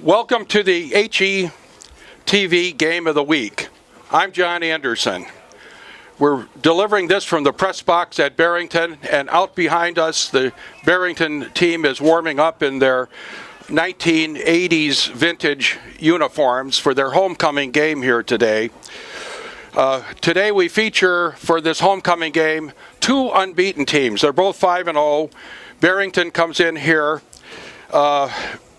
Welcome to the HETV Game of the Week. I'm John Anderson. We're delivering this from the press box at Barrington, and out behind us, the Barrington team is warming up in their 1980s vintage uniforms for their homecoming game here today. Today we feature, for this homecoming game, two unbeaten teams. They're both 5-0. Barrington comes in here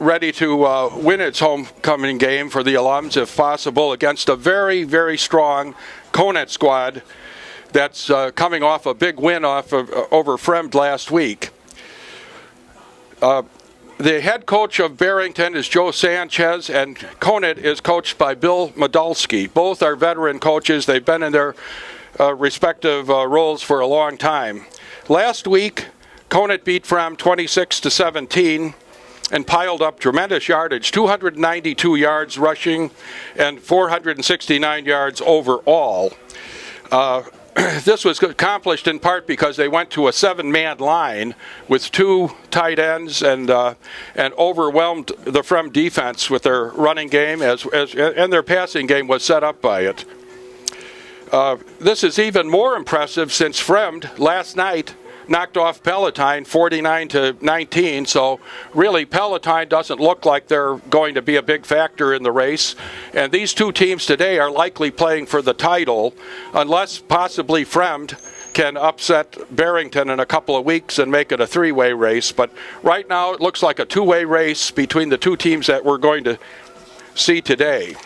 ready to win its homecoming game for the alums, if possible, against a very, very strong Conant squad that's coming off a big win over Fremd last week. The head coach of Barrington is Joe Sanchez, and Conant is coached by Bill Medalski. Both are veteran coaches. They've been in their respective roles for a long time. Last week, Conant beat Fremd 26-17 and piled up tremendous yardage, 292 yards rushing and 469 yards overall. This was accomplished in part because they went to a 7-man line with two tight ends and overwhelmed the Fremd defense with their running game and their passing game was set up by it. This is even more impressive since Fremd last night knocked off Palatine 49-19, so really Palatine doesn't look like they're going to be a big factor in the race. And these two teams today are likely playing for the title, unless possibly Fremd can upset Barrington in a couple of weeks and make it a three-way race. But right now it looks like a two-way race between the two teams that we're going to see today.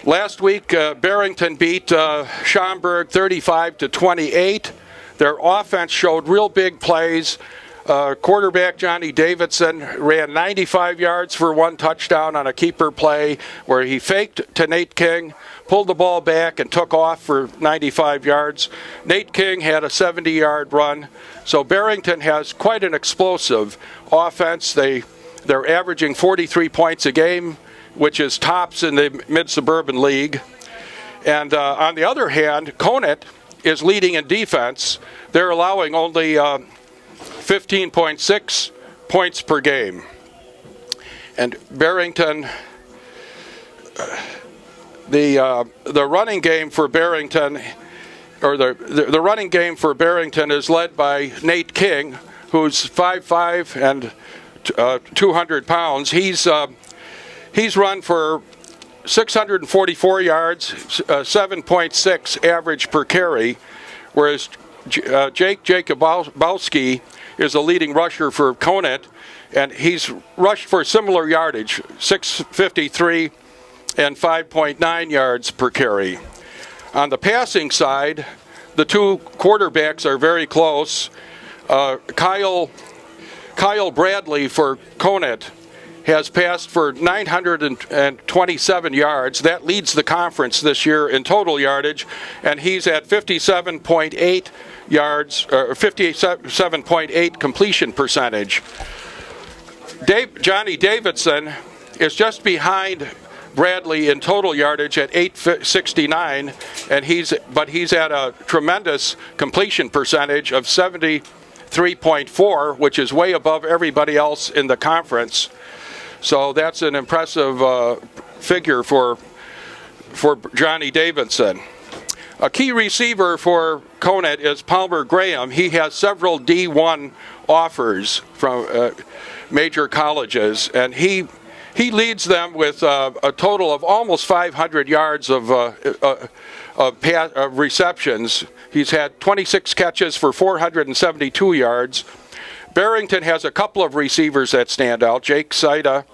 Last week, Barrington beat Schaumburg 35-28. Their offense showed real big plays. Quarterback Johnny Davidson ran 95 yards for one touchdown on a keeper play where he faked to Nate King, pulled the ball back, and took off for 95 yards. Nate King had a 70-yard run. So Barrington has quite an explosive offense. They're averaging 43 points a game, which is tops in the mid-suburban league. And on the other hand, Conant is leading in defense. They're allowing only 15.6 points per game. And Barrington, the running game for Barrington, or the running game for Barrington is led by Nate King, who's 5'5" and 200 pounds. He's run for 644 yards, 7.6 average per carry, whereas Jake Jakubowski is a leading rusher for Conant, and he's rushed for similar yardage, 653 and 5.9 yards per carry. On the passing side, the two quarterbacks are very close. Kyle Bradley for Conant has passed for 927 yards. That leads the conference this year in total yardage, and he's at 57.8 yards, or 57.8 completion percentage. Johnny Davidson is just behind Bradley in total yardage at 869, and he's at a tremendous completion percentage of 73.4, which is way above everybody else in the conference. So that's an impressive figure for Johnny Davidson. A key receiver for Conant is Palmer Graham. He has several D1 offers from major colleges, and he leads them with a total of almost 500 yards of receptions. He's had 26 catches for 472 yards. Barrington has a couple of receivers that stand out. Jake Saida,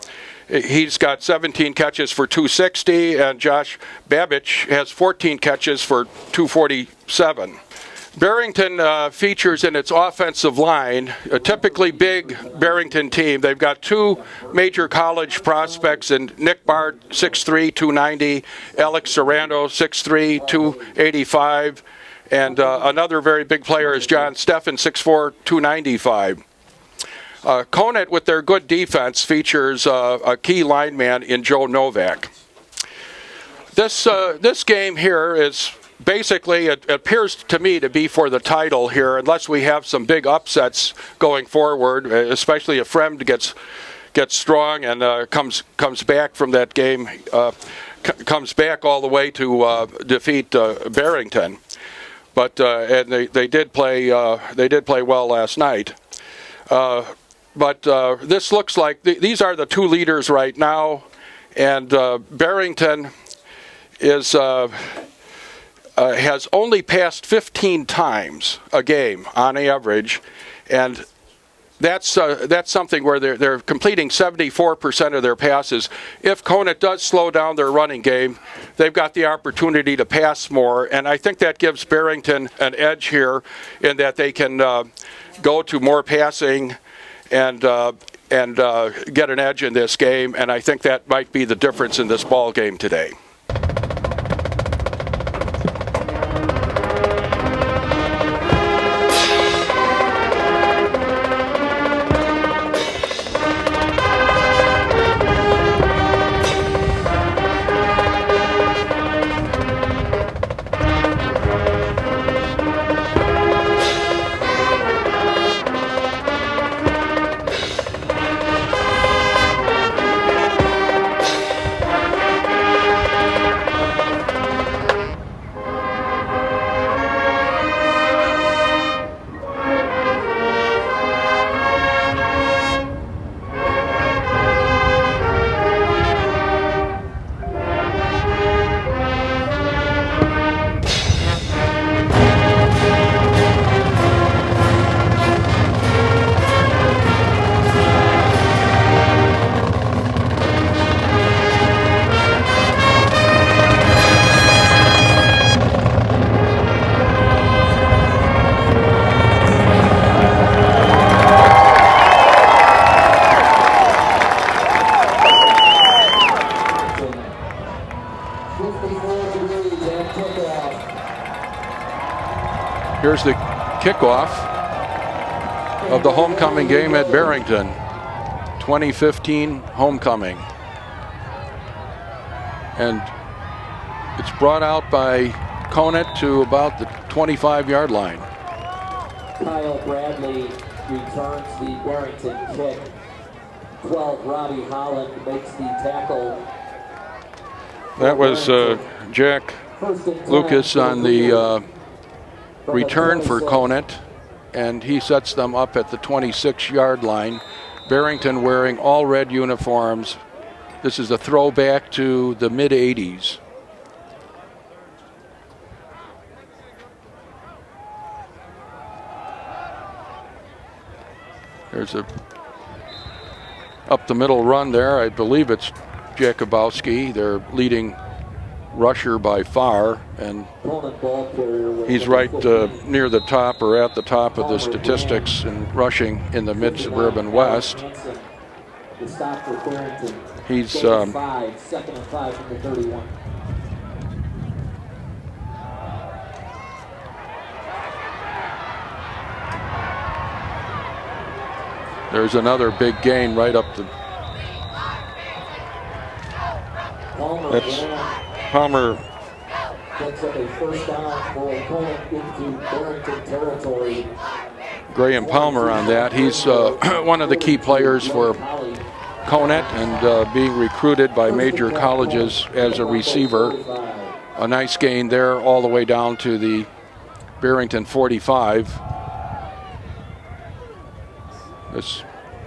he's got 17 catches for 260, and Josh Babich has 14 catches for 247. Barrington features in its offensive line a typically big Barrington team. They've got two major college prospects in Nick Bart, 6'3", 290, Alex Serrano, 6'3", 285, and another very big player is John Steffen, 6'4", 295. Conant, with their good defense, features a key lineman in Joe Novak. This game here is basically, it appears to me to be for the title here, unless we have some big upsets going forward, especially if Fremd gets strong and comes back from that game, comes back all the way to defeat Barrington. But and they did play well last night. But this looks like these are the two leaders right now, and Barrington is has only passed 15 times a game on average, and that's something where they're completing 74% of their passes. If Conant does slow down their running game, they've got the opportunity to pass more, and I think that gives Barrington an edge here in that they can go to more passing and get an edge in this game, and I think that might be the difference in this ball game today. Here's the kickoff of the homecoming game at Barrington, 2015 homecoming. And it's brought out by Conant to about the 25-yard line. Kyle Bradley returns the Barrington kick. 12, Robbie Holland makes the tackle. That was Jack Lucas on the return for Conant, and he sets them up at the 26-yard line. Barrington wearing all red uniforms. This is a throwback to the mid-'80s. There's a up the middle run there. I believe it's Jakubowski, their leading rusher by far, and he's right near the top or at the top of the statistics in rushing in the mid-suburban West. He's second and 5 from the 31. There's another big gain right up the. That's Palmer. Gets up a first down for Conant into Barrington territory. Graham Palmer on that. He's one of the key players for Conant and being recruited by major colleges as a receiver. A nice gain there all the way down to the Barrington 45. This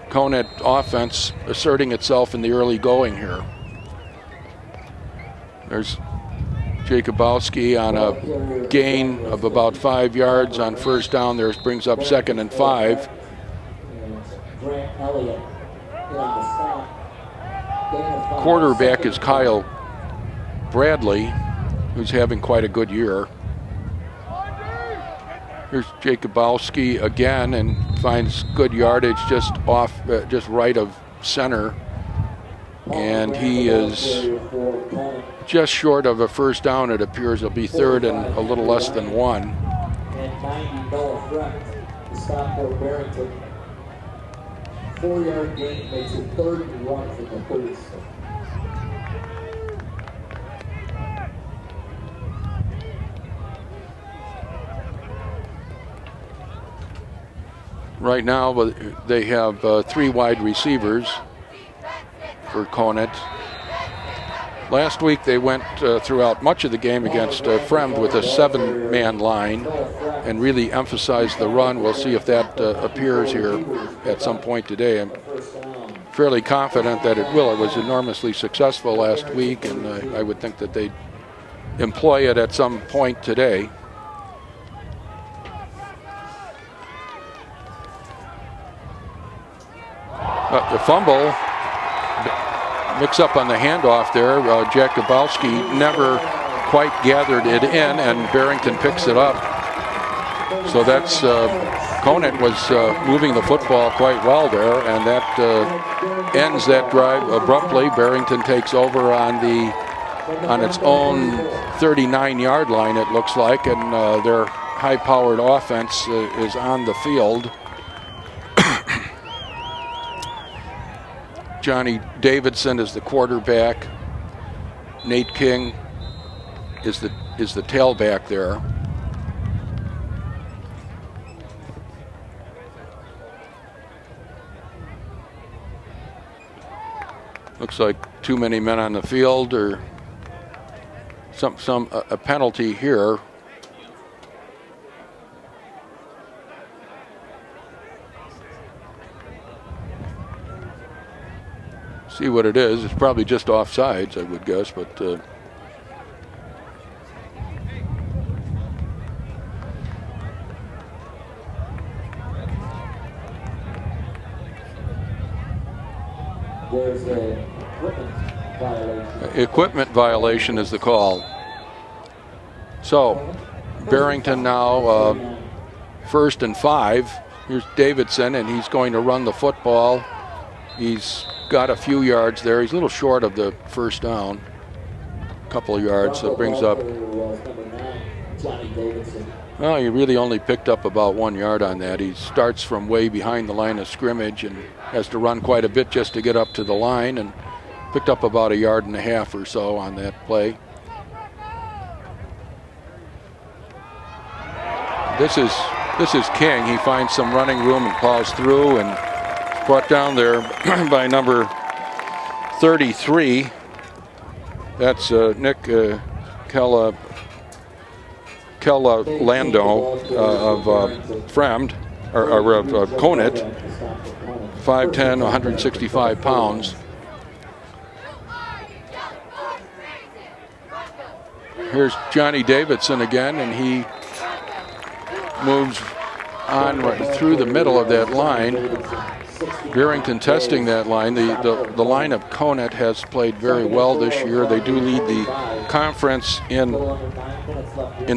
Conant offense asserting itself in the early going here. There's Jakubowski on a gain of about 5 yards on first down. There brings up 2nd and 5. Quarterback is Kyle Bradley, who's having quite a good year. Here's Jakubowski again and finds good yardage just off, just right of center. And he is just short of a first down. It appears it'll be third and a little less than 1. And 90 no threat to stop for Barrington. 4-yard gain makes it 3rd and 1 from the 36. Right now, they have 3 wide receivers. for Conant. Last week they went throughout much of the game against Fremd with a 7-man line and really emphasized the run. We'll see if that appears here at some point today. I'm fairly confident that it will. It was enormously successful last week, and I would think that they'd employ it at some point today. The fumble, mix up on the handoff there. Jack Gabowski never quite gathered it in, and Barrington picks it up. So that's Conant was moving the football quite well there, and that ends that drive abruptly. Barrington takes over on its own 39-yard line, it looks like, and their high-powered offense is on the field. Johnny Davidson is the quarterback. Nate King is the tailback there. Looks like too many men on the field, or a penalty here. See what it is. It's probably just offsides, I would guess, but there's an equipment violation. Equipment violation is the call. So Barrington now 1st and 5. Here's Davidson, and he's going to run the football. He's got a few yards there. He's a little short of the first down. A couple of yards, so it brings up. Well, he really only picked up about 1 yard on that. He starts from way behind the line of scrimmage and has to run quite a bit just to get up to the line, and picked up about 1.5 yards or so on that play. This is King. He finds some running room and plows through, and brought down there by number 33. That's Nick Kellalando of Fremd, or of Conant, 5'10", 165 pounds. Here's Johnny Davidson again, and he moves on right through the middle of that line. Barrington testing that line. The line of Conant has played very well this year. They do lead the conference in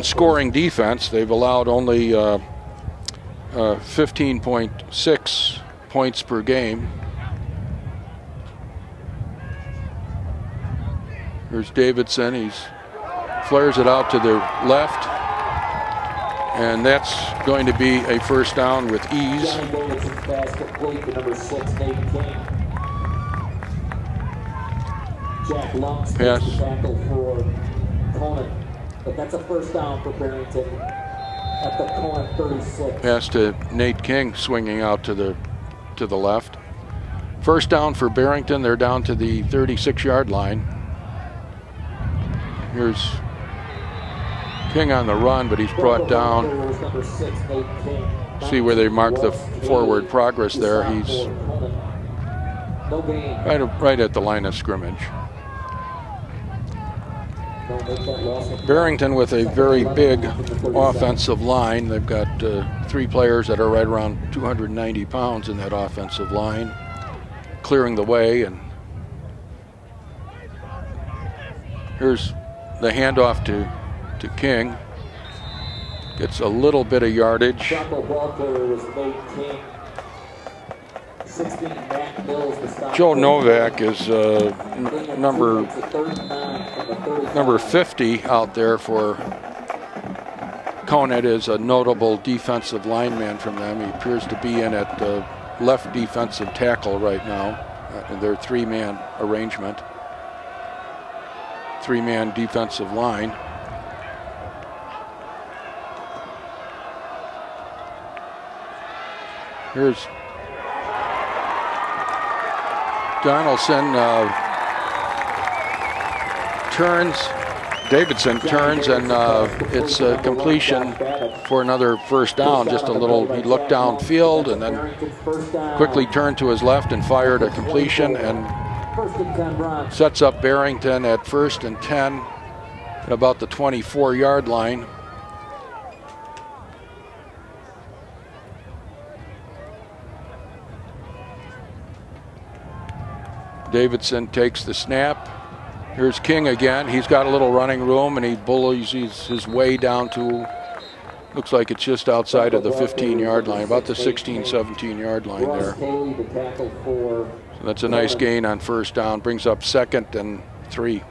scoring defense. They've allowed only 15.6 points per game. Here's Davidson. He flares it out to the left, and that's going to be a first down with ease. Pass. But that's a first down for Barrington at the Conant 36. Pass to Nate King, swinging out to the left. First down for Barrington. They're down to the 36-yard line. Here's King on the run, but he's brought down. See where they mark the forward progress there. He's right at the line of scrimmage. Barrington with a very big offensive line. They've got 3 players that are right around 290 pounds in that offensive line, clearing the way. And here's the handoff to King. Gets a little bit of yardage. Joe Novak is number 50 out there for Conant, is a notable defensive lineman from them. He appears to be in at left defensive tackle right now in their 3-man arrangement. 3-man defensive line. Donaldson Davidson turns, and it's a completion for another first down. Just a little, he looked downfield and then quickly turned to his left and fired a completion, and sets up Barrington at 1st and 10 at about the 24-yard line. Davidson takes the snap. Here's King again. He's got a little running room, and he bullies his way down to, looks like it's just outside of the 15-yard line, about the 16, 17-yard line there. So that's a nice gain on first down. Brings up 2nd and 3.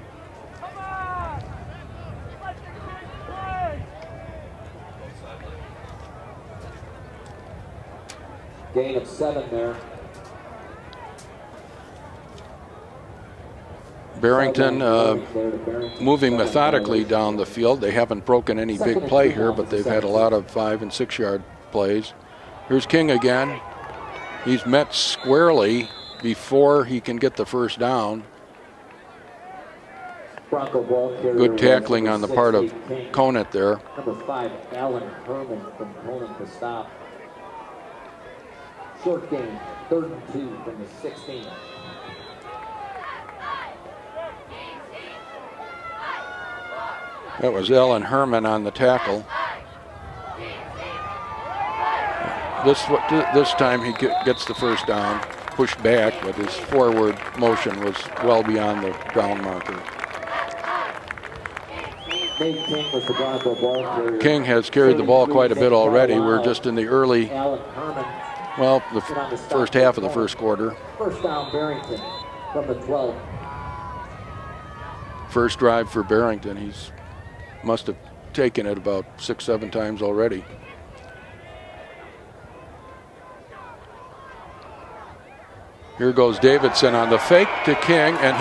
Gain of 7 there. Barrington moving methodically down the field. They haven't broken any big play here, but they've had a lot of 5- and 6-yard plays. Here's King again. He's met squarely before he can get the first down. Good tackling on the part of Conant there. Number 5, Alan Herman from Conant to stop. Short gain, 3rd and 2 from the 16. That was Alan Herman on the tackle. This time he gets the first down, pushed back, but his forward motion was well beyond the ground marker. King has carried the ball quite a bit already. We're just in the early, well, the first half of the first quarter. First down, Barrington from the 12. First drive for Barrington. He's must have taken it about 6-7 times already. Here goes Davidson on the fake to King, and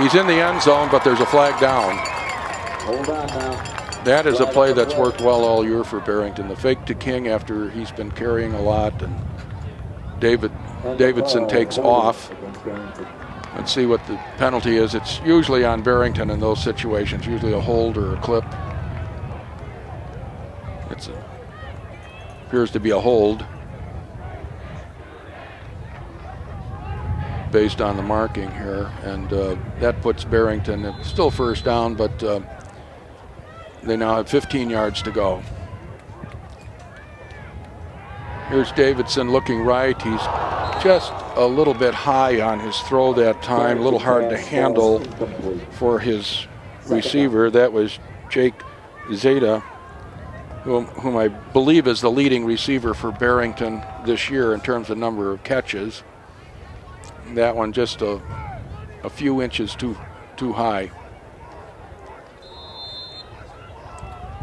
he's in the end zone, but there's a flag down. Hold on now. That is a play that's worked well all year for Barrington. The fake to King after he's been carrying a lot, and Davidson takes off. Let's see what the penalty is. It's usually on Barrington in those situations, usually a hold or a clip. Appears to be a hold based on the marking here, and that puts Barrington at still first down, but they now have 15 yards to go. Here's Davidson looking right. He's just a little bit high on his throw that time, a little hard to handle for his receiver. That was Jake Zeta, whom I believe is the leading receiver for Barrington this year in terms of number of catches. That one just a few inches too high.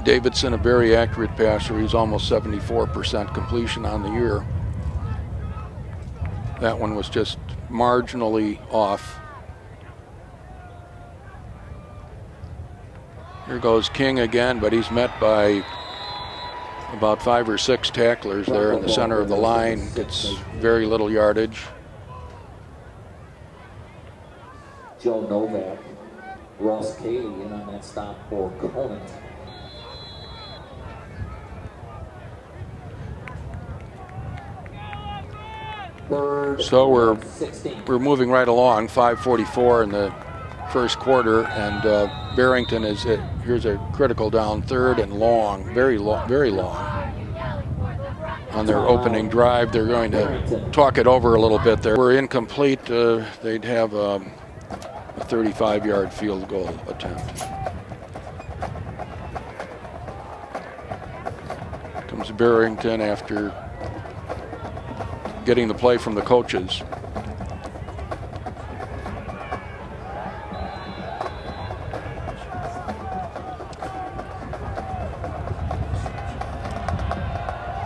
Davidson, a very accurate passer. He's almost 74% completion on the year. That one was just marginally off. Here goes King again, but he's met by about 5 or 6 tacklers there in the center of the line. Gets very little yardage. Joe Novak, Ross Cayley in on that stop for Conant. So we're moving right along. 5:44 in the first quarter, and Barrington is here's a critical down, 3rd and long, very long. On their opening drive, they're going to talk it over a little bit there. We're incomplete. They'd have a 35-yard field goal attempt. Comes Barrington after getting the play from the coaches.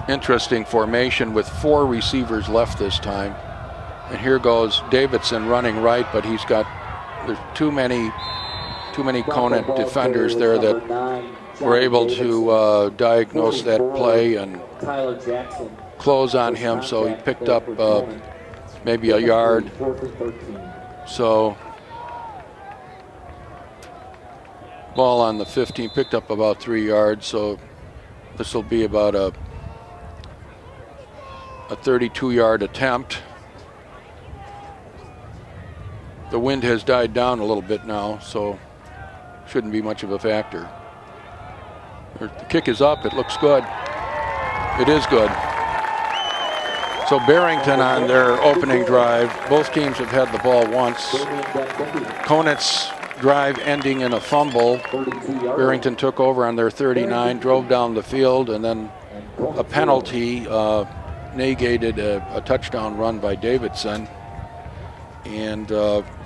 Interesting formation with 4 receivers left this time. And here goes Davidson running right, but there's too many Conant defenders there that were able to diagnose that play and close on him, so he picked up maybe a yard. 4th and 13. So ball on the 15, picked up about 3 yards. So this will be about a 32-yard attempt. The wind has died down a little bit now, so shouldn't be much of a factor. The kick is up. It looks good. It is good. So Barrington on their opening drive. Both teams have had the ball once. Conant's drive ending in a fumble. Barrington took over on their 39, drove down the field, and then a penalty negated a touchdown run by Davidson. And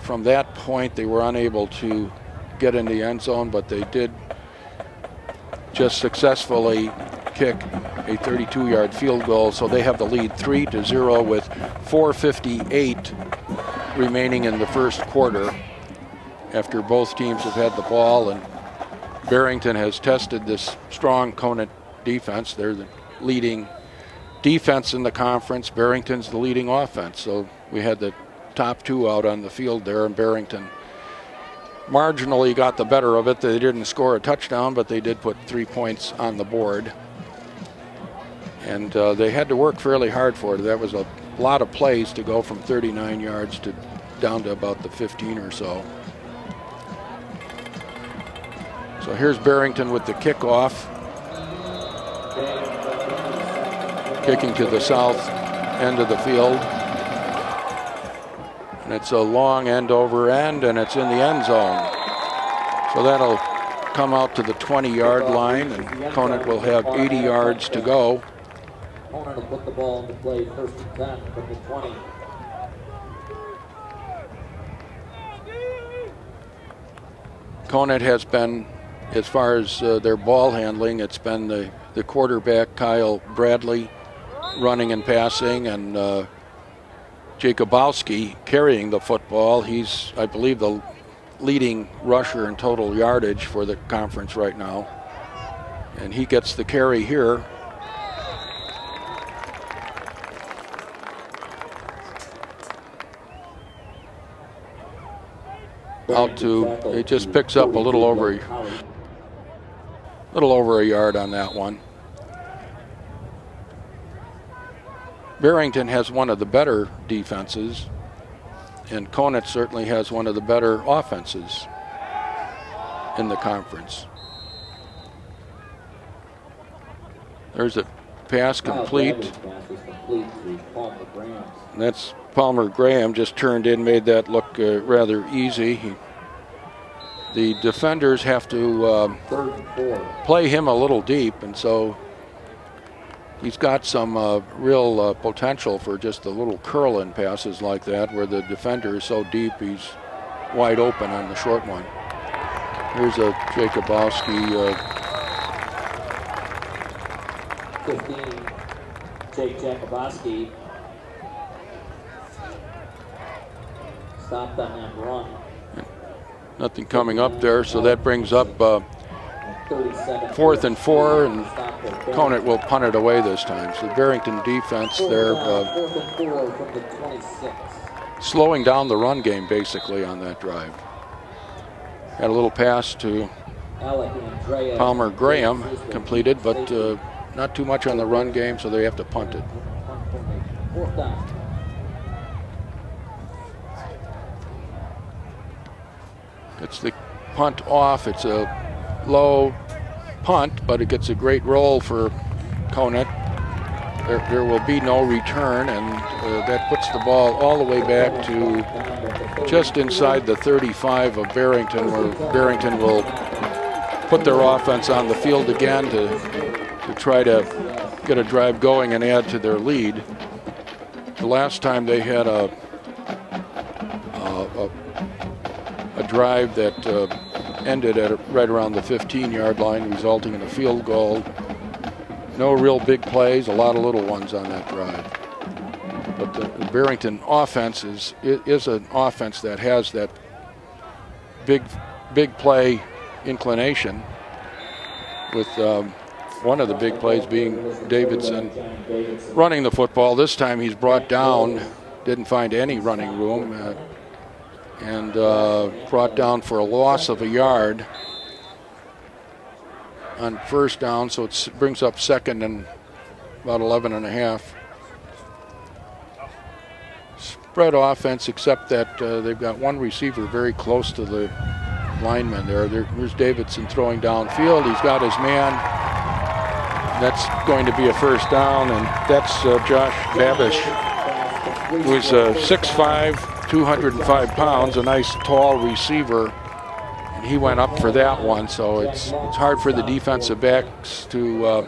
from that point, they were unable to get in the end zone, but they did just successfully kick a 32-yard field goal. So they have the lead 3-0 with 4:58 remaining in the first quarter after both teams have had the ball. And Barrington has tested this strong Conant defense. They're the leading defense in the conference. Barrington's the leading offense. So we had the top two out on the field there, and Barrington marginally got the better of it. They didn't score a touchdown, but they did put 3 points on the board. And they had to work fairly hard for it. That was a lot of plays to go from 39 yards to down to about the 15 or so. So here's Barrington with the kickoff. Kicking to the south end of the field. And it's a long end over end, and it's in the end zone. So that'll come out to the 20-yard line, and Conant will have 80 yards to go. Conant will put the ball into play 1st and 10 from the 20. Conant has been, as far as their ball handling, it's been the quarterback, Kyle Bradley, running and passing, and Jacobowski carrying the football. He's, I believe, the leading rusher in total yardage for the conference right now. And he gets the carry here. Out to, it just picks up a little over a yard on that one. Barrington has one of the better defenses, and Conant certainly has one of the better offenses in the conference. There's a pass complete. And that's Palmer Graham, just turned in, made that look rather easy. The defenders have to play him a little deep, and so he's got some real potential for just the little curl-in passes like that, where the defender is so deep he's wide open on the short one. Here's a Jacobowski. 15, Jake Jacobowski. Stopped on that run. Nothing coming up there, so that brings up 4th and 4, and Conant will punt it away this time. So the Barrington defense there slowing down the run game basically on that drive. Had a little pass to Palmer Graham completed, but not too much on the run game, so they have to punt it. It's the punt off. It's a low punt, but it gets a great roll for Conant. There will be no return, and that puts the ball all the way back to just inside the 35 of Barrington, where Barrington will put their offense on the field again to try to get a drive going and add to their lead. The last time they had a drive that ended at right around the 15-yard line, resulting in a field goal. No real big plays, a lot of little ones on that drive. But the Barrington offense is an offense that has that big play inclination, with one of the big plays being Davidson running the football. This time he's brought down. didn't find any running room and brought down for a loss of a yard on first down, so it brings up second and about 11 and a half. Spread offense, except that they've got one receiver very close to the lineman there. Here's Davidson throwing downfield. He's got his man. That's going to be a first down, and that's Josh Babish, who's 6'5", 205 pounds, a nice tall receiver. And he went up for that one, so it's hard for the defensive backs to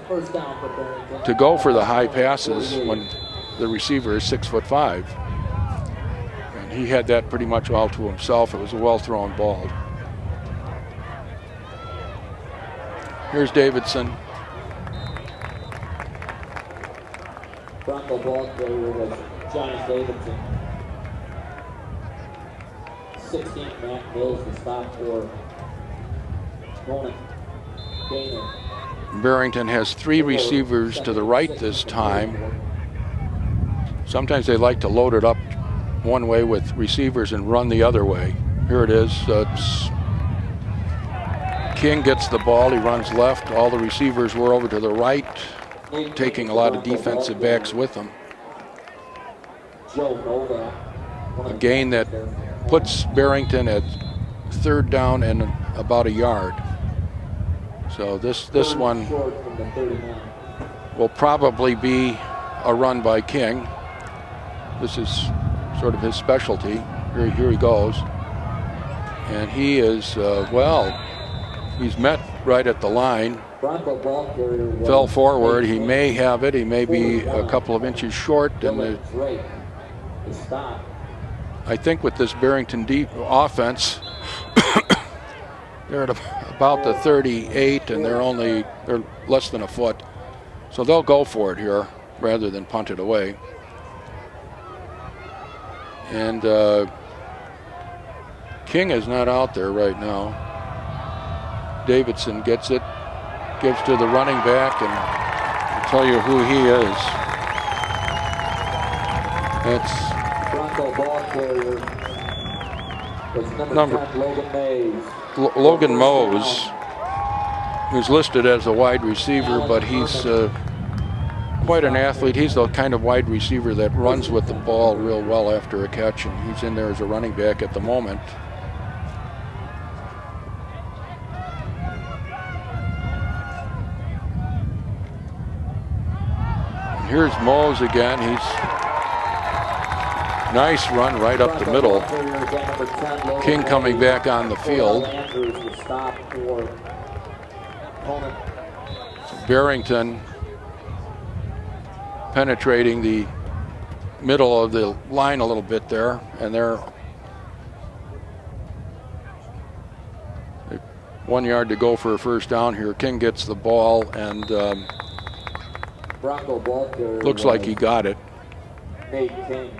go for the high passes when the receiver is 6'5". And he had that pretty much all to himself. It was a well-thrown ball. Here's Davidson. Bronco ball carrier was Johnny Davidson. 16, Matt Mills, the stop for Conant. Barrington has three receivers to the right this time. Sometimes they like to load it up one way with receivers and run the other way. Here it is. King gets the ball. He runs left. All the receivers were over to the right, taking a lot of defensive backs with them. A gain that puts Barrington at third down and about a yard. So this one will probably be a run by King. This is sort of his specialty. Here he goes. And he is, he's met right at the line. Fell forward. He may have it. He may be a couple of inches short. And I think with this Barrington deep offense, they're at about the 38, and they're less than a foot. So they'll go for it here rather than punt it away. And King is not out there right now. Davidson gets it, gives to the running back, and I'll tell you who he is. It's Bronco ball carrier was number 10, Logan Mose, who's listed as a wide receiver, but he's quite an athlete. He's the kind of wide receiver that runs with the ball real well after a catch, and he's in there as a running back at the moment. And here's Mose again. He's nice run right up the middle. King coming back on the field. Barrington penetrating the middle of the line a little bit there, and they're 1 yard to go for a first down here. King gets the ball, and looks like he got it. Nate King.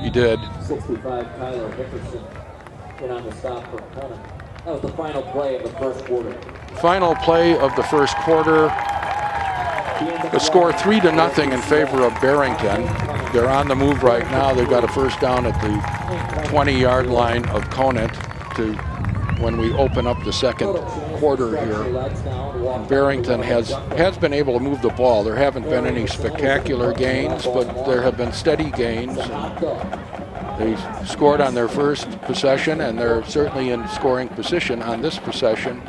He did. 65, Tyler Hickerson in on the stop for Conant. That was the final play of the first quarter. Final play of the first quarter. The score 3-0 in favor of Barrington. They're on the move right now. They've got a first down at the 20-yard line of Conant to when we open up the second quarter here. And Barrington has been able to move the ball. There haven't been any spectacular gains, but there have been steady gains. They scored on their first possession, and they're certainly in scoring position on this possession.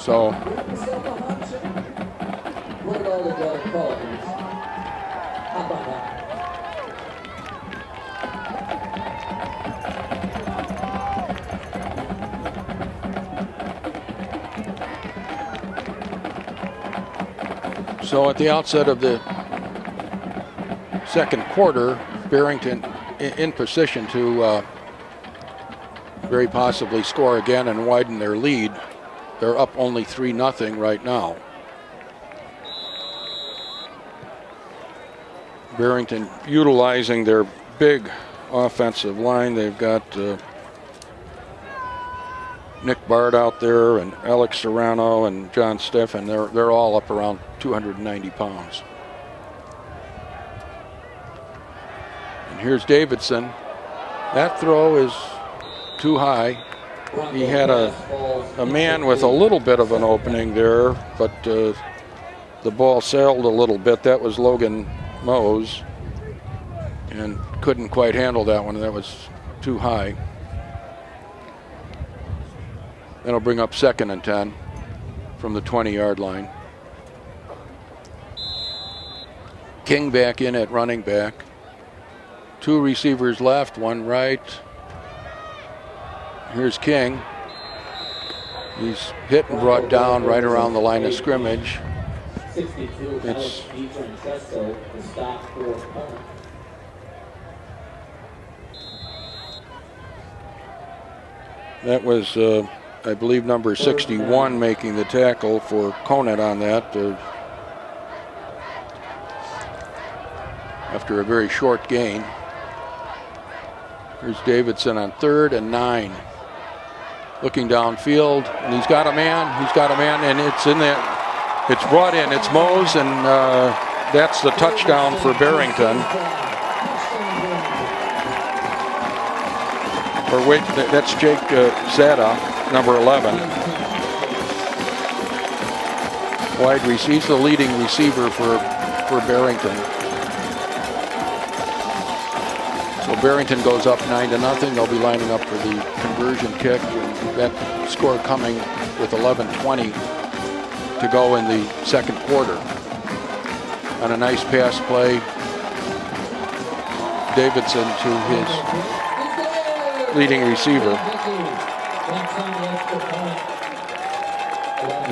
So at the outset of the second quarter, Barrington in position to very possibly score again and widen their lead. They're up only 3-0 right now. Barrington utilizing their big offensive line. They've got Nick Bard out there and Alex Serrano and John Steffen. They're all up around 290 pounds. Here's Davidson. That throw is too high. He had a man with a little bit of an opening there, but the ball sailed a little bit. That was Logan Mose, and couldn't quite handle that one. That was too high. That'll bring up 2nd and 10 from the 20-yard line. King back in at running back. 2 receivers left, 1 right. Here's King. He's hit and brought down right around the line of scrimmage. It's that was, I believe, number 61 making the tackle for Conant on that. After a very short gain. Here's Davidson on 3rd and 9. Looking downfield, and he's got a man, and it's in there. It's brought in, it's Mose, and that's the touchdown for Barrington. Or wait, that's Jake Zada, number 11. Wide receiver, he's the leading receiver for Barrington. So Barrington goes up 9-0. They'll be lining up for the conversion kick. And that score coming with 11:20 to go in the 2nd quarter. On a nice pass play, Davidson to his leading receiver.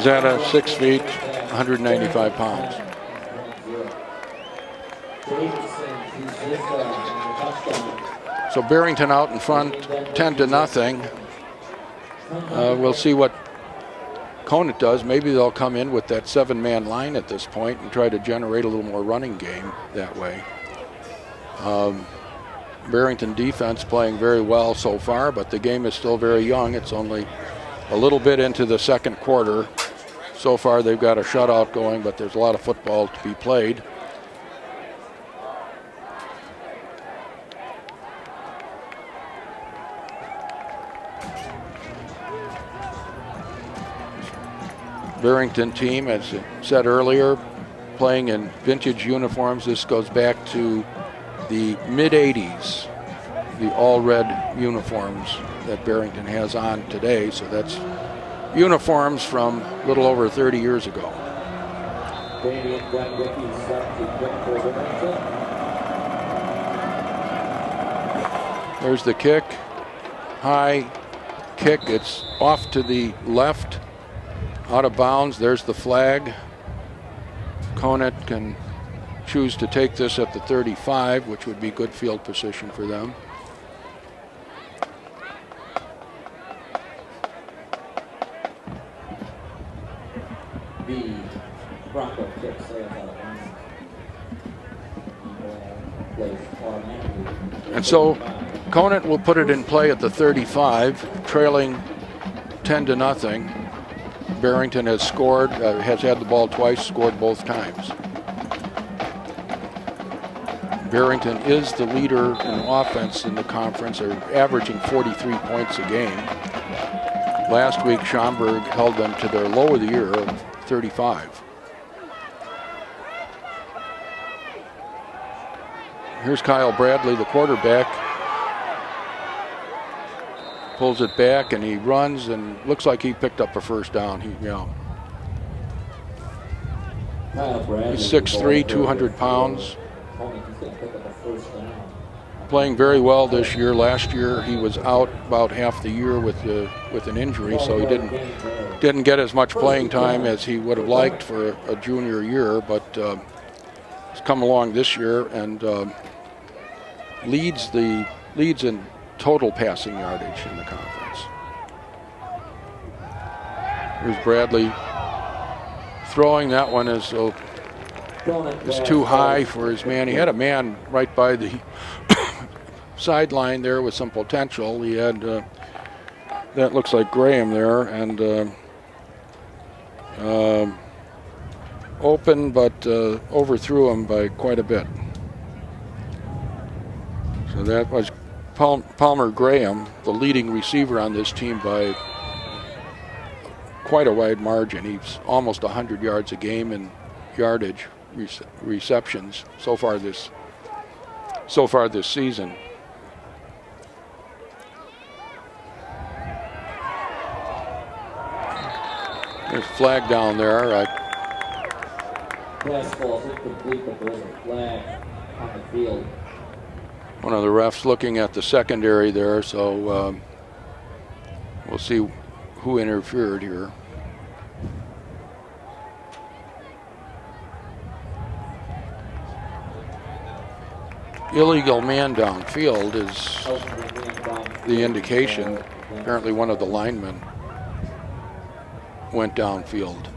Zada, 6 feet, 195 pounds. So Barrington out in front, 10-0. We'll see what Conant does. Maybe they'll come in with that 7-man line at this point and try to generate a little more running game that way. Barrington defense playing very well so far, but the game is still very young. It's only a little bit into the 2nd quarter. So far they've got a shutout going, but there's a lot of football to be played. Barrington team, as I said earlier, playing in vintage uniforms. This goes back to the mid-'80s, the all-red uniforms that Barrington has on today. So that's uniforms from a little over 30 years ago. There's the kick, high kick. It's off to the left. Out of bounds. There's the flag. Conant can choose to take this at the 35, which would be good field position for them. The Bronco kicks and so Conant will put it in play at the 35, trailing 10-0. Barrington has scored, has had the ball twice, scored both times. Barrington is the leader in offense in the conference. They're averaging 43 points a game. Last week, Schaumburg held them to their low of the year of 35. Here's Kyle Bradley, the quarterback. Pulls it back and he runs and looks like he picked up a 1st down. He's 6'3", 200 pounds. Playing very well this year. Last year he was out about half the year with an injury, so he didn't get as much playing time as he would have liked for a junior year, but he's come along this year and leads in total passing yardage in the conference. Here's Bradley throwing. That one is too high for his man. He had a man right by the sideline there with some potential. He had that looks like Graham there, and open, but overthrew him by quite a bit. So that was Palmer Graham, the leading receiver on this team by quite a wide margin. He's almost 100 yards a game in yardage receptions so far this season. There's a flag down there. Pass falls incomplete, but there's a flag on the field. One of the refs looking at the secondary there, so we'll see who interfered here. Illegal man downfield is the indication. Apparently one of the linemen went downfield.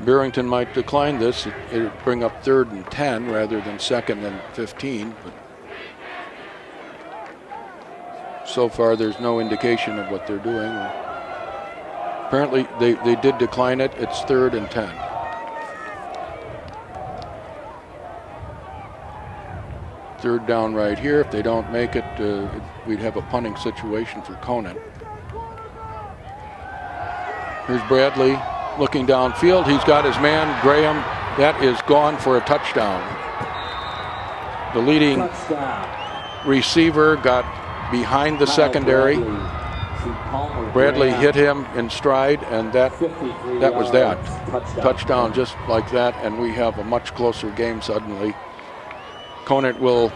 Barrington might decline this. It would bring up 3rd and 10 rather than 2nd and 15. But so far, there's no indication of what they're doing. Apparently, they did decline it. It's 3rd and 10. Third down right here. If they don't make it, we'd have a punting situation for Conant. Here's Bradley looking downfield. He's got his man, Graham. That is gone for a touchdown. The leading receiver got behind the secondary. Bradley hit him in stride, and that was that. Touchdown just like that, and we have a much closer game suddenly. Conant will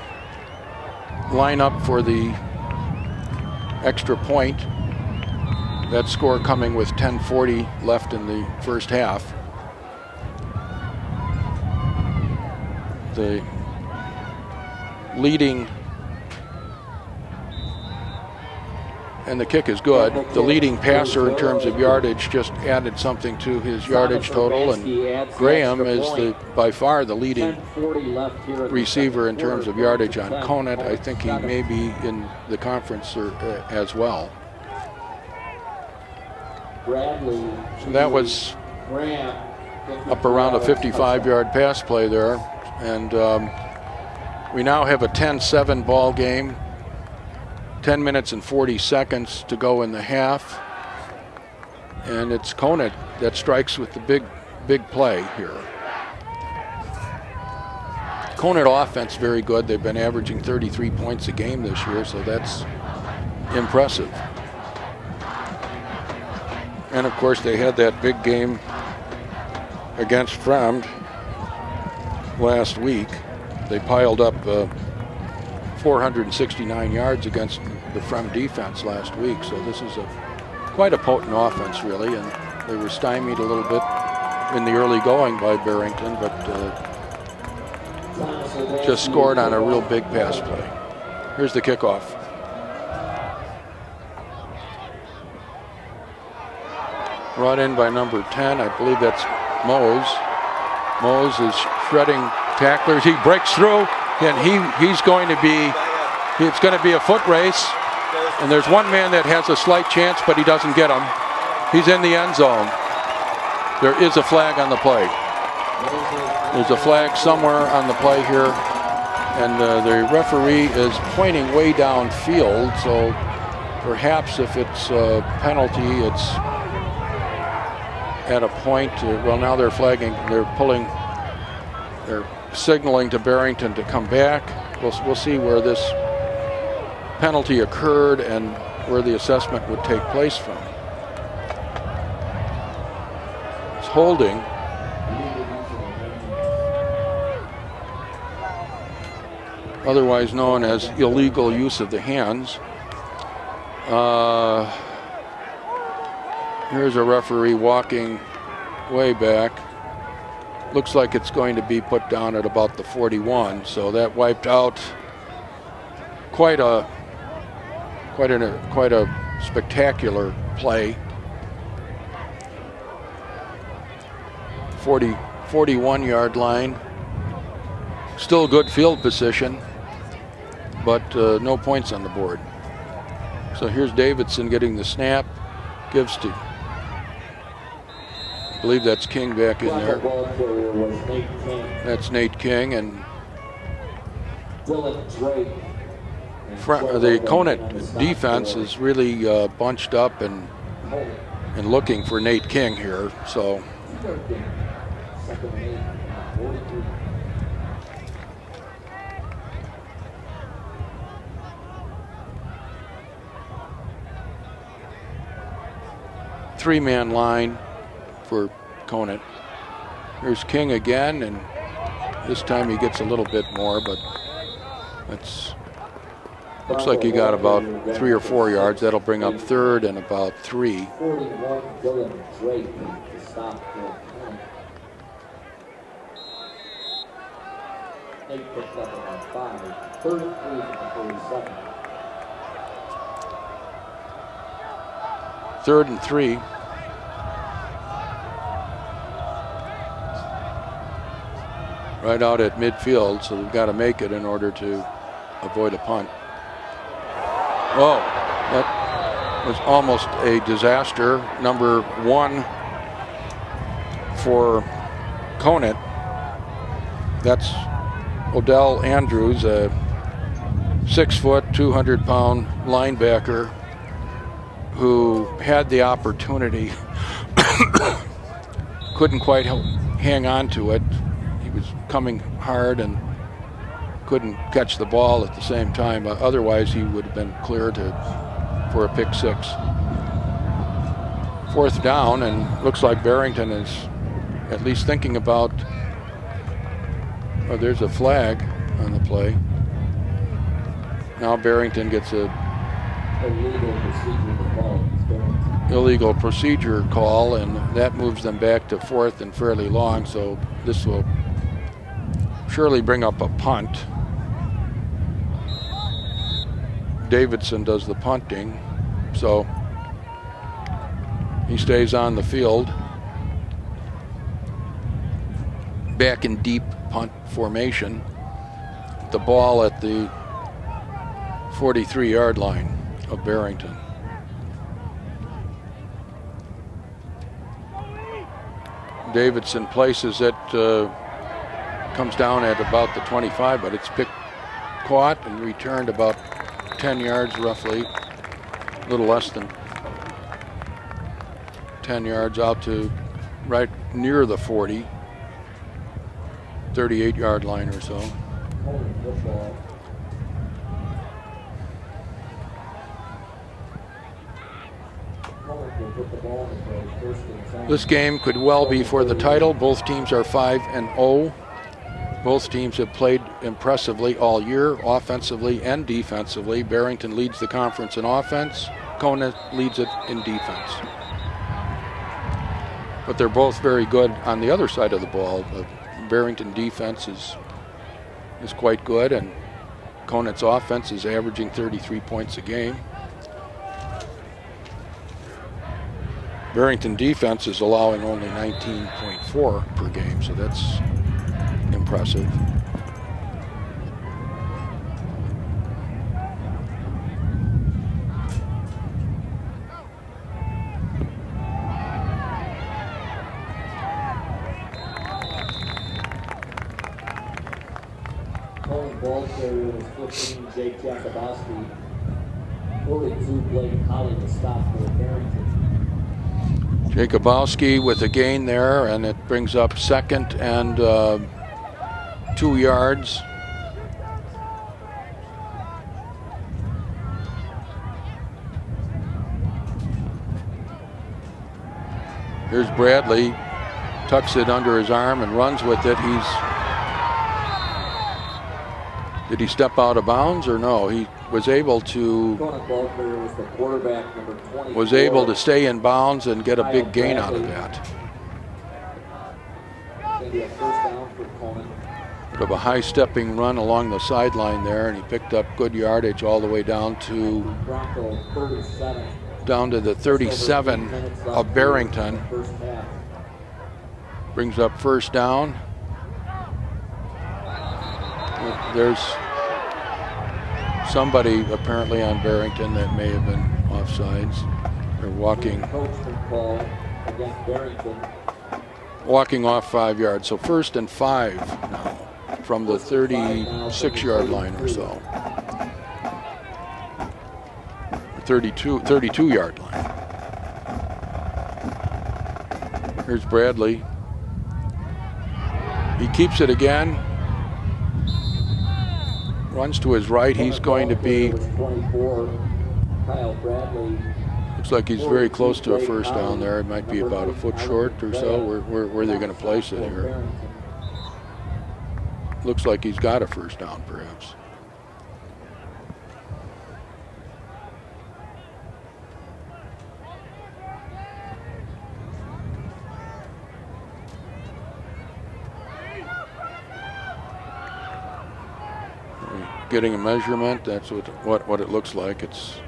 line up for the extra point. That score coming with 10:40 left in the first half. The leading, and the kick is good. The leading passer in terms of yardage just added something to his yardage total, and Graham is by far the leading receiver in terms of yardage on Conant. I think he may be in the conference as well. So that was up around a 55-yard pass play there, and we now have a 10-7 ball game. 10 minutes and 40 seconds to go in the half, and it's Conant that strikes with the big play here. Conant offense very good. They've been averaging 33 points a game this year, so that's impressive. And of course they had that big game against Fremd last week. They piled up 469 yards against the Fremd defense last week, so this is quite a potent offense really, and they were stymied a little bit in the early going by Barrington, but just scored on a real big pass play. Here's the kickoff. Brought in by number 10, I believe that's Mose. Mose is shredding tacklers. He breaks through, and he's going to be, it's going to be a foot race. And there's one man that has a slight chance, but he doesn't get him. He's in the end zone. There is a flag on the play. There's a flag somewhere on the play here, and the referee is pointing way downfield, so perhaps if it's a penalty, it's at a point, well, now they're flagging, they're signaling to Barrington to come back. We'll see where this penalty occurred and where the assessment would take place from. It's holding. Otherwise known as illegal use of the hands. Here's a referee walking way back. Looks like it's going to be put down at about the 41, so that wiped out quite a spectacular play. 41-yard line. Still good field position, but no points on the board. So here's Davidson getting the snap. Gives to, I believe that's King back in there. That's Nate King, and the Conant defense is really bunched up and looking for Nate King here. So three-man line for Conant. Here's King again, and this time he gets a little bit more, but that's looks like he got about 3 or 4 yards. That'll bring up third and about 3. Third and 3. Right out at midfield, so we've got to make it in order to avoid a punt. Oh, that was almost a disaster. Number 1 for Conant. That's Odell Andrews, a 6-foot, 200-pound linebacker who had the opportunity, couldn't quite hang on to it. He was coming hard and couldn't catch the ball at the same time. Otherwise, he would have been clear for a pick 6. 4th down, and looks like Barrington is at least thinking about. Oh, there's a flag on the play. Now Barrington gets a illegal procedure call, and that moves them back to 4th and fairly long. So this will surely bring up a punt. Davidson does the punting, so he stays on the field. Back in deep punt formation. The ball at the 43-yard line of Barrington. Davidson places it, comes down at about the 25, but it's caught and returned about 10 yards roughly, a little less than 10 yards out to right near the 40, 38-yard line or so. This game could well be for the title. Both teams are 5-0. Both teams have played impressively all year, offensively and defensively. Barrington leads the conference in offense. Conant leads it in defense. But they're both very good on the other side of the ball. The Barrington defense is quite good, and Conant's offense is averaging 33 points a game. Barrington defense is allowing only 19.4 per game, so that's impressive. Ball carrier was 15, Jake Jakubowski. 42, Blake Holly to stop for Barrington. Jakubowski with a gain there, and it brings up 2nd and 2 yards. Here's Bradley, tucks it under his arm and runs with it. Did he step out of bounds or no? He was able to stay in bounds and get a big gain out of that. Bit of a high stepping run along the sideline there, and he picked up good yardage all the way down to the 37 of Barrington. Brings up 1st down. There's somebody apparently on Barrington that may have been offsides. They're walking Against Barrington. Walking off 5 yards. So 1st and 5 now from the 36-yard line or so. 32-yard line. Here's Bradley. He keeps it again. Runs to his right. He's going to be. Looks like he's very close to a first down there. It might be about a foot short or so. Where are they going to place it here? Looks like he's got a first down, perhaps. Getting a measurement. That's what it looks like. It's.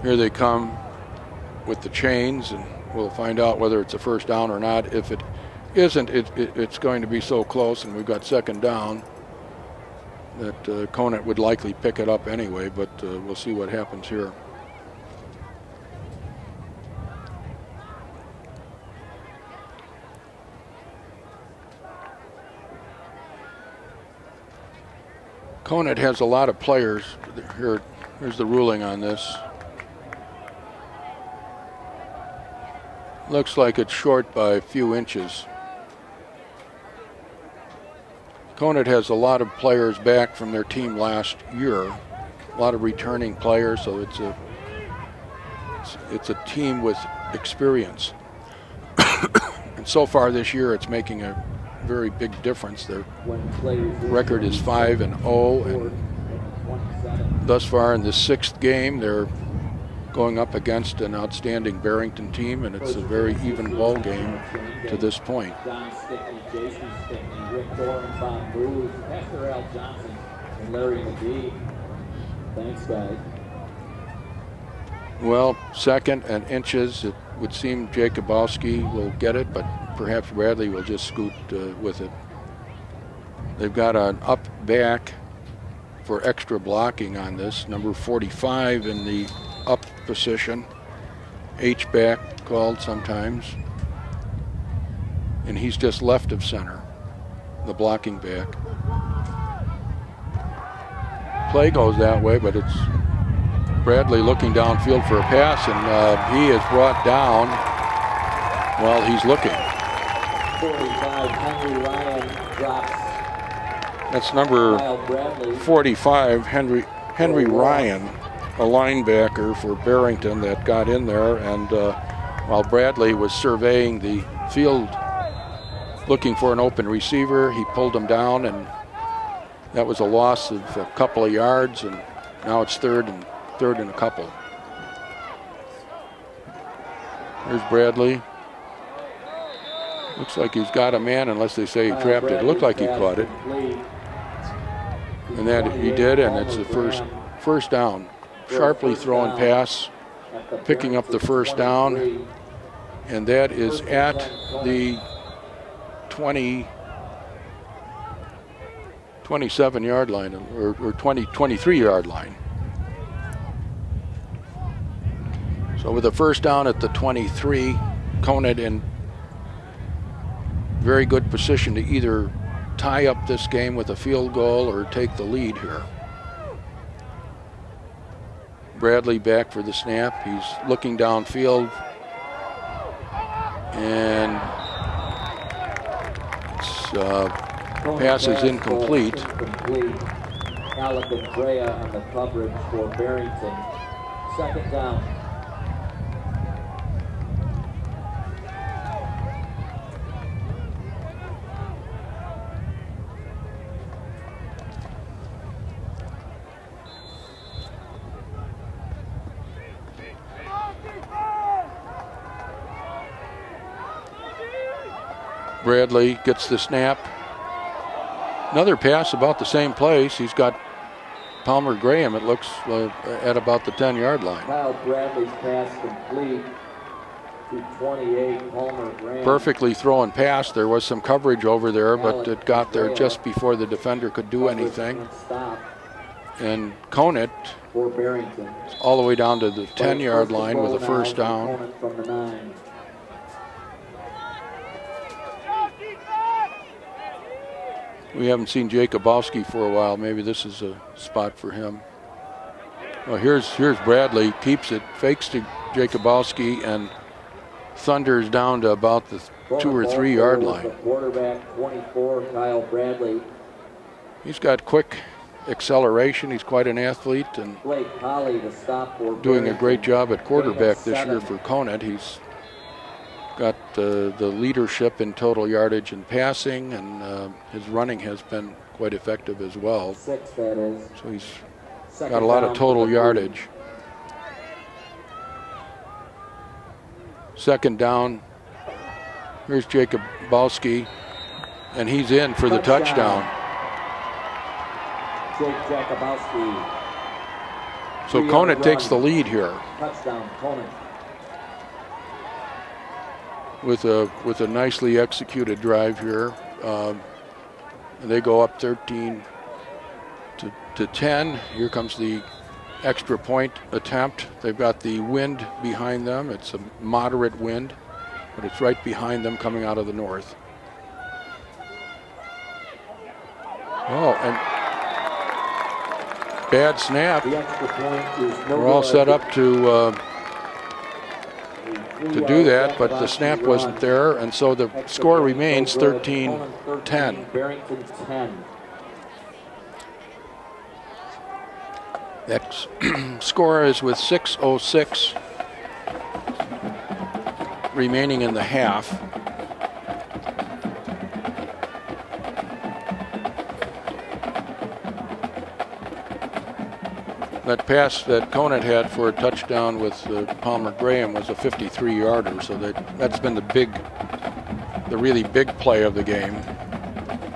Here they come with the chains, and we'll find out whether it's a first down or not. If it isn't, it's going to be so close, and we've got 2nd down, that Conant would likely pick it up anyway, but we'll see what happens here. Conant has a lot of players. Here's the ruling on this. Looks like it's short by a few inches. Conant has a lot of players back from their team last year. A lot of returning players, so it's a team with experience. And so far this year, it's making a very big difference. Their record is 5-0, and thus far in the 6th game, they're going up against an outstanding Barrington team, and it's a very even ball game to this point. John Stickney, Jason Stickney, Rick Doran, Bob Booth, Pastor Al Johnson, and Larry McGee. Thanks, guys. Well, 2nd and inches. It would seem Jakubowski will get it, but perhaps Bradley will just scoot with it. They've got an up back for extra blocking on this. Number 45 in the up position. H-back called sometimes. And he's just left of center, the blocking back. Play goes that way, but it's Bradley looking downfield for a pass, and he is brought down while he's looking. 45, Henry Ryan drops. That's number 45, Henry Ryan, a linebacker for Barrington that got in there, and while Bradley was surveying the field looking for an open receiver, he pulled him down, and that was a loss of a couple of yards, and now it's third and a couple. Here's Bradley. Looks like he's got a man, unless they say he trapped it. It looked like he caught it. And that he did, and it's the first down. Sharply thrown pass, picking up the first down, and that is at the 27-yard line, or 23-yard line. So with the first down at the 23, Conant in very good position to either tie up this game with a field goal or take the lead here. Bradley back for the snap. He's looking downfield, and pass is incomplete. Alec Andrea on the coverage for Barrington. 2nd down. Bradley gets the snap. Another pass about the same place. He's got Palmer Graham, it looks, at about the 10-yard line. Kyle Bradley's pass complete to 28, Palmer Graham. Perfectly thrown pass. There was some coverage over there, but it got there just before the defender could do anything. And Conant For Barrington. all the way down to the 10-yard line with a first down. From the 9. We haven't seen Jakubowski for a while. Maybe this is a spot for him. Well, here's Bradley, keeps it, fakes to Jakubowski, and thunders down to about the 2 or 3 yard line. Quarterback 24, Kyle Bradley. He's got quick acceleration. He's quite an athlete and Blake Holly to stop for doing a great Barrington. job at quarterback this year 7. for Conant. He's got the leadership in total yardage and passing, and his running has been quite effective as well. 6, that is. So he's Second got a lot down of total for the yardage. Second down. Here's Jakubowski, and he's in for the touchdown. Jake Jakubowski. So 3-yard Conant takes the run. lead here Touchdown, Conant. with a nicely executed drive here. They go up 13 to 10. Here comes the extra point attempt. They've got the wind behind them. It's a moderate wind, but it's right behind them coming out of the north. Oh, and bad snap. The extra point is no We're all good. set up to do that, but the snap wasn't there, and so the score remains 13-10. Barrington 10. That score is with 6:06 remaining in the half. That pass that Conant had for a touchdown with Palmer Graham was a 53-yarder, so that's been the really big play of the game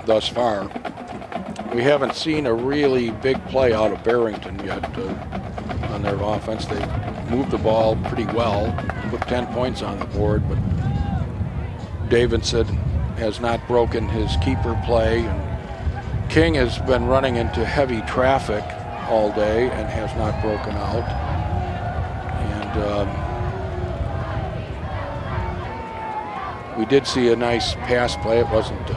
thus far. We haven't seen a really big play out of Barrington yet on their offense. They moved the ball pretty well, put 10 points on the board, but Davidson has not broken his keeper play, and King has been running into heavy traffic all day and has not broken out. And we did see a nice pass play. It wasn't,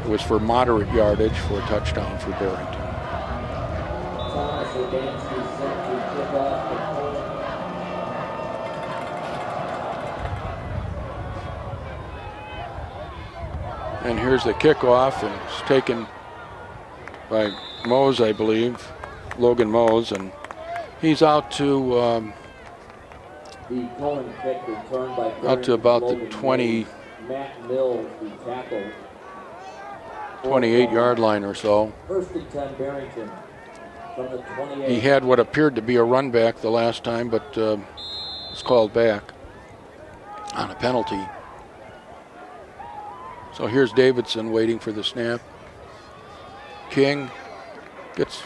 it was for moderate yardage for a touchdown for Barrington. Thomas Urbanski set to kick off the And here's the kickoff, and it's taken by Mose, I believe, Logan Mose, and he's out to the Cohen kick returned by out to about the Logan 20, Mills. Matt Mills, the tackle. 28-yard line or so. First and 10, Barrington from the 28. He had what appeared to be a run back the last time, but it's called back on a penalty. So here's Davidson waiting for the snap. King gets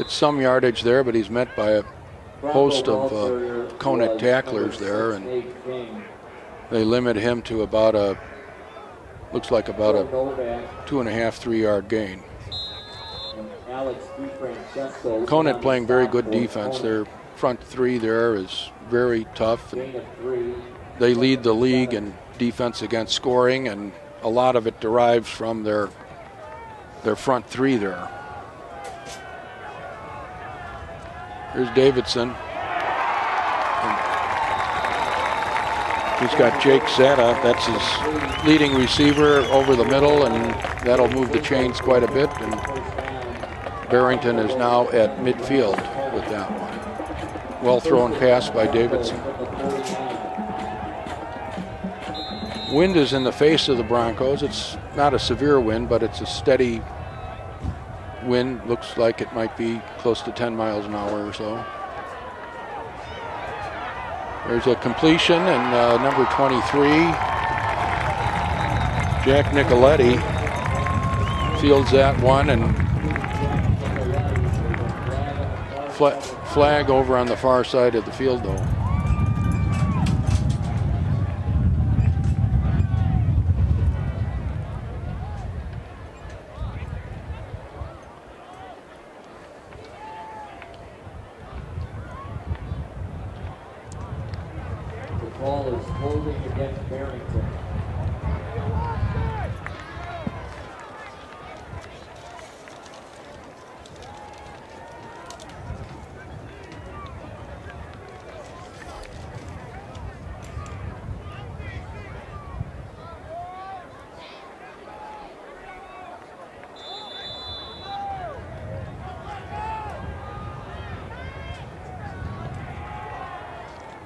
some yardage there, but he's met by a host of Conant tacklers there, and they limit him to about looks like about a 2.5, 3 yard gain. Conant playing very good defense. Their front three there is very tough. And they lead the league in defense against scoring, and a lot of it derives from their front three there. Here's Davidson. He's got Jake Zeta. That's his leading receiver over the middle, and that'll move the chains quite a bit. And Barrington is now at midfield with that one. Well thrown pass by Davidson. Wind is in the face of the Broncos. It's not a severe wind, but it's a steady wind. Looks like it might be close to 10 miles an hour or so. There's a completion, and number 23, Jack Nicoletti, fields that one, and flag over on the far side of the field, though. Ball is holding against Barrington.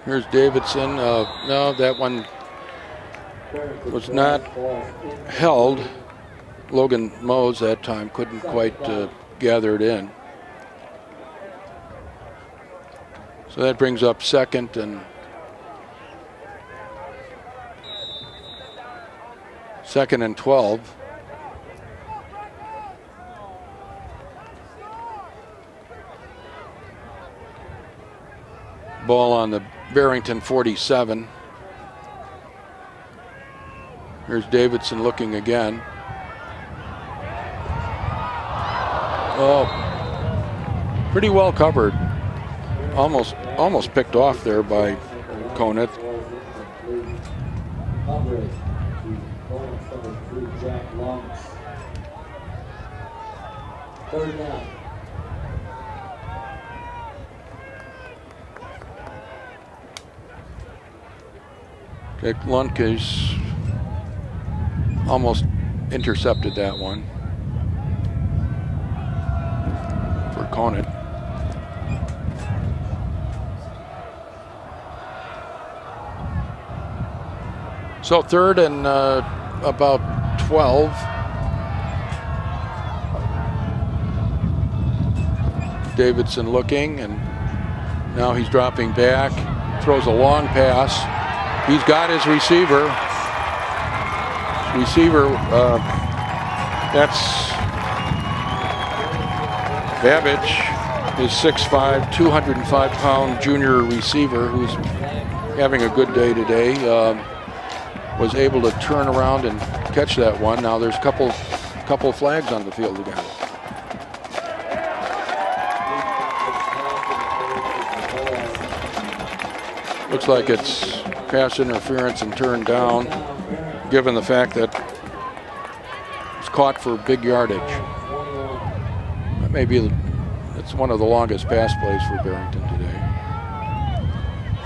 Here's Davidson. No, that one was not held. Logan Mose that time couldn't quite gather it in. So that brings up 2nd and 12. Ball on the Barrington 47. Here's Davidson looking again. Oh, pretty well covered. Almost picked off there by Conant. Third down. Lunk is almost intercepted that one for Conant. So 3rd and about 12. Davidson looking, and now he's dropping back, throws a long pass. He's got his receiver. That's Babbage, his 6'5", 205-pound junior receiver who's having a good day today. Was able to turn around and catch that one. Now there's a couple flags on the field again. Looks like it's pass interference and turned down, given the fact that it's caught for big yardage. That may be, it's one of the longest pass plays for Barrington today.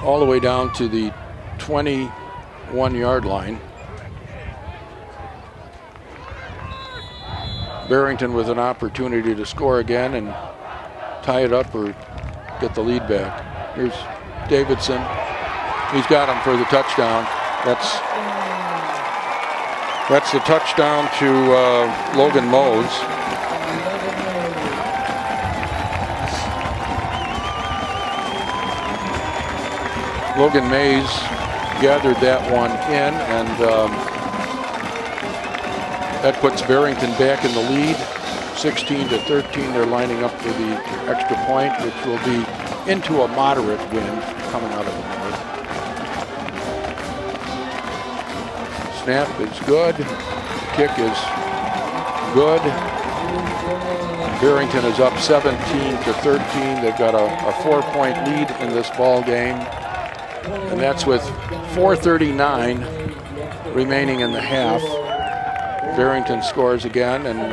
All the way down to the 21-yard line. Barrington with an opportunity to score again and tie it up or get the lead back. Here's Davidson. He's got him for the touchdown. That's the touchdown to Logan Mose. Logan Mays gathered that one in, and that puts Barrington back in the lead. 16-13, they're lining up for the extra point, which will be into a moderate wind coming out of the north. Snap is good. Kick is good. Barrington is up 17-13. They've got a 4-point lead in this ball game, and that's with 4:39 remaining in the half. Barrington scores again, and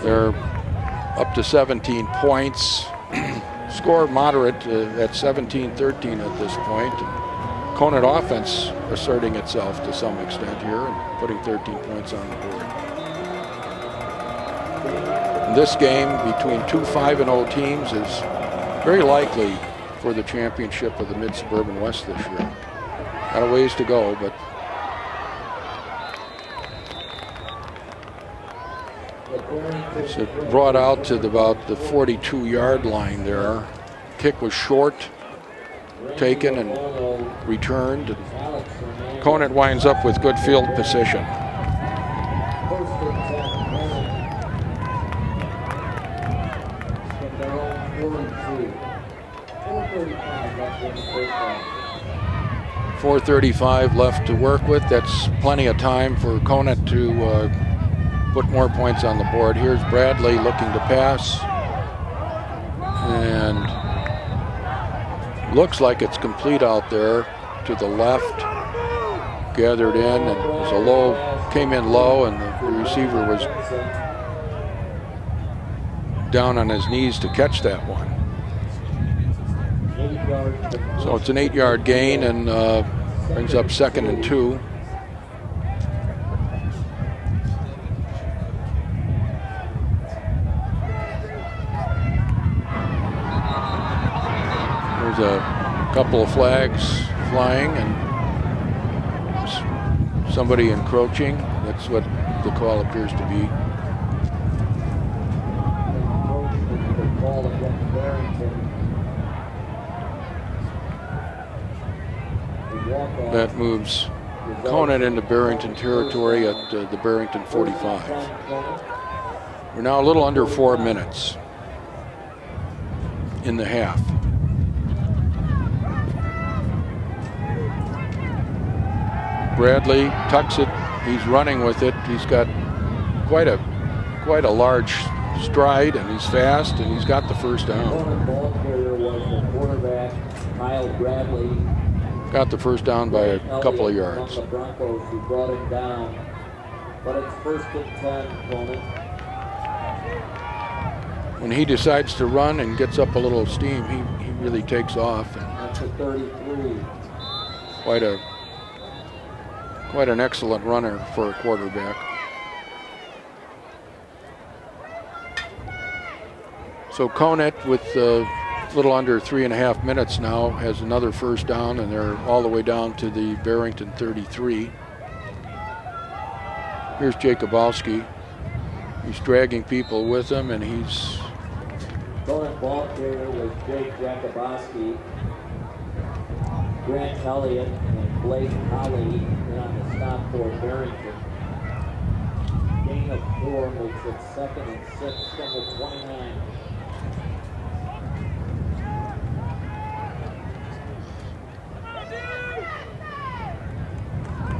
they're up to 17 points. Score moderate at 17-13 at this point. Conant offense asserting itself to some extent here and putting 13 points on the board. And this game between two 5-0 teams is very likely for the championship of the Mid-Suburban West this year. Got a ways to go, but it's brought out to about the 42-yard line there. Kick was short, taken and returned. And Conant winds up with good field position. .435 left to work with. That's plenty of time for Conant to put more points on the board. Here's Bradley looking to pass, and looks like it's complete out there. to the left, gathered in, and it was a low, came in low, and the receiver was down on his knees to catch that one. So it's an 8-yard gain, and brings up 2nd and 2. There's a couple of flags flying and somebody encroaching. That's what the call appears to be. That moves Conant into Barrington territory at the Barrington 45. We're now a little under 4 minutes in the half. Bradley tucks it. He's running with it. He's got quite a large stride, and he's fast, and he's got the first down. Ball carrier was the quarterback, Kyle Bradley. Got the first down by a couple of yards. The Broncos who brought him down, but it's 1st and 10, Conant. When he decides to run and gets up a little steam, he really takes off. And that's a 33. Quite an excellent runner for a quarterback. So Conant, with a little under 3.5 minutes now, has another first down, and they're all the way down to the Barrington 33. Here's Jakubowski. He's dragging people with him, and he's... Conant ball carrier was Jake Jakubowski, Grant Elliott, and Blake Holly on the stop for Barrington. Gain of 4 makes it 2nd and 6 from the 29.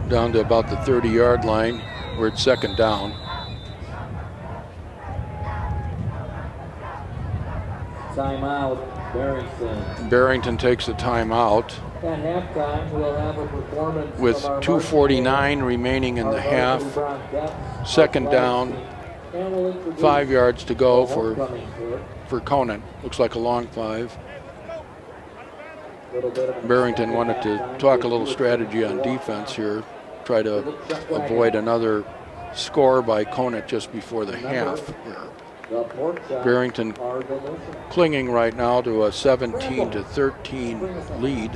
Down to about the 30-yard line. We're at 2nd down. Timeout, Barrington. Barrington takes a timeout. At halftime, we'll have a performance with from our 2:49 remaining in the half. 2nd down, 5 yards to go for Conant. Looks like a long 5. Barrington wanted to talk a little strategy on defense here, try to avoid another score by Conant just before the half. Barrington clinging right now to a 17-13 lead.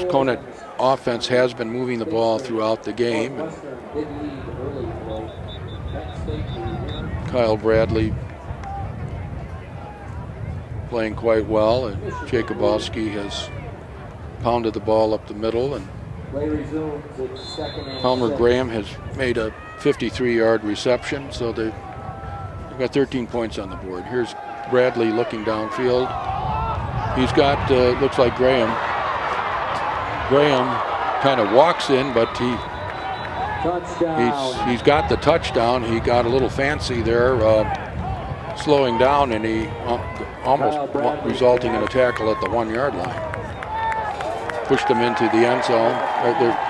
Conant offense has been moving the ball throughout the game. And Kyle Bradley playing quite well, and Jakubowski has pounded the ball up the middle, and Palmer Graham has made a 53-yard reception, so they've got 13 points on the board. Here's Bradley looking downfield. He's got, looks like Graham kind of walks in, but he's got the touchdown. He got a little fancy there, slowing down, and he almost resulting in a tackle at the 1-yard line. Pushed him into the end zone.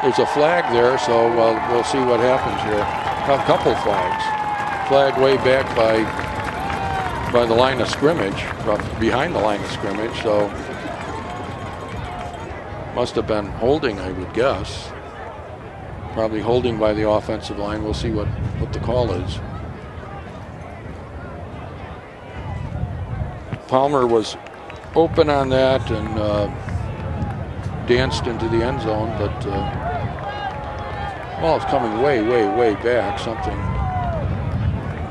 There's a flag there, so we'll see what happens here. A couple flags. Flag way back by the line of scrimmage, behind the line of scrimmage, so must have been holding, I would guess. Probably holding by the offensive line. We'll see what the call is. Palmer was open on that and danced into the end zone, but well, it's coming way back. Something.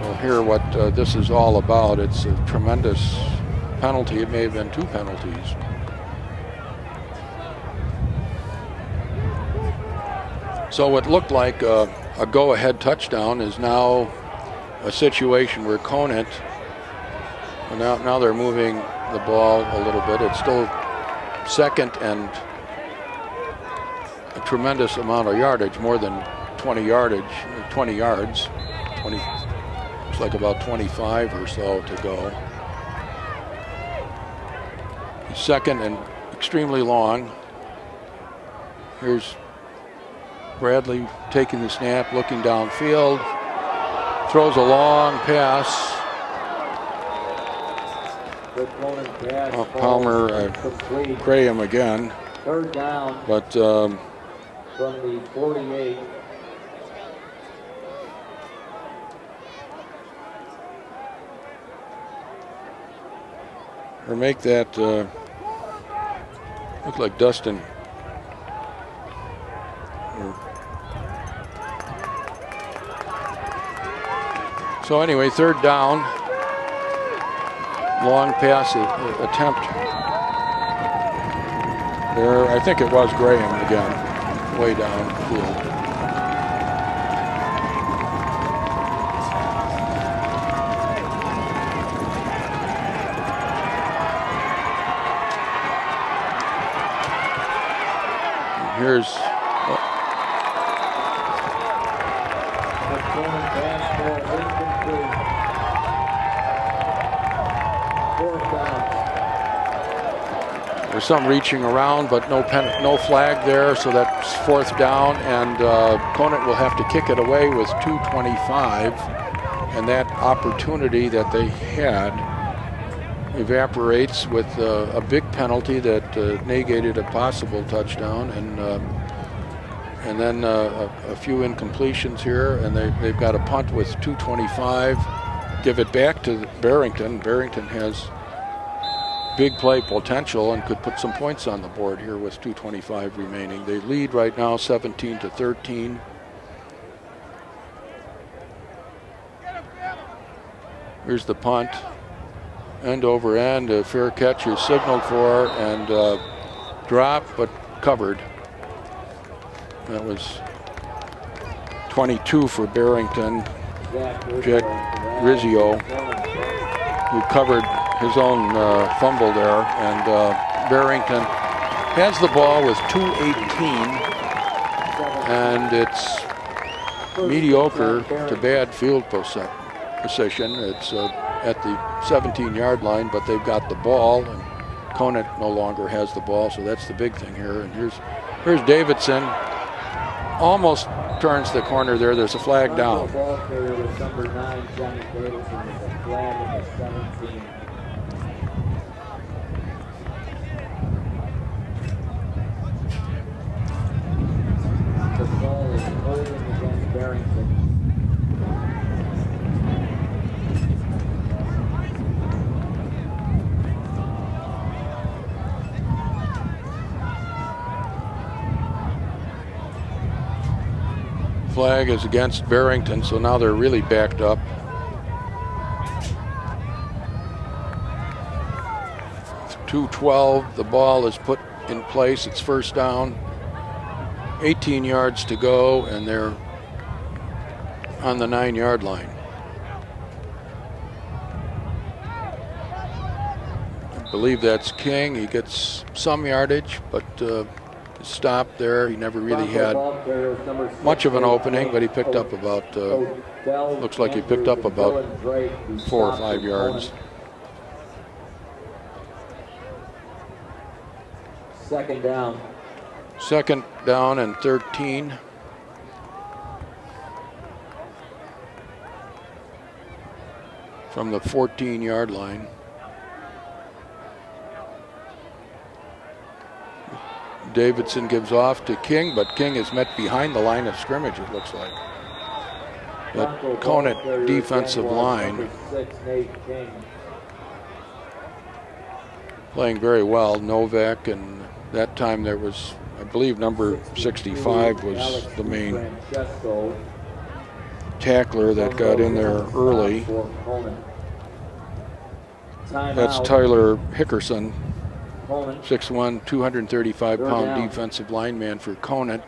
We'll hear what this is all about. It's a tremendous penalty. It may have been 2 penalties. So what looked like a go-ahead touchdown is now a situation where Conant, now they're moving the ball a little bit. It's still 2nd and a tremendous amount of yardage, more than 20 yards. Looks like about 25 or so to go. 2nd and extremely long. Here's Bradley taking the snap, looking downfield, throws a long pass. Palmer, Graham again. Third down. But from the 48. Or make that look like Dustin. So anyway, third down. Long pass attempt. There, I think it was Graham again, way downfield. Here's there's some reaching around, but no flag there, so that's fourth down, and Conant will have to kick it away with 2:25, and that opportunity that they had evaporates with a big penalty that negated a possible touchdown, and then a few incompletions here, and they've got a punt with 2:25. Give it back to Barrington. Barrington has big play potential and could put some points on the board here with 2:25 remaining. They lead right now 17-13. Here's the punt. End over end, a fair catch is signaled for, and dropped but covered. That was 22 for Barrington. Jack Rizzio, who covered his own fumble there, and Barrington has the ball with 2:18, and it's mediocre to bad field position. It's at the 17-yard line, but they've got the ball, and Conant no longer has the ball, so that's the big thing here. And here's Davidson, almost turns the corner there. There's a flag down. Ball carrier with number 9, Johnny Davidson, with a flag at the 17. The ball is holding against Barrington. Flag is against Barrington, so now they're really backed up. .212, the ball is put in place. It's first down. 18 yards to go, and they're on the 9-yard line. I believe that's King. He gets some yardage, but stopped there. He never really had much of an opening, but he picked up about, looks like he picked up about 4 or 5 yards. Second down. Second down and 13. From the 14-yard line. Davidson gives off to King, but King is met behind the line of scrimmage, it looks like. That Conant defensive line playing very well. Novak, and that time there was, I believe, number 65 was the main tackler that got in there early. That's Tyler Hickerson. 6'1", 235-pound defensive lineman for Conant.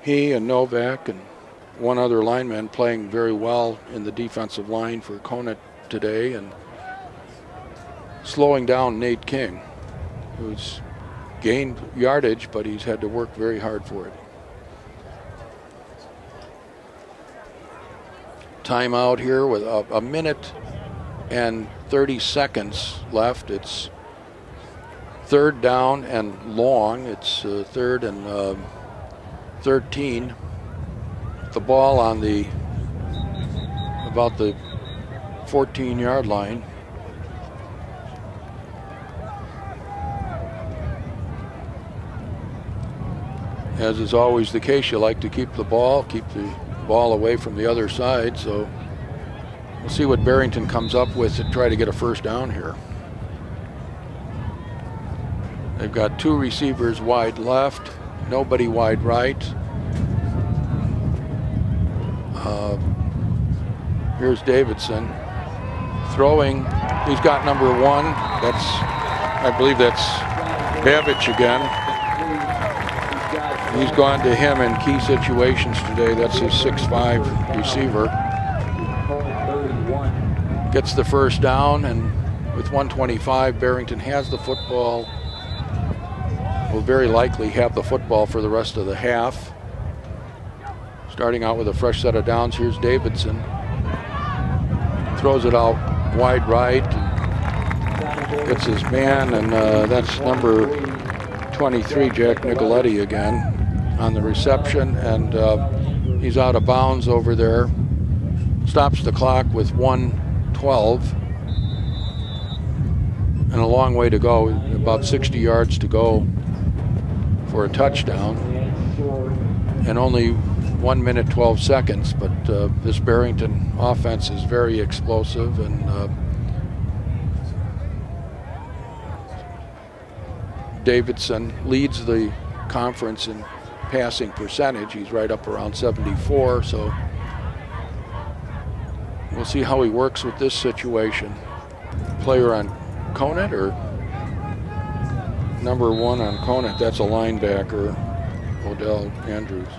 He and Novak and one other lineman playing very well in the defensive line for Conant today, and slowing down Nate King, who's gained yardage, but he's had to work very hard for it. Timeout here with a minute and 30 seconds left. It's third down and long. It's third and 13. The ball on the about the 14-yard line. As is always the case, you like to keep the ball away from the other side. So we'll see what Barrington comes up with to try to get a first down here. They've got two receivers wide left, nobody wide right. Here's Davidson throwing. He's got number 1. I believe that's Babbage again. He's gone to him in key situations today. That's his 6'5" receiver. Gets the first down, and with 1:25, Barrington has the football. Will very likely have the football for the rest of the half. Starting out with a fresh set of downs, here's Davidson. Throws it out wide right, and gets his man, and that's number 23, Jack Nicoletti again on the reception, and he's out of bounds over there. Stops the clock with 1:12 and a long way to go, about 60 yards to go for a touchdown, and only 1 minute 12 seconds. But this Barrington offense is very explosive, and Davidson leads the conference in passing percentage. He's right up around 74, so we'll see how he works with this situation. Player on Conant, or number 1 on Conant, that's a linebacker, Odell Andrews.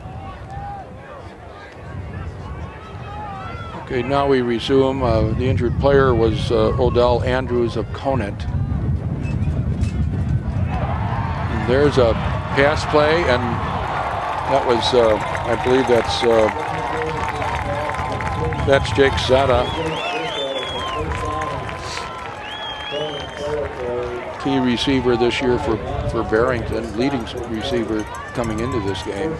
Okay, now we resume. The injured player was Odell Andrews of Conant. And there's a pass play, and that was, I believe that's Jake Zetta, key receiver this year for Barrington, leading receiver coming into this game.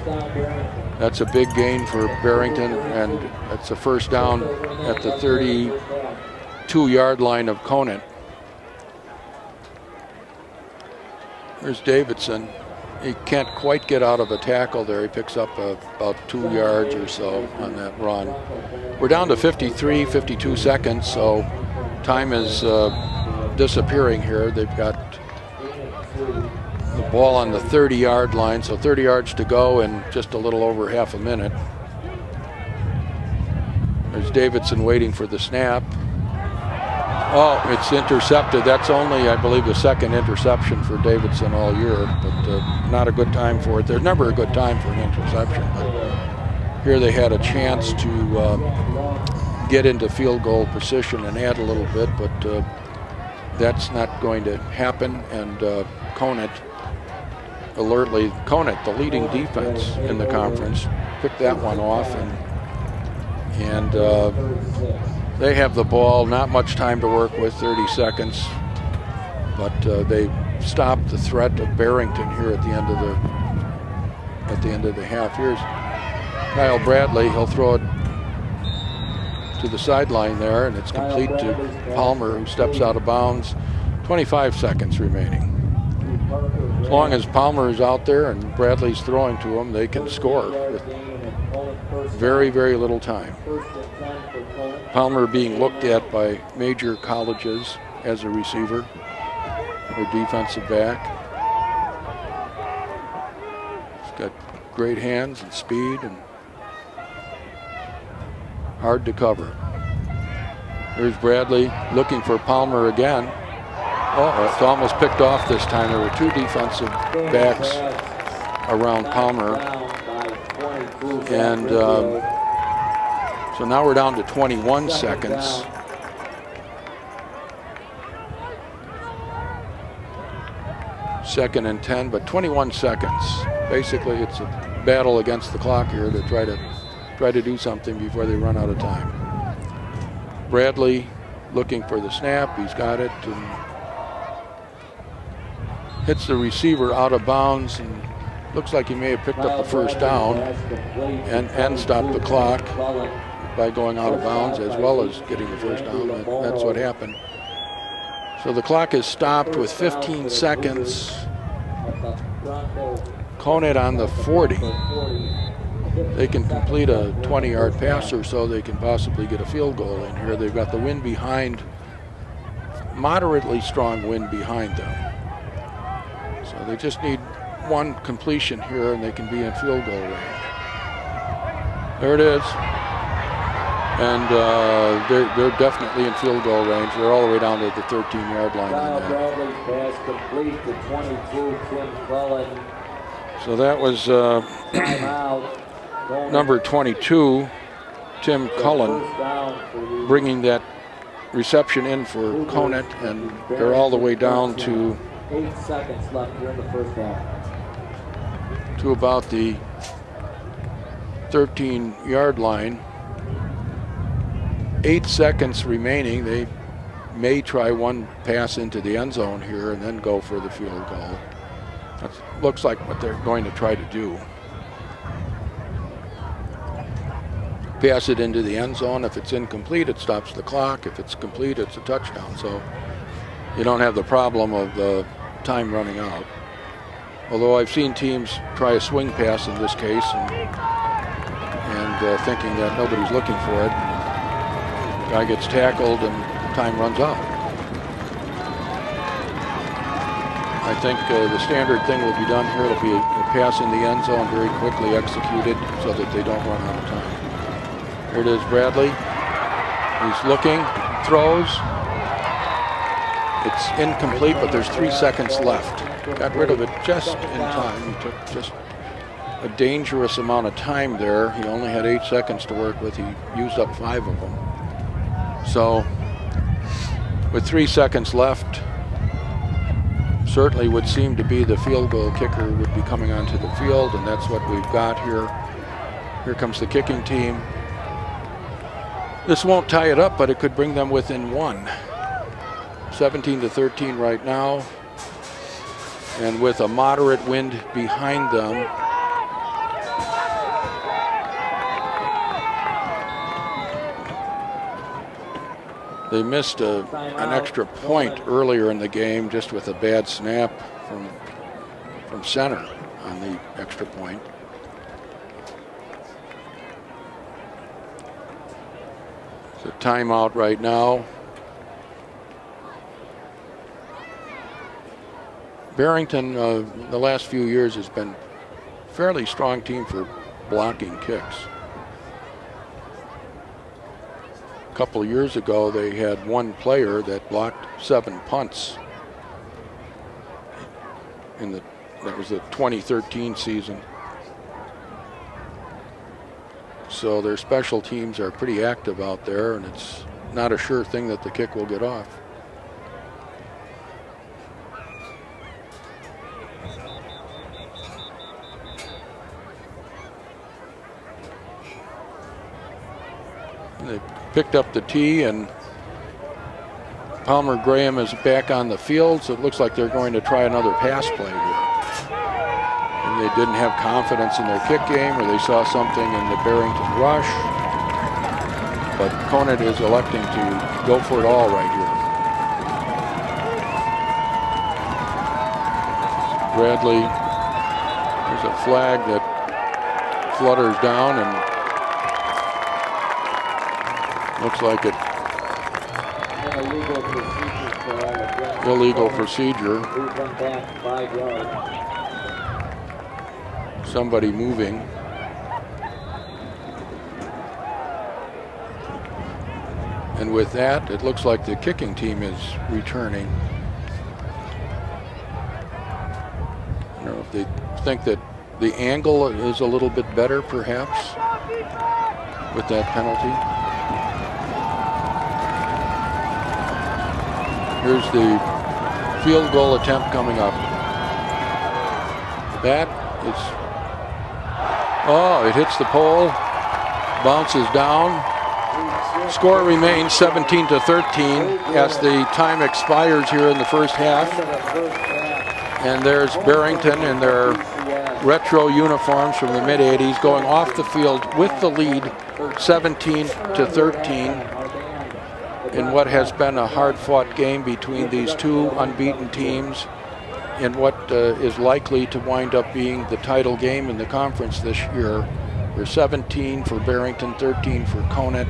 That's a big gain for Barrington, and it's a first down at the 32-yard line of Conant. There's Davidson. He can't quite get out of a tackle there. He picks up about 2 yards or so on that run. We're down to 52 seconds, so time is disappearing here. They've got the ball on the 30-yard line, so 30 yards to go in just a little over half a minute. There's Davidson waiting for the snap. Oh, it's intercepted. That's only, I believe, the second interception for Davidson all year, but not a good time for it. There's never a good time for an interception, but here they had a chance to get into field goal position and add a little bit, but that's not going to happen. And Conant, the leading defense in the conference, picked that one off, and they have the ball, not much time to work with, 30 seconds, but they stopped the threat of Barrington here at the end of the half. Here's Kyle Bradley. He'll throw it to the sideline there, and it's complete to Palmer, who steps out of bounds. 25 seconds remaining. As long as Palmer is out there and Bradley's throwing to him, they can score with very, very little time. Palmer being looked at by major colleges as a receiver or defensive back. He's got great hands and speed and hard to cover. There's Bradley looking for Palmer again. Oh, it's almost picked off this time. There were two defensive backs around Palmer. And so now we're down to 21 seconds. Second and 10, but 21 seconds. Basically, it's a battle against the clock here to try to do something before they run out of time. Bradley looking for the snap. He's got it. And hits the receiver out of bounds, and looks like he may have picked up the first down and stopped the clock by going out of bounds as well as getting the first down. That's what happened. So the clock is stopped with 15 seconds. Conant on the 40. They can complete a 20-yard pass or so. They can possibly get a field goal in here. They've got the wind behind, moderately strong wind behind them. So they just need one completion here and they can be in field goal range. There it is. And they're definitely in field goal range. They're all the way down to the 13-yard line. Bradley's pass complete to 22, Tim Cullen. So that was number 22, Tim Cullen, bringing that reception in for Conant, and they're all the way down to 8 seconds left here in the first half. To about the 13-yard line. 8 seconds remaining. They may try one pass into the end zone here and then go for the field goal. That looks like what they're going to try to do. Pass it into the end zone. If it's incomplete, it stops the clock. If it's complete, it's a touchdown. So you don't have the problem of the time running out. Although I've seen teams try a swing pass in this case and thinking that nobody's looking for it. Guy gets tackled and time runs out. I think the standard thing will be done here. It'll be a pass in the end zone, very quickly executed so that they don't run out of time. Here it is, Bradley. He's looking, throws. It's incomplete, but there's 3 seconds left. Got rid of it just in time. He took just a dangerous amount of time there. He only had 8 seconds to work with. He used up 5 of them. So with 3 seconds left, certainly would seem to be the field goal kicker would be coming onto the field, and that's what we've got here. Here comes the kicking team. This won't tie it up, but it could bring them within 1. 17-13 right now. And with a moderate wind behind them, they missed an extra point earlier in the game just with a bad snap from center on the extra point. It's a timeout right now. Barrington, the last few years, has been a fairly strong team for blocking kicks. A couple of years ago, they had one player that blocked 7 punts. That was the 2013 season. So their special teams are pretty active out there, and it's not a sure thing that the kick will get off. They picked up the tee, and Palmer Graham is back on the field, so it looks like they're going to try another pass play here. And they didn't have confidence in their kick game, or they saw something in the Barrington rush. But Conant is electing to go for it all right here. Bradley, there's a flag that flutters down, and looks like it. Illegal procedure. Somebody moving. And with that, it looks like the kicking team is returning. I don't know if they think that the angle is a little bit better, perhaps, with that penalty. Here's the field goal attempt coming up. That is, oh, it hits the pole, bounces down. Score remains 17-13 as the time expires here in the first half. And there's Barrington in their retro uniforms from the mid-'80s going off the field with the lead 17-13 in what has been a hard-fought game between these two unbeaten teams in what is likely to wind up being the title game in the conference this year. We're 17 for Barrington, 13 for Conant.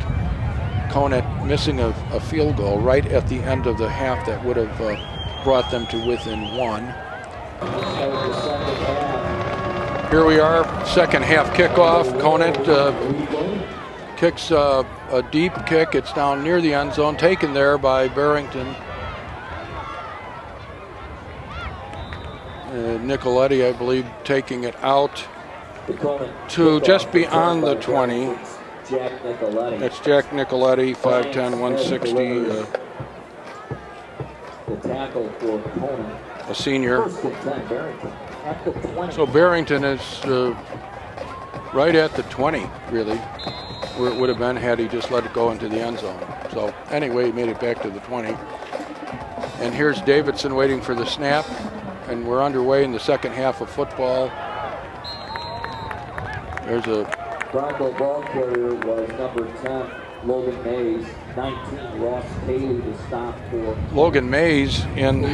Conant missing a field goal right at the end of the half that would have brought them to within one. Here we are, second half kickoff. Conant kicks a deep kick. It's down near the end zone, taken there by Barrington. Nicoletti, I believe, taking it out to just beyond the 20. That's Jack Nicoletti, 5'10", 160. A senior. So Barrington is right at the 20, really, where it would have been had he just let it go into the end zone. So anyway, he made it back to the 20. And here's Davidson waiting for the snap. And we're underway in the second half of football. There's a Bronco ball carrier was number 10, Logan Mays. 19, Ross Haley to stop for Logan Mays in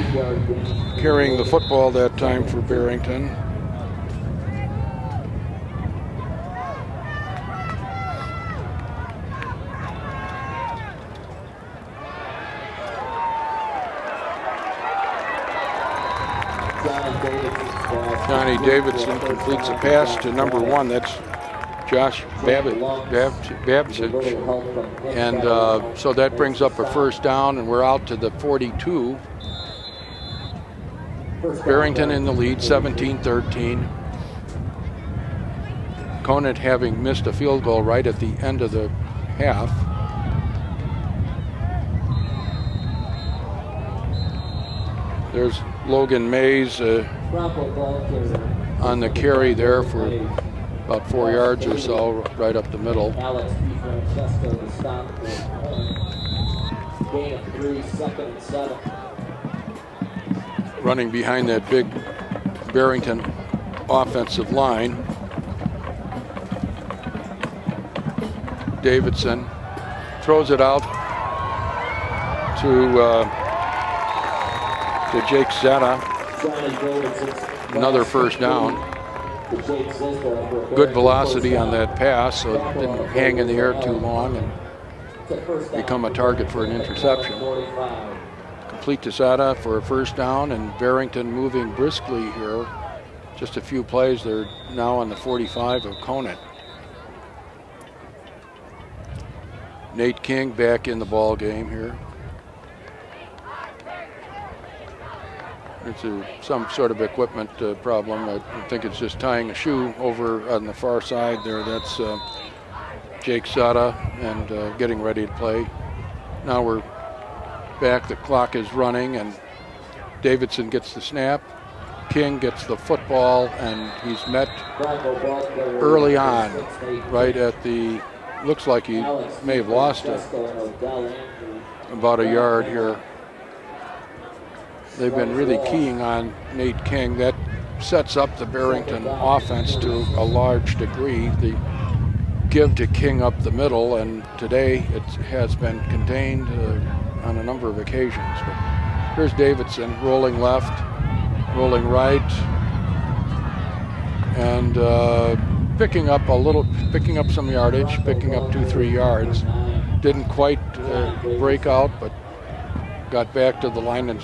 carrying the football that time for Barrington. Johnny Davidson completes a pass to number 1. That's Josh Babcic. And so that brings up a first down, and we're out to the 42. Barrington in the lead, 17-13. Conant having missed a field goal right at the end of the half. There's Logan Mays on the carry there for about 4 yards or so, right up the middle. Running behind that big Barrington offensive line. Davidson throws it out to Jake Zeta. Another first down. Good velocity on that pass, so it didn't hang in the air too long and become a target for an interception. Complete to Zeta for a first down, and Barrington moving briskly here. Just a few plays, they're now on the 45 of Conant. Nate King back in the ball game here. It's some sort of equipment problem. I think it's just tying a shoe over on the far side there. That's Jake Zeta, and getting ready to play. Now we're back, the clock is running, and Davidson gets the snap. King gets the football, and he's met early on, right at the, looks like he may have lost it, about a yard here. They've been really keying on Nate King. That sets up the Barrington offense to a large degree. The give to King up the middle, and today it has been contained on a number of occasions. But here's Davidson rolling left, rolling right, and picking up some yardage, picking up 2-3 yards. Didn't quite break out, but got back to the line and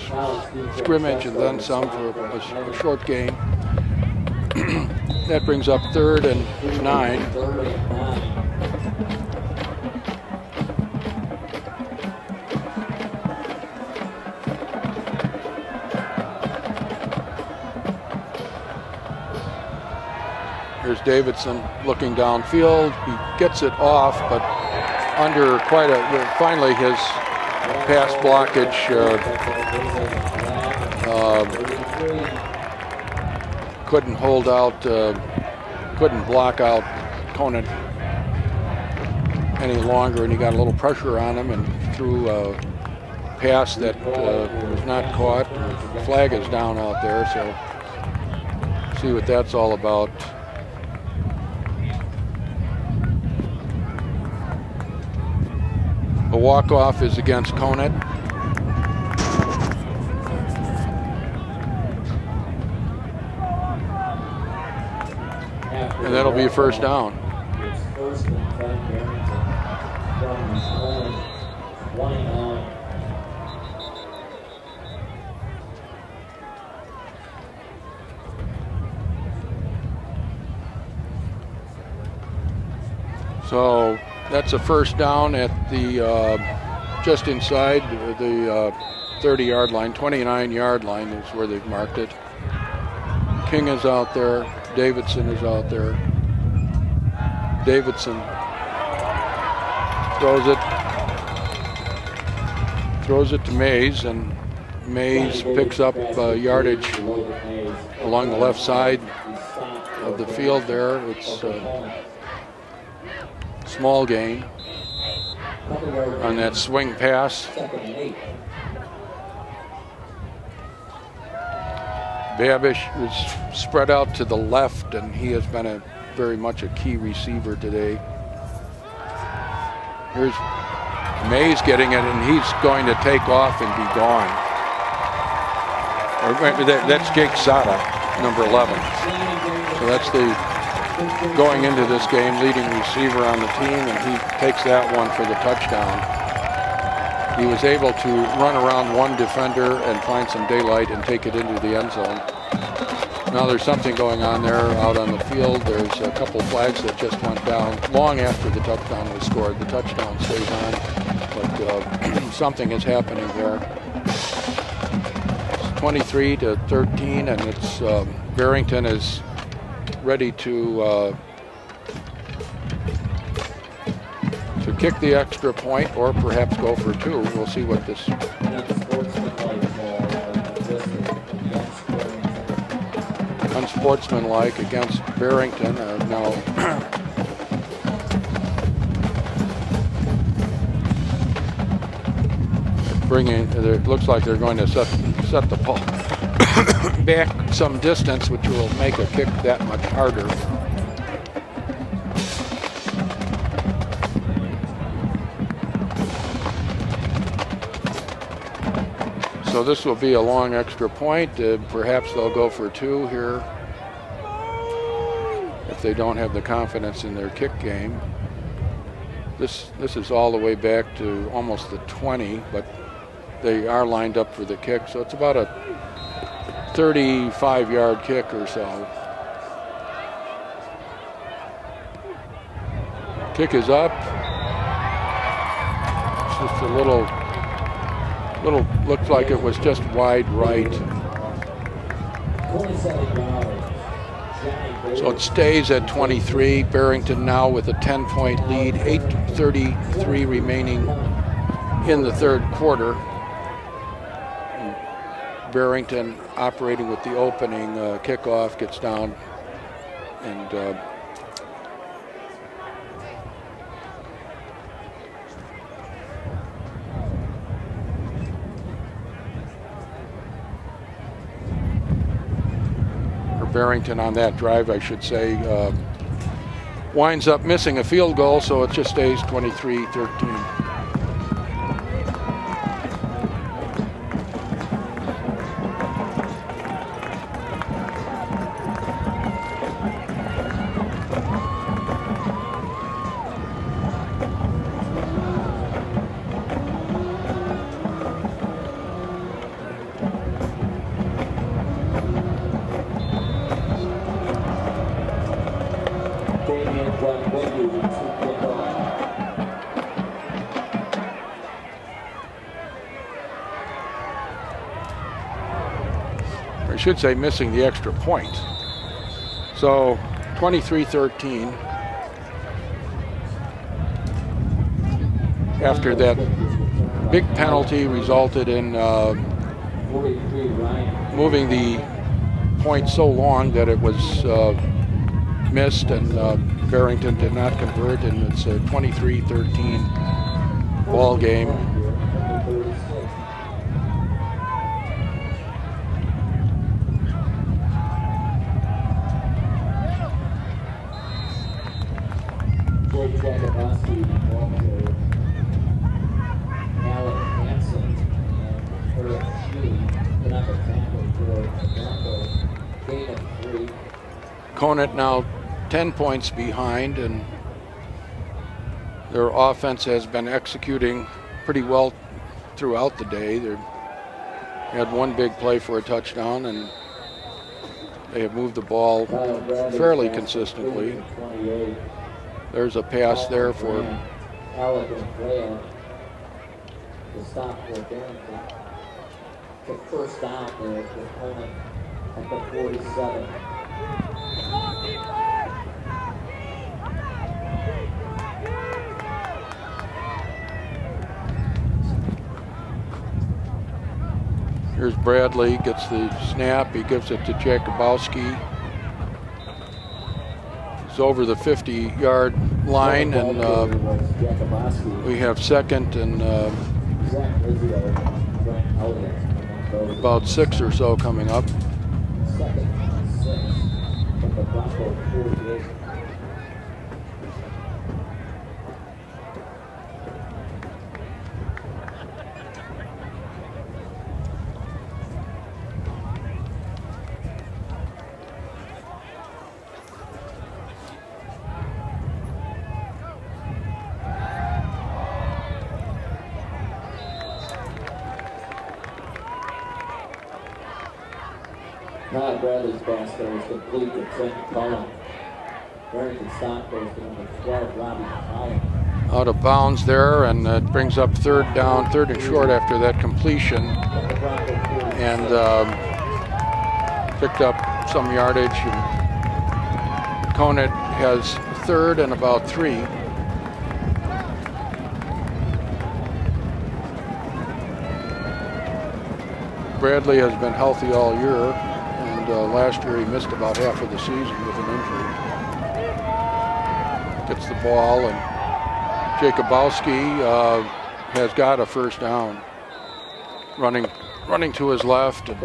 scrimmage and then some for a short gain. That brings up 3rd and 9. Here's Davidson looking downfield. He gets it off, but under quite a, finally his pass blockage couldn't hold out, couldn't block out Conant any longer, and he got a little pressure on him and threw pass that was not caught. The flag is down out there, so See what that's all about. The walk-off is against Conant. And that'll be a first down. It's first and 10 Barrington from his own 29. So that's a first down at the just inside the 30-yard line, 29-yard line is where they've marked it. King is out there. Davidson is out there. Davidson throws it to Mays, and Mays picks up yardage along the left side of the field there. It's small gain on that swing pass. Babish is spread out to the left, and he has been very much a key receiver today. Here's Mays getting it, and he's going to take off and be gone. That's Jake Sada, number 11. So that's the going into this game leading receiver on the team, and he takes that one for the touchdown. He was able to run around one defender and find some daylight and take it into the end zone. Now there's something going on there out on the field. There's a couple flags that just went down long after the touchdown was scored. The touchdown stays on, but something is happening there. It's 23-13, and it's Barrington is ready to kick the extra point or perhaps go for two. We'll see what this. Unsportsmanlike against Barrington. Now it looks like they're going to set the ball back some distance, which will make a kick that much harder. So this will be a long extra point. Perhaps they'll go for two here if they don't have the confidence in their kick game. This is all the way back to almost the 20, but they are lined up for the kick. So it's about a 35-yard kick or so. Kick is up. It's just a little looked like it was just wide right. So it stays at 23. Barrington now with a 10-point lead, 8:33 remaining in the third quarter. And Barrington operating with the opening kickoff, gets down and Barrington on that drive, I should say, winds up missing a field goal, so it just stays 23-13. I should say missing the extra point. So 23-13 after that big penalty resulted in moving the point so long that it was missed, and Barrington did not convert, and it's a 23-13 ball game. Jake Jacoboski, ball carrier. Alec Hansen and Eric Schuey put up a tackle for the Broncos. Gain of 3. Conant now 10 points behind, and their offense has been executing pretty well throughout the day. They had one big play for a touchdown, and they have moved the ball fairly consistently. There's a pass there for Alec and Cleo. The stop for Barrington. The first down there for Conant at the 47. Here's Bradley, gets the snap, he gives it to Jakubowski. He's over the 50-yard line, and we have second and about 6 or so coming up. Second and 6 from the Broncos 48. Bradley's pass there was complete to Trent Cullen. Barrington stop goes to number 12, Robbie Collins. Out of bounds there, and it brings up third down, third and short after that completion, and picked up some yardage. And Conant has third and about 3. Bradley has been healthy all year. Last year he missed about half of the season with an injury. Gets the ball, and Jakubowski has got a first down. Running to his left and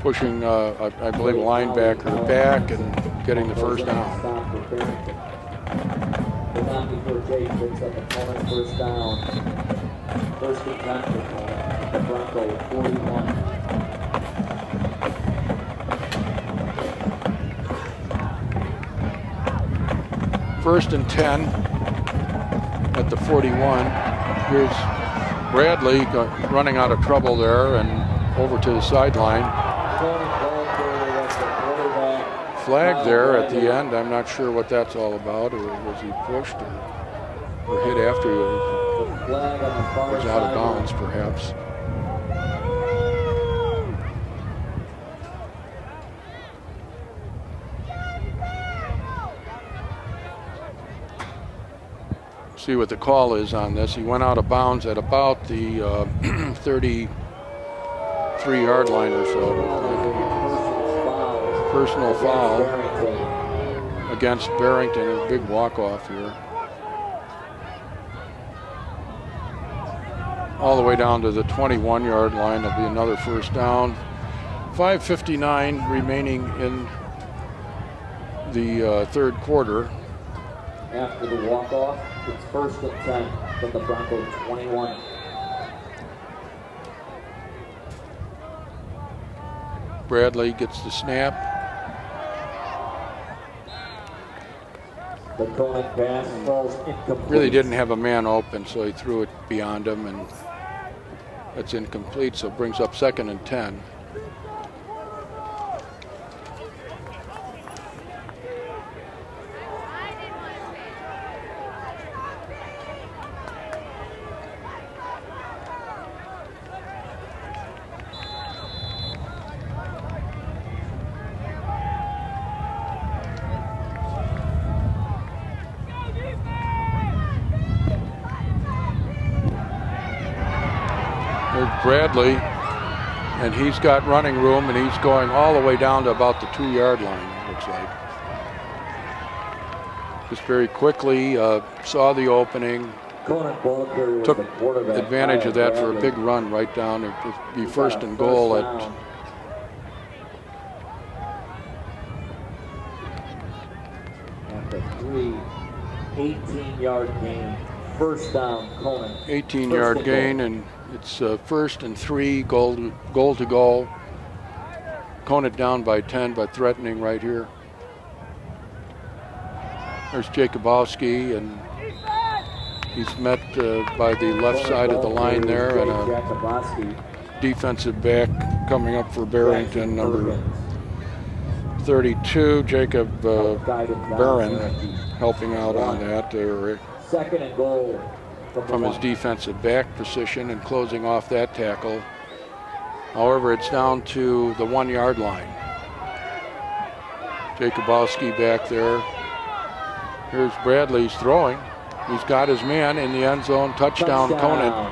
pushing, I believe, a linebacker back and getting the first down. First down. First and 10 for the Broncos 41. First and 10 at the 41. Here's Bradley running out of trouble there and over to the sideline. Flag there at the end. I'm not sure what that's all about. Or was he pushed or hit after he was out of bounds, perhaps? See what the call is on this. He went out of bounds at about the 33-yard line or so. Personal foul against Barrington. A big walk-off here. All the way down to the 21-yard line. There'll be another first down. 5:59 remaining in the third quarter. After the walk-off, it's first and 10 from the Broncos 21. Bradley gets the snap. The Conant pass falls incomplete. Really didn't have a man open, so he threw it beyond him, and that's incomplete, so it brings up second and 10. Bradley, and he's got running room, and he's going all the way down to about the 2-yard line, it looks like. Just very quickly saw the opening, took advantage of that for a big run right down. It would be first and goal at 18-yard gain. First down, Conant. 18-yard gain, and it's 1st and 3, goal to goal. Conant down by 10, but threatening right here. There's Jakubowski, and he's met by the left side of the line there, and a defensive back coming up for Barrington, number 32, Jacob Barron, helping out on that. Second and goal from his defensive back position and closing off that tackle. However, it's down to the 1-yard line. Jakubowski back there. Here's Bradley's throwing. He's got his man in the end zone. Touchdown, Conant.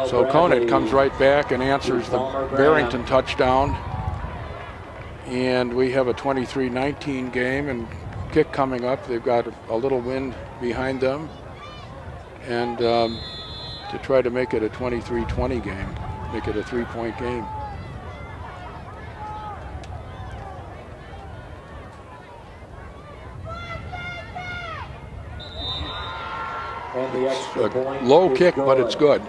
So Conant comes right back and answers the Barrington touchdown. And we have a 23-19 game, and kick coming up. They've got a little wind behind them. And to try to make it a 23-20 game, make it a 3-point game. And the extra point low kick, but it's good.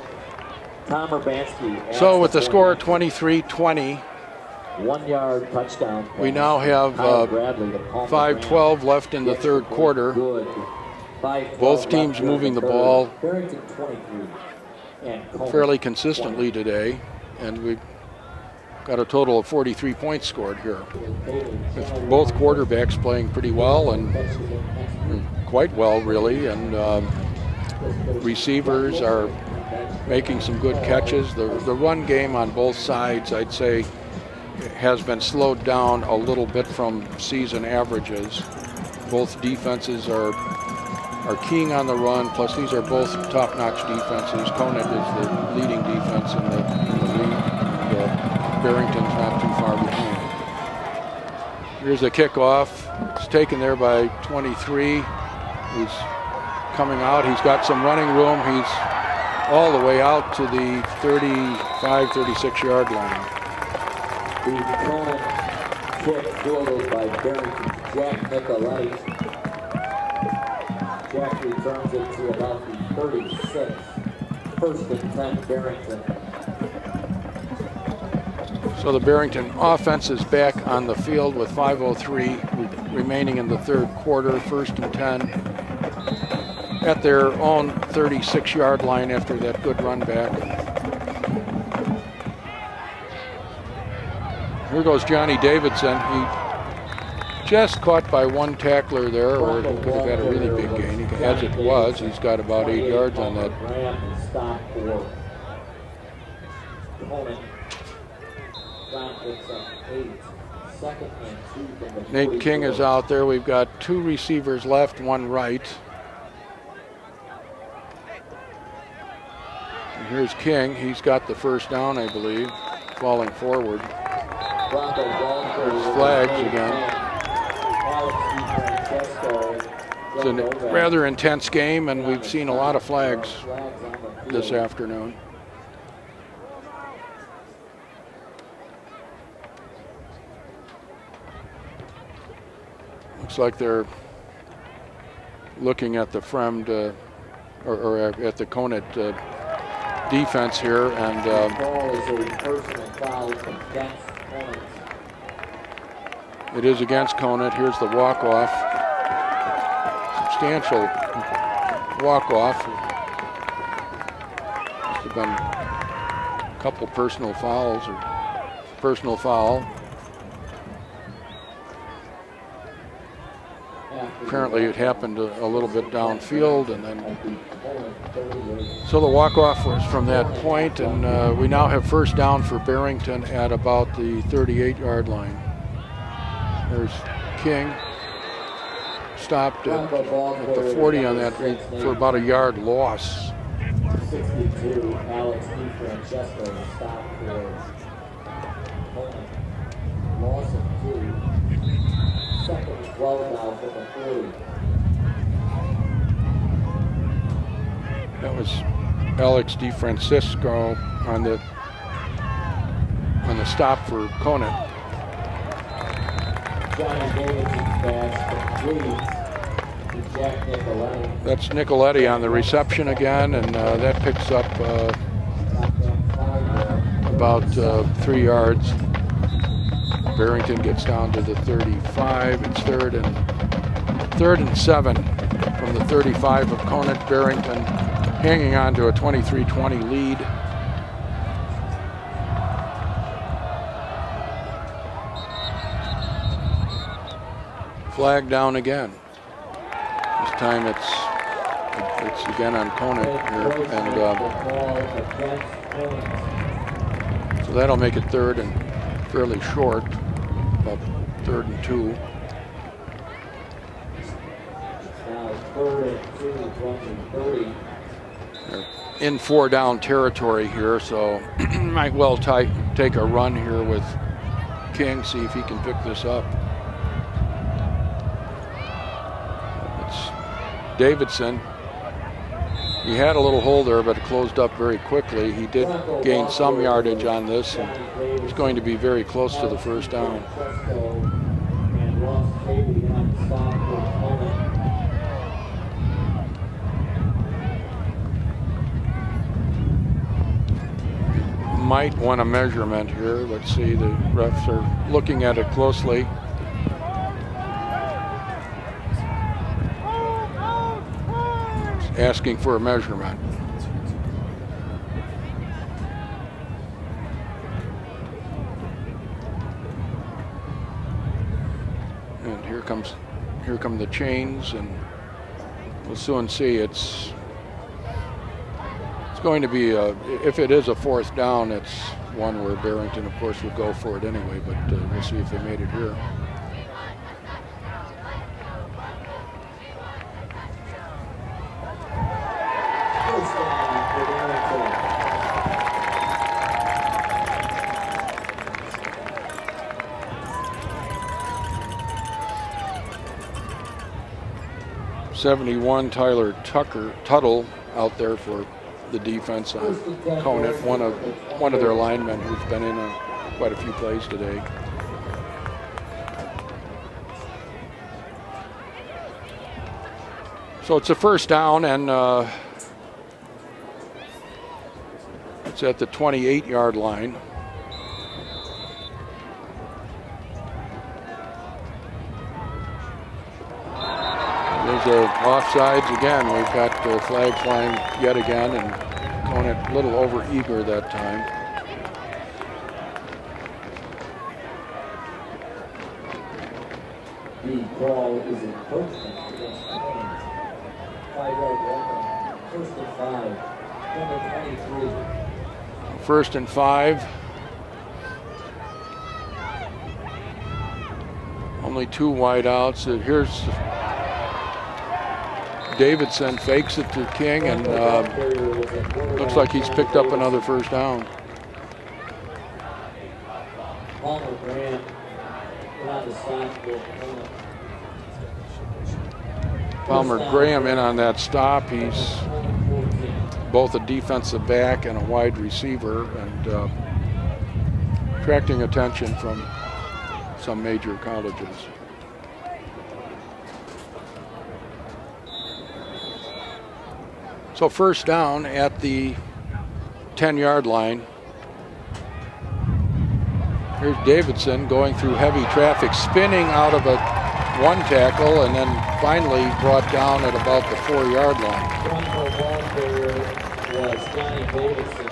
Tom Urbanski. So with the score 23-20, 1-yard touchdown. We now have 5:12 left in the third quarter. Both teams moving the ball fairly consistently today, and we've got a total of 43 points scored here. With both quarterbacks playing pretty well, and quite well really, and receivers are making some good catches. The run game on both sides, I'd say, has been slowed down a little bit from season averages. Both defenses are keying on the run, plus these are both top-notch defenses. Conant is the leading defense in the league, and Barrington's not too far behind. Here's a kickoff. It's taken there by 23. He's coming out. He's got some running room. He's all the way out to the 35, 36-yard line. The Conant kick fielded by Barrington Jack Nicoletti. Jack returns it to about the 36. 1st and 10, Barrington. So the Barrington offense is back on the field with 5:03 remaining in the third quarter. 1st and 10 at their own 36-yard line after that good run back. Here goes Johnny Davidson. He just caught by one tackler there, or he could have had a really big gain. As it was, he's got about 8 yards on that. Nate King is out there. We've got 2 receivers left, 1 right. And here's King. He's got the first down, I believe, falling forward. There's flags again. It's a rather intense game, and we've seen a lot of flags this afternoon. Looks like they're looking at the Fremd, or at the Conant defense here, and it is against Conant. Here's the walk-off. Substantial walk-off. Must have been a couple personal fouls, or personal foul. Apparently it happened a little bit downfield, and then so the walk-off was from that point, and we now have first down for Barrington at about the 38-yard line. There's King, stopped at the 40 on that for about a yard loss. 62, Alex DiFrancesco stopped for Conant. Loss of 2. 2nd and 12 now for the 40. That was Alex DiFrancesco on the stop for Conant. Johnny Davidson's pass completes. Jack Nicoletti. That's Nicoletti on the reception again, and that picks up about 3 yards. Barrington gets down to the 35. It's third and 7 from the 35 of Conant. Barrington hanging on to a 23-20 lead. Flag down again. This time it's again on Conant here, and so that'll make it third and fairly short, about 3rd and 2. Now 3rd and 2 from the 30. They're in 4-down territory here, so might well take a run here with King, see if he can pick this up. It's Davidson. He had a little hole there, but it closed up very quickly. He did gain some yardage on this, and it's going to be very close to the 1st down. Might want a measurement here. Let's see, the refs are looking at it closely. Asking for a measurement. And here come the chains, and we'll soon see. It's going to be if it is a 4th down, it's one where Barrington, of course, would go for it anyway, but we'll see if they made it here. '71 Tyler Tuttle out there for the defense on Conant, one of their linemen who's been in quite a few plays today. So it's a 1st down, and it's at the 28-yard line. There's offsides again. We've got the flag flying yet again, and Conant a little over-eager that time. The ball is in first and 5-yard run. 1st and 5. Number 23. 1st and 5. Only 2 wideouts. Here's Davidson, fakes it to King, and looks like he's picked up another 1st down. Palmer Graham in on that stop. He's both a defensive back and a wide receiver, and attracting attention from some major colleges. So 1st down at the 10-yard line. Here's Davidson going through heavy traffic, spinning out of a 1 tackle, and then finally brought down at about the 4-yard line. Was Johnny Davidson.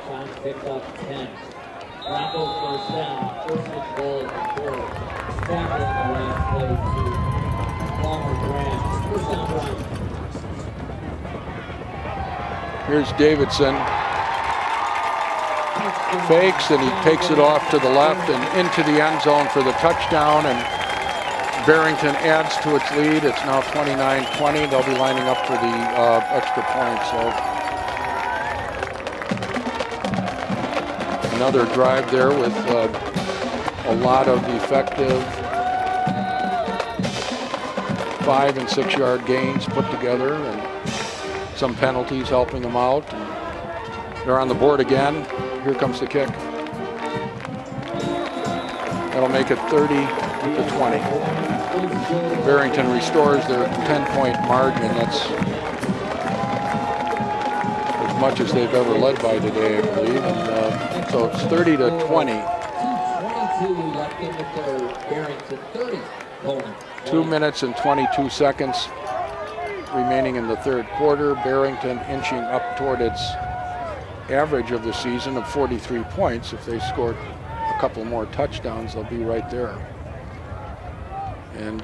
John picked up 10. Broncos 1st down. 1st and goal at the 4. Tackling the last play to Palmer Graham. 1st down Broncos. Here's Davidson. Fakes, and he takes it off to the left and into the end zone for the touchdown, and Barrington adds to its lead. It's now 29-20. They'll be lining up for the extra point. So another drive there with a lot of effective 5- and 6-yard gains put together, and some penalties helping them out. And they're on the board again. Here comes the kick. That That'll make it 30-20. Barrington restores their 10-point margin. That's as much as they've ever led by today, I believe. And so it's 30-20. 2:22 left in the third. Barrington 30. Conant 2 minutes and 22 seconds remaining in the third quarter. Barrington inching up toward its average of the season of 43 points. If they score a couple more touchdowns, they'll be right there. And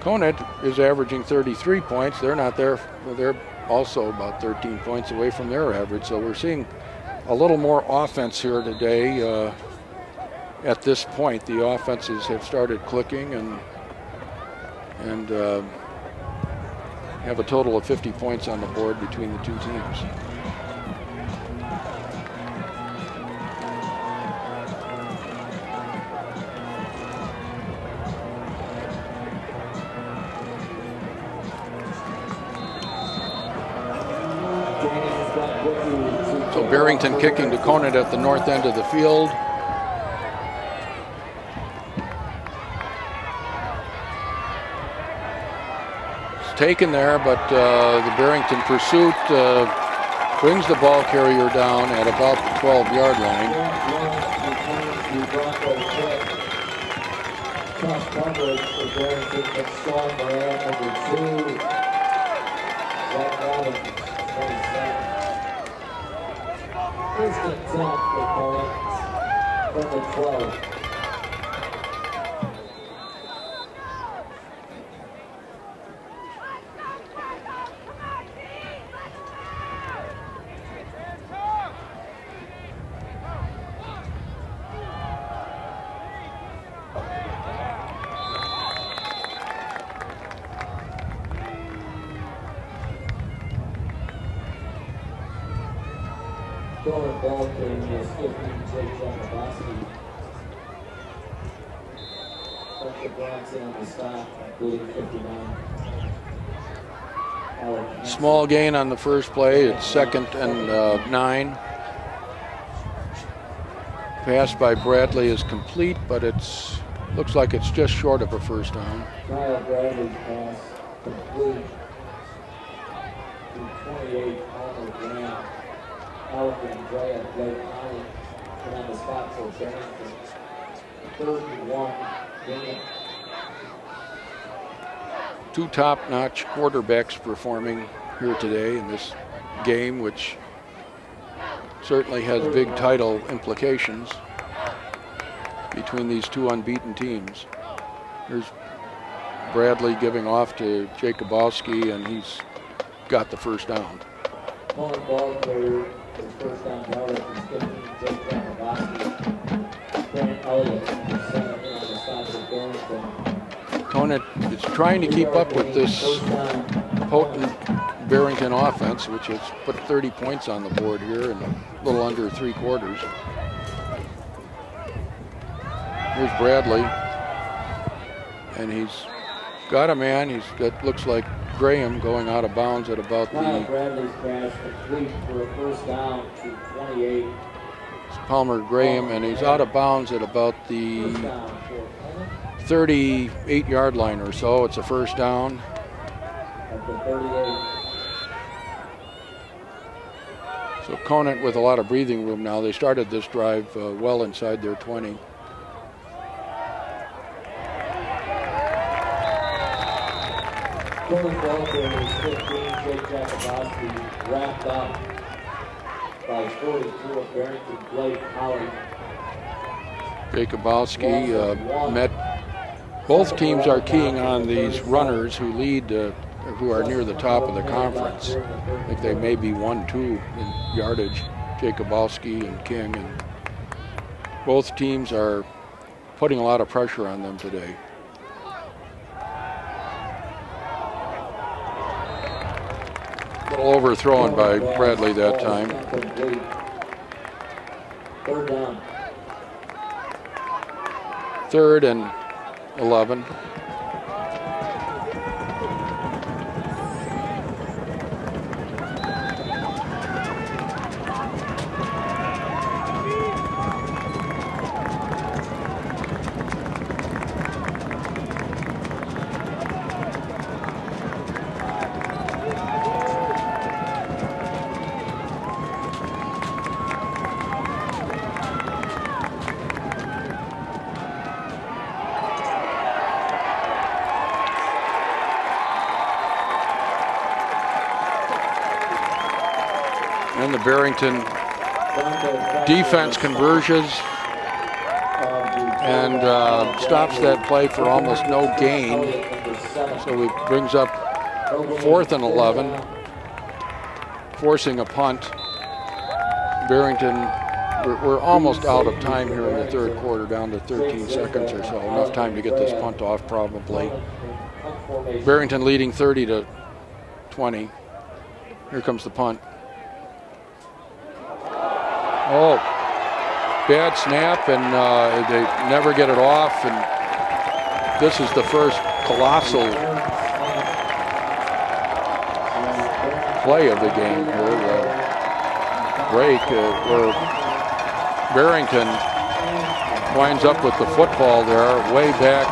Conant is averaging 33 points. They're not there. They're also about 13 points away from their average. So we're seeing a little more offense here today. At this point, the offenses have started clicking and have a total of 50 points on the board between the two teams. So Barrington kicking to Conant at the north end of the field. Taken there, but the Barrington pursuit brings the ball carrier down at about the 12-yard line. Tough coverage for Barrington, but strong man, number 2. Zach Robbins, 27. First and 10 for Conant from the 12. Conant ball carrier is 15, Jake Jacoboski. Dr. Bronson on the stop, including 59. Small gain on the first play. It's 2nd and 9. Pass by Bradley is complete, but it's looks like it's just short of a first down. Kyle Bradley's pass complete to 28, Homer Graham. Alec and Andrea Blake Holly and on the spot for Barrington. 3rd and 1. Graham. Two top-notch quarterbacks performing here today in this game, which certainly has big title implications between these two unbeaten teams. Here's Bradley giving off to Jacobowski, and he's got the first down. Conant ball carrier, his first down yardage is 15, Jake Jacoboski. Grant Elliott, center on the stop for Barrington. Conant is trying to keep up with this potent Barrington offense, which has put 30 points on the board here in a little under 3 quarters. Here's Bradley, and he's got a man. He's got, looks like Graham, going out of bounds at about Bradley's pass complete for a first down to 28. Palmer Graham, and he's out of bounds at about the 38-yard line or so. It's a first down. At the 38. So Conant with a lot of breathing room now. They started this drive well inside their 20. Conant ball carrier is 15, Jake Jacoboski, wrapped up by 42 of Barrington Blake Holly. Jacobowski met. Both teams are keying on these runners who lead, who are near the top of the conference. I think they may be 1-2 in yardage, Jacobowski and King, and both teams are putting a lot of pressure on them today. A little overthrown by Bradley that time. 3rd down. 3rd and 11. And the Barrington defense converges and stops that play for almost no gain. So it brings up 4th and 11, forcing a punt. Barrington, we're almost out of time here in the third quarter, down to 13 seconds or so. Enough time to get this punt off probably. Barrington leading 30-20. Here comes the punt. Oh, bad snap, and they never get it off. And this is the first colossal play of the game here. The break where Barrington winds up with the football there, way back,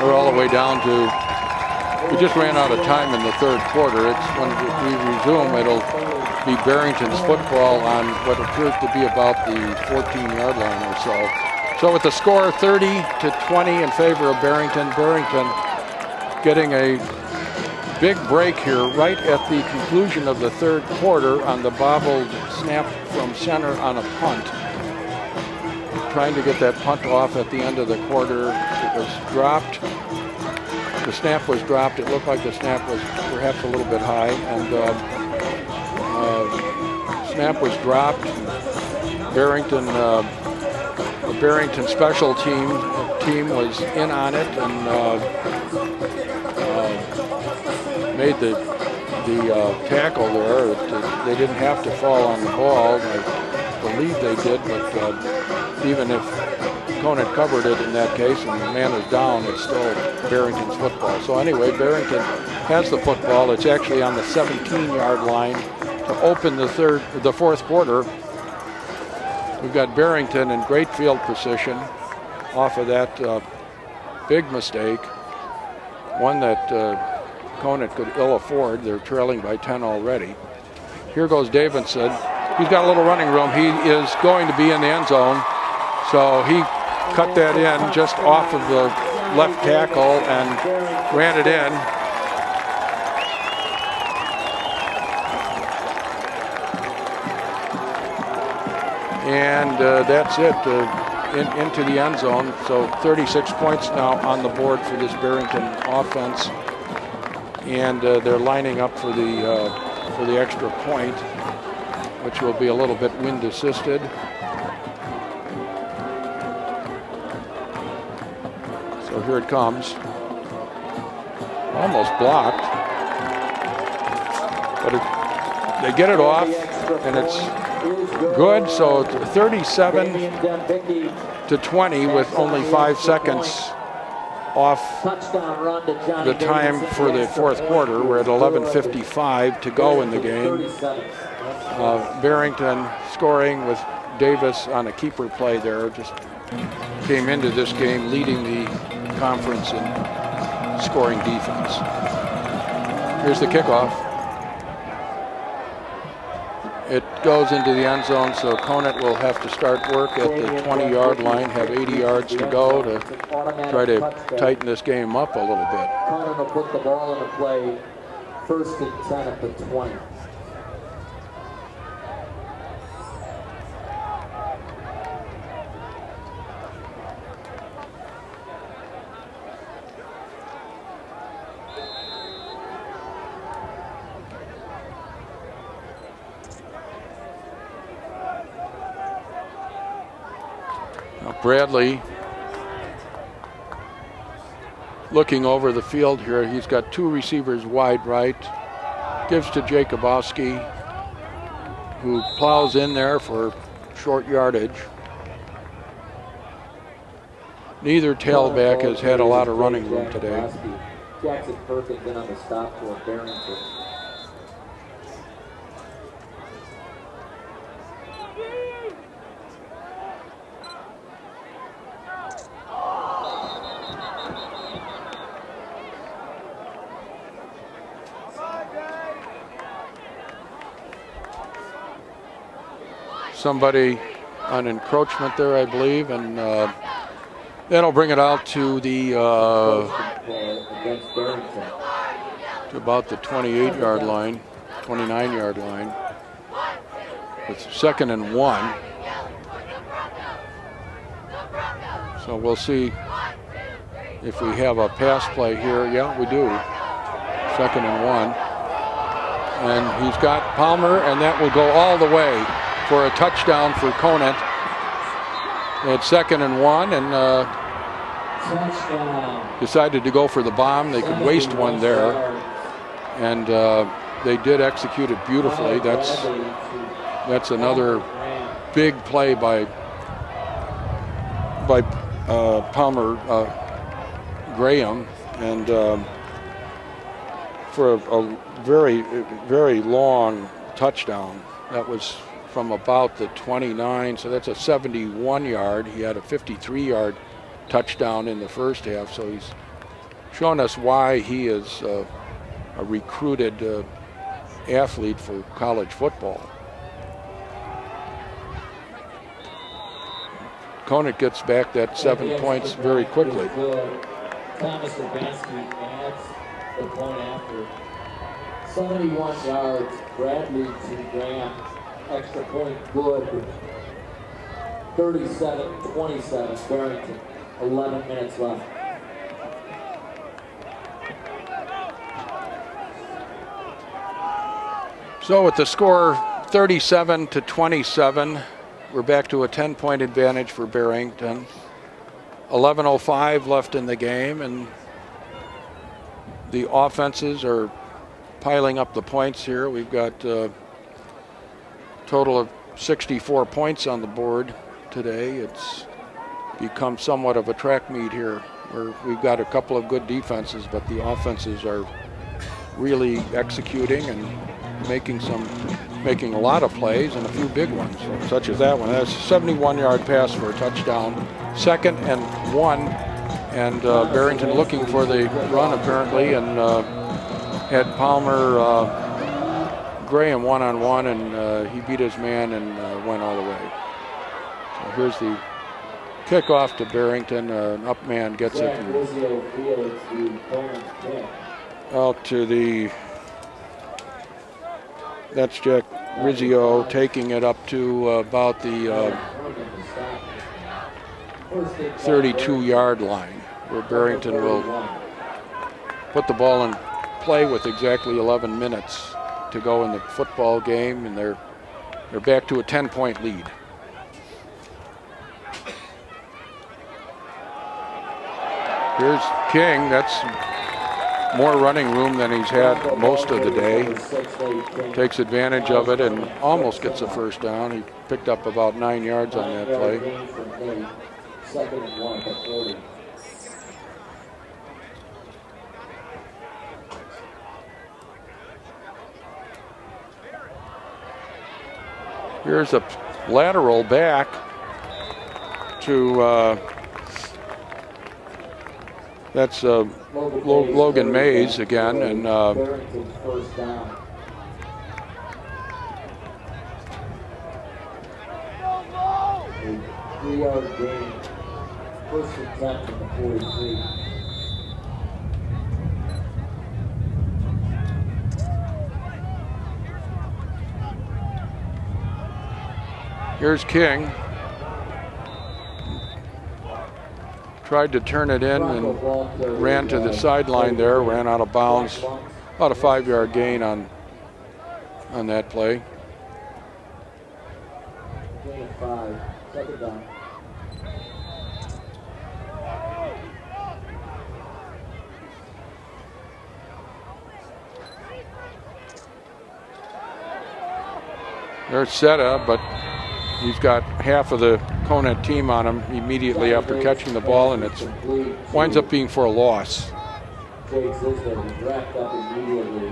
or all the way down to. We just ran out of time in the third quarter. It's when we resume, it'll be Barrington's football on what appears to be about the 14-yard line or so. So with the score 30-20 in favor of Barrington, Barrington getting a big break here right at the conclusion of the third quarter on the bobbled snap from center on a punt. Trying to get that punt off at the end of the quarter. It was dropped. The snap was dropped. It looked like the snap was perhaps a little bit high, and snap was dropped. Barrington, the Barrington special team was in on it and made the tackle there. They didn't have to fall on the ball. I believe they did, but even if Conant covered it in that case and the man is down, it's still Barrington's football. So anyway, Barrington has the football. It's actually on the 17-yard line to open the fourth quarter. We've got Barrington in great field position off of that big mistake, one that Conant could ill afford. They're trailing by 10 already. Here goes Davidson. He's got a little running room. He is going to be in the end zone. So he cut that in just off of the left tackle and ran it in. And that's it, into the end zone. So 36 points now on the board for this Barrington offense. And they're lining up for the extra point, which will be a little bit wind assisted. So here it comes. Almost blocked. But they get it off, and it's good. So 37-20 with only 5 seconds off the time for the fourth quarter. We're at 11:55 to go in the game. Barrington scoring with Davis on a keeper play there. Just came into this game leading the conference in scoring defense. Here's the kickoff. It goes into the end zone, so Conant will have to start work at the 20-yard line, have 80 yards to go to try to tighten this game up a little bit. Conant will put the ball into play, 1st and 10 at the 20. Bradley looking over the field here. He's got 2 receivers wide right. Gives to Jacobowski, who plows in there for short yardage. Neither tailback has had a lot of running room today. Jackson Perkins in on the stop for Barrington. Somebody on encroachment there, I believe, and that'll bring it out to the to about the 28-yard line, 29-yard line. with 2nd and 1. So we'll see if we have a pass play here. Yeah, we do. 2nd and 1. And he's got Palmer, and that will go all the way for a touchdown for Conant. It's 2nd and 1, and decided to go for the bomb. They could waste one there, and they did execute it beautifully. That's another big play by Palmer Graham, and for a very, very long touchdown. That was from about the 29, so that's a 71-yard. He had a 53-yard touchdown in the first half, so he's shown us why he is a recruited athlete for college football. Conant gets back that 7 points very quickly. Thomas Urbanski adds the point after. 71 yards, Bradley to Graham. Extra point good. 37-27, Barrington. 11 minutes left. So with the score 37-27, we're back to a 10-point advantage for Barrington. 11:05 left in the game, and the offenses are piling up the points here. We've got a total of 64 points on the board today. It's become somewhat of a track meet here, where we've got a couple of good defenses, but the offenses are really executing and making a lot of plays, and a few big ones, such as that one. That's a 71-yard pass for a touchdown. 2nd and 1, and Barrington looking for the run apparently, and had Palmer Graham one-on-one, and he beat his man and went all the way. So here's the kickoff to Barrington. An up man gets it out to the. That's Jack Rizzio taking it up to about the 32-yard line, where Barrington will put the ball in play with exactly 11 minutes to go in the football game, and they're back to a 10-point lead. Here's King. That's more running room than he's had most of the day. Takes advantage of it and almost gets a first down. He picked up about 9 yards on that play. 2nd and 1 at 40. Here's a lateral back to that's Logan Mays again, and First down. A 3-yard gain. First attempt from the 43. here's King. Tried to turn it in and ran to the sideline there, ran out of bounds. About a 5-yard gain on that play. Gain of 5. 2nd down. There's Seta, but he's got half of the Conant team on him immediately after catching the ball, and it winds up being for a loss. Jake Zisler wrapped up immediately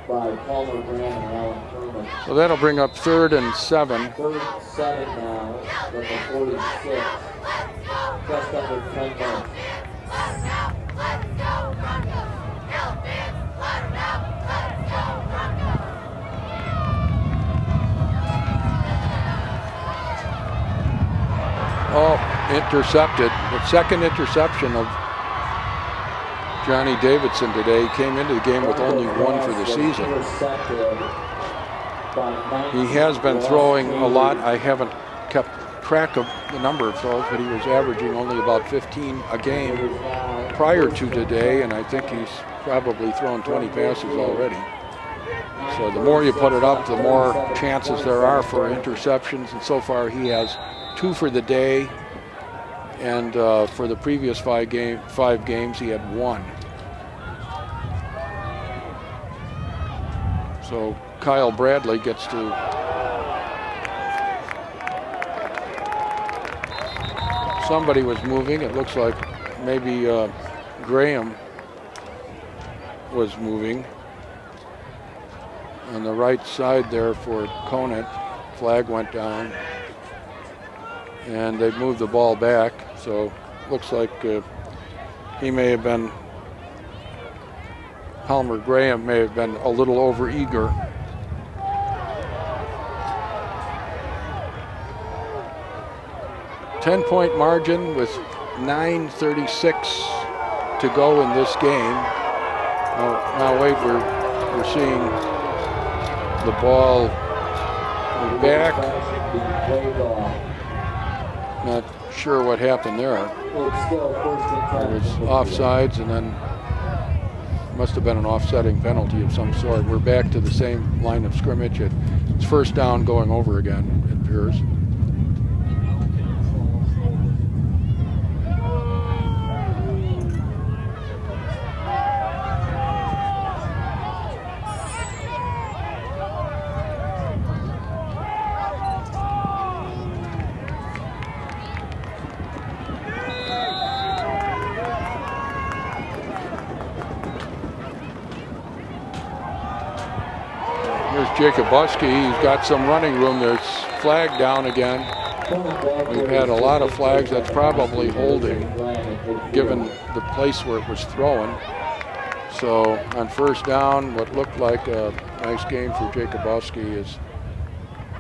by Palmer Graham and Alan Kerman. So that'll bring up 3rd and 7. 3rd and 7 now from the 46. Just under 10 minutes. Oh, intercepted. The 2nd interception of Johnny Davidson today. He came into the game with only 1 for the season. He has been throwing a lot. I haven't kept track of the number of throws, but he was averaging only about 15 a game prior to today, and I think he's probably thrown 20 passes already. So the more you put it up, the more chances there are for interceptions, and so far he has 2 for the day, and for the previous 5 games he had 1. So Kyle Bradley gets to somebody was moving. It looks like maybe Graham was moving on the right side there for Conant. Flag went down, and they've moved the ball back. So looks like he may have been, Palmer Graham may have been a little overeager. Ten-point margin with 9:36 to go in this game. Now wait, we're seeing the ball back. Not sure what happened there. It was offsides, and then must have been an offsetting penalty of some sort. We're back to the same line of scrimmage. It's first down going over again, it appears. Jacob Buskey, he's got some running room. There's flag down again. We've had a lot of flags. That's probably holding, given the place where it was thrown. So on first down, what looked like a nice game for Jacob Buskey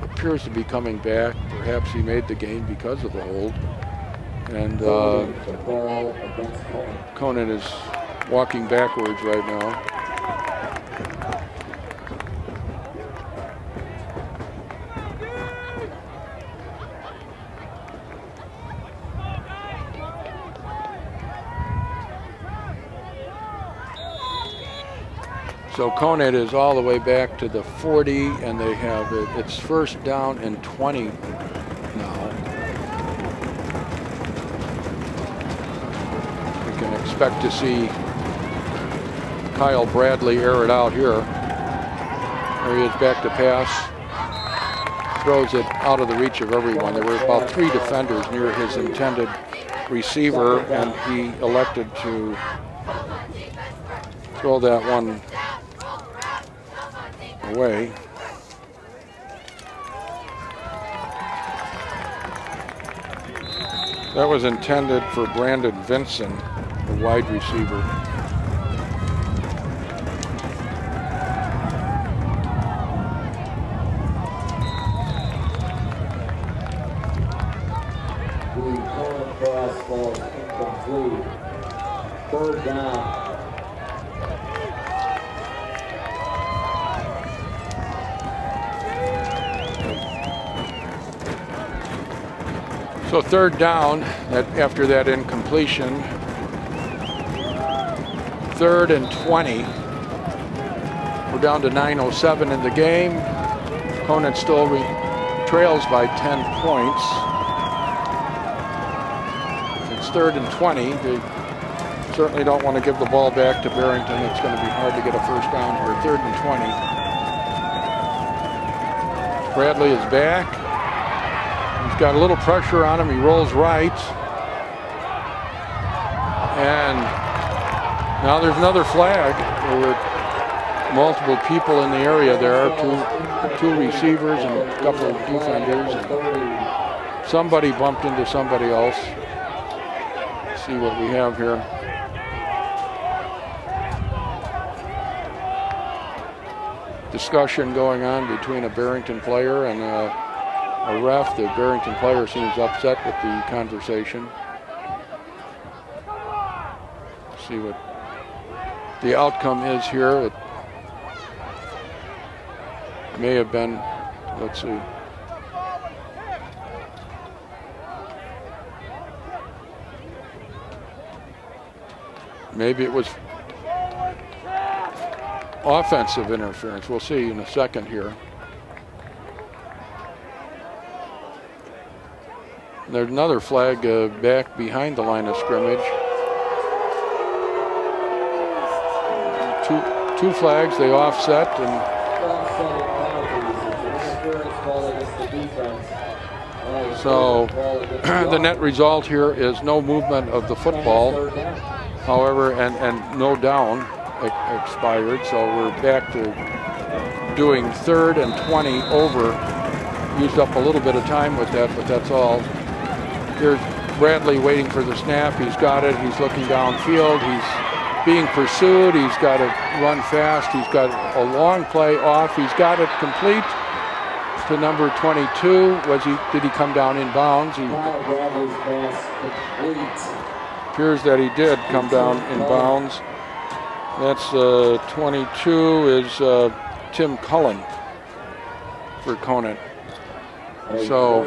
appears to be coming back. Perhaps he made the gain because of the hold. And Conant is walking backwards right now. So Conant is all the way back to the 40, and they have it's first down and 20 now. We can expect to see Kyle Bradley air it out here. There he is, back to pass. Throws it out of the reach of everyone. There were about 3 defenders near his intended receiver, and he elected to throw that one away. That was intended for Brandon Vinson, the wide receiver. The current pass falls incomplete. Third down. So third down, after that incompletion, 3rd and 20. We're down to 9:07 in the game. Conant still trails by 10 points. It's 3rd and 20. They certainly don't want to give the ball back to Barrington. It's going to be hard to get a first down here. 3rd and 20. Bradley is back. He's got a little pressure on him. He rolls right. And now there's another flag. There were multiple people in the area. There are two receivers and a couple of defenders. And somebody bumped into somebody else. Let's see what we have here. Discussion going on between a Barrington player and a ref. The Barrington player seems upset with the conversation. See what the outcome is here. It may have been, let's see. Maybe it was offensive interference. We'll see in a second here. There's another flag back behind the line of scrimmage. Two flags, they offset, and so the net result here is no movement of the football. However, and no down expired, so we're back to doing 3rd and 20 over. Used up a little bit of time with that, but that's all. Here's Bradley waiting for the snap. He's got it. He's looking downfield. He's being pursued. He's got to run fast. He's got a long play off. He's got it complete to number 22. Did he come down in bounds? Appears that he did come down in bounds. That's 22 is Tim Cullen for Conant. So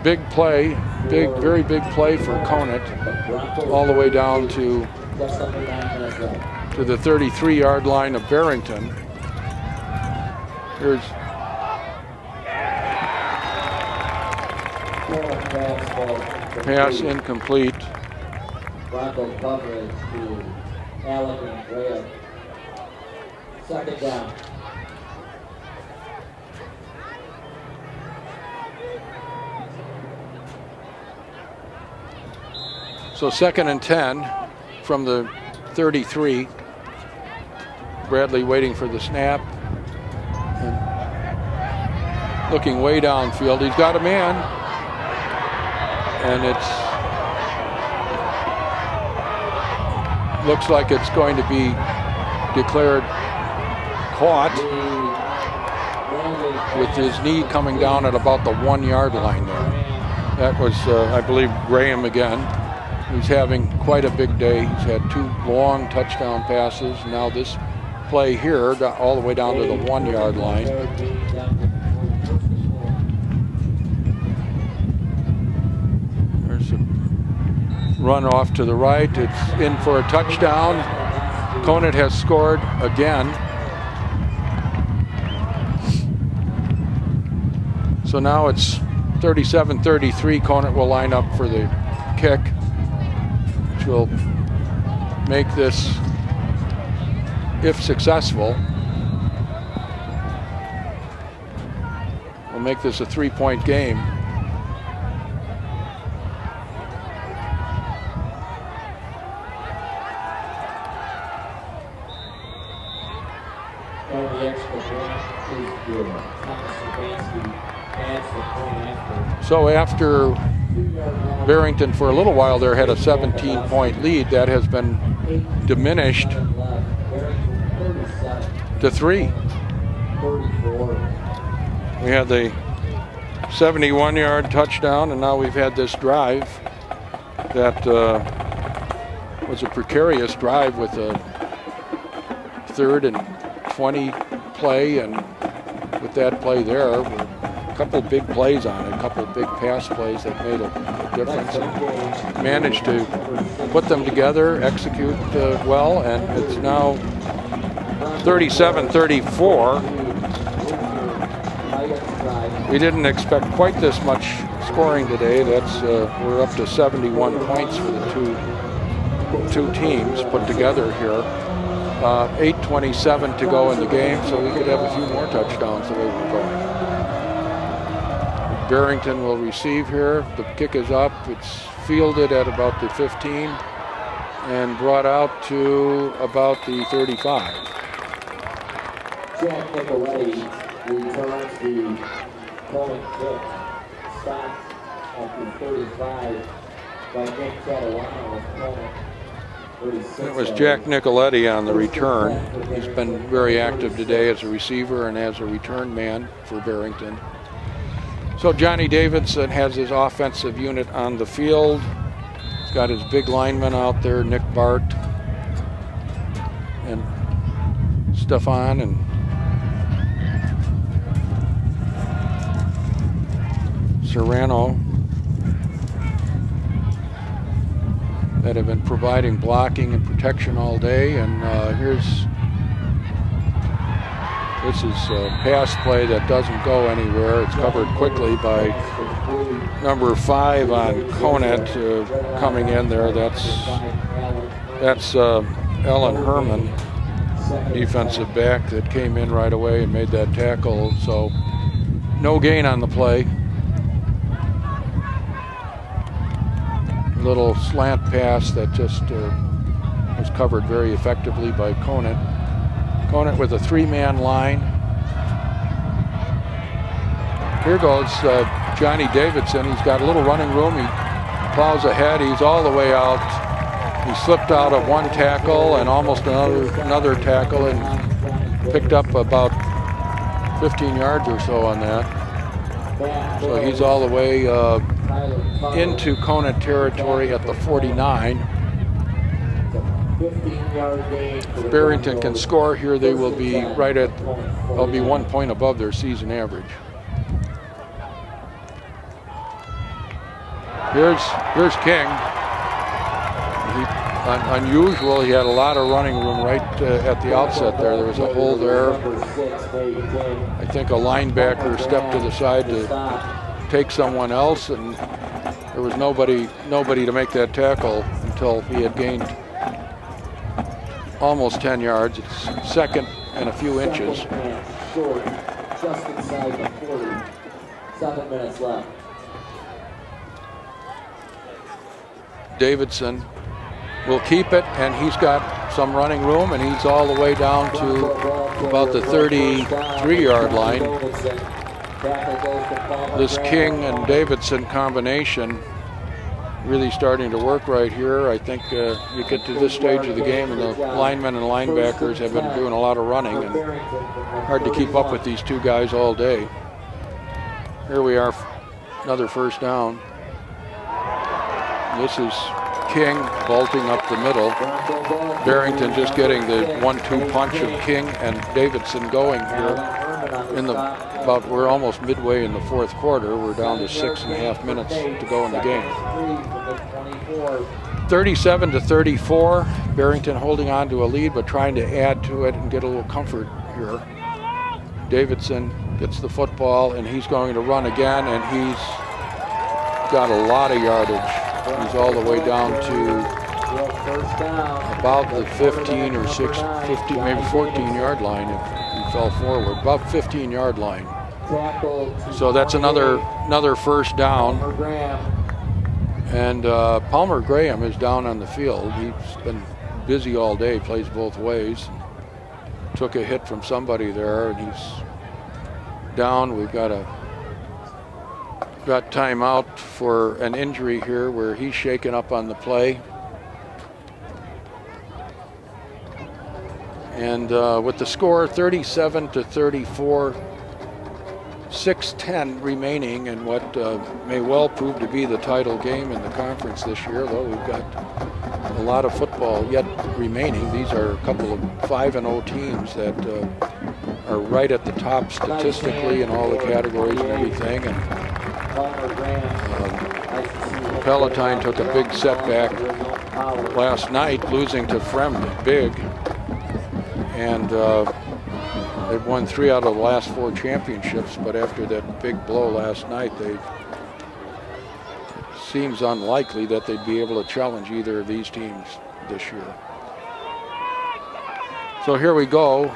big play, very big play for Conant, all the way down to the 33-yard line of Barrington. Here's pass incomplete. Bronco coverage to Alec and Graham. 2nd down. So 2nd and 10 from the 33. Bradley waiting for the snap. And looking way downfield. He's got a man. And looks like it's going to be declared caught with his knee coming down at about the 1-yard line there. That was, I believe, Graham again. He's having quite a big day. He's had 2 long touchdown passes. Now this play here got all the way down to the 1-yard line. There's a run off to the right. It's in for a touchdown. Conant has scored again. So now it's 37-33. Conant will line up for the kick, which will make this, if successful, will make this a 3-point game. So after Barrington for a little while there had a 17-point lead, that has been diminished to 3. We had the 71-yard touchdown, and now we've had this drive that was a precarious drive with a 3rd and 20 play, and with that play there, a couple big plays on it, a couple big pass plays that made a difference. And managed to put them together, execute well, and it's now 37-34. We didn't expect quite this much scoring today. That's we're up to 71 points for the two teams put together here. 8:27 to go in the game, so we could have a few more touchdowns the way we're going. Barrington will receive here. The kick is up. It's fielded at about the 15 and brought out to about the 35. Jack Nicoletti returns the Conant kick. Stopped at the 35 by Nick Catalano with Conant. It was Jack Nicoletti on the return. He's been very active today as a receiver and as a return man for Barrington. So Johnny Davidson has his offensive unit on the field. He's got his big lineman out there, Nick Bart. And Stefan and Serrano that have been providing blocking and protection all day. And this is a pass play that doesn't go anywhere. It's covered quickly by number 5 on Conant coming in there. That's Ellen Herman, defensive back, that came in right away and made that tackle. So no gain on the play. Little slant pass that just was covered very effectively by Conant. Conant with a 3-man line. Here goes Johnny Davidson. He's got a little running room. He plows ahead. He's all the way out. He slipped out of one tackle and almost another tackle and picked up about 15 yards or so on that. So he's all the way into Conant territory at the 49. If Barrington can score here, they will be they'll be 1 point above their season average. Here's King. Unusual, he had a lot of running room right at the outset there. There was a hole there. I think a linebacker stepped to the side to take someone else, and there was nobody to make that tackle until he had gained almost 10 yards. It's second and a few inches. Short, just inside the 40. 7 minutes left. Davidson will keep it, and he's got some running room, and he's all the way down to about the 33-yard line. This King and Davidson combination really starting to work right here. I think you get to this stage of the game and the linemen and linebackers have been doing a lot of running, and hard to keep up with these two guys all day. Here we are, another first down. This is King bolting up the middle. Barrington just getting the 1-2 punch of King and Davidson going here. We're almost midway in the fourth quarter. We're down to 6.5 minutes to go in the game. 37-34. Barrington holding on to a lead, but trying to add to it and get a little comfort here. Davidson gets the football, and he's going to run again, and he's got a lot of yardage. He's all the way down to about the 15 or 15, maybe 14-yard line if he fell forward. About 15-yard line. So that's another first down. And Palmer Graham is down on the field. He's been busy all day, plays both ways. Took a hit from somebody there, and he's down. We've got timeout for an injury here where he's shaken up on the play. And with the score 37-34, 6:10 remaining in what may well prove to be the title game in the conference this year, though we've got a lot of football yet remaining. These are a couple of 5-0 teams that are right at the top statistically in all the categories and everything. And Palatine took a big setback last night, losing to Fremd big. And they've won 3 out of the last 4 championships, but after that big blow last night, it seems unlikely that they'd be able to challenge either of these teams this year. So here we go.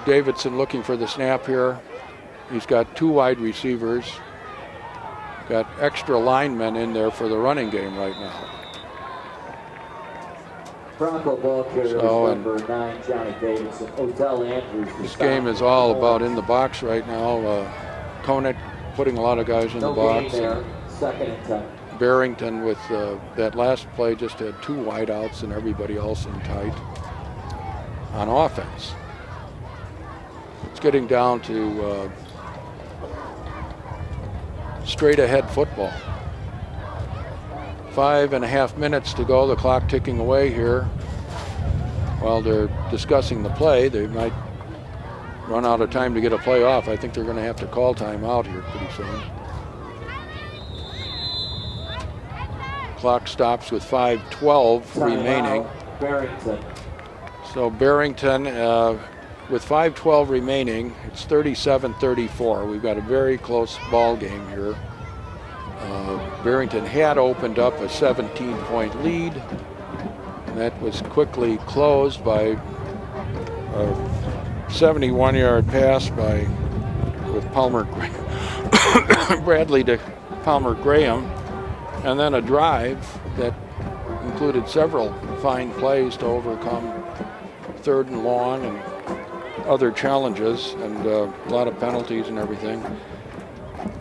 Davidson looking for the snap here. He's got 2 wide receivers. Got extra linemen in there for the running game right now. Bronco ball carrier number 9, Johnny Davidson. Odell Andrews. This game is all about in the box right now. Conant putting a lot of guys in the box. Second and 10. Barrington with that last play just had 2 wideouts and everybody else in tight on offense. It's getting down to straight ahead football. 5.5 minutes to go, the clock ticking away here. While they're discussing the play, they might run out of time to get a play off. I think they're going to have to call timeout here pretty soon. Clock stops with 5:12 remaining. Barrington. So Barrington, with 5:12 remaining, it's 37-34. We've got a very close ball game here. Barrington had opened up a 17-point lead, and that was quickly closed by a 71-yard pass with Palmer Bradley to Palmer Graham, and then a drive that included several fine plays to overcome 3rd and long and other challenges, and a lot of penalties and everything,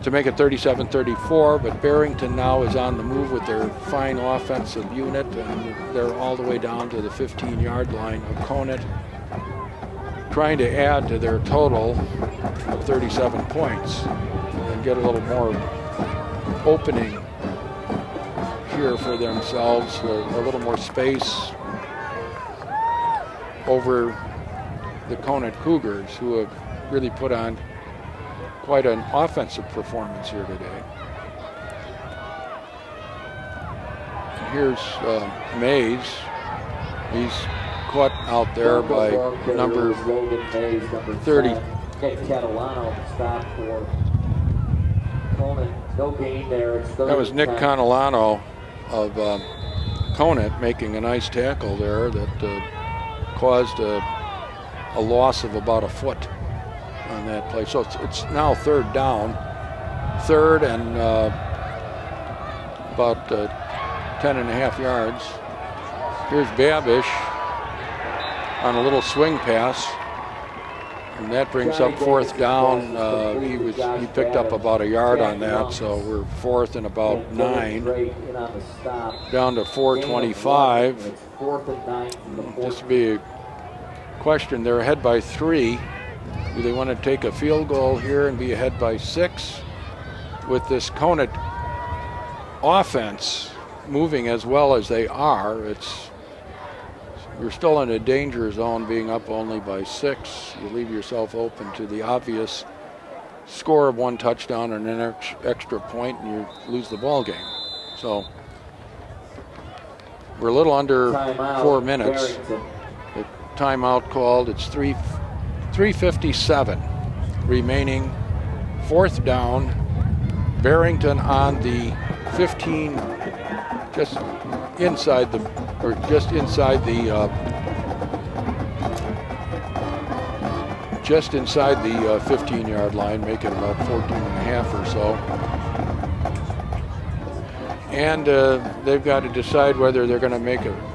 to make it 37-34. But Barrington now is on the move with their fine offensive unit, and they're all the way down to the 15-yard line of Conant, trying to add to their total of 37 points and get a little more opening here for themselves, a little more space over the Conant Cougars, who have really put on quite an offensive performance here today. And here's Mays. He's caught out there by number 30. Nick Catalano stopped for Conant. No gain there. That was Nick Conalano of Conant making a nice tackle there that caused a loss of about a foot on that play. So it's now 3rd down. 3rd and about 10.5 yards. Here's Babish on a little swing pass, and that brings up 4th down. He picked up about a yard on that, so we're 4th and about 9. Down to 4:25. This would be a question. They're ahead by 3. Do they want to take a field goal here and be ahead by 6? With this Conant offense moving as well as they are, you're still in a danger zone being up only by 6. You leave yourself open to the obvious score of 1 touchdown and an extra point, and you lose the ball game. So we're a little under 4 minutes. The timeout called. It's 3:57 remaining. 4th down. Barrington on the 15, just inside the 15-yard line, make it about 14.5 or so. And they've got to decide whether they're going to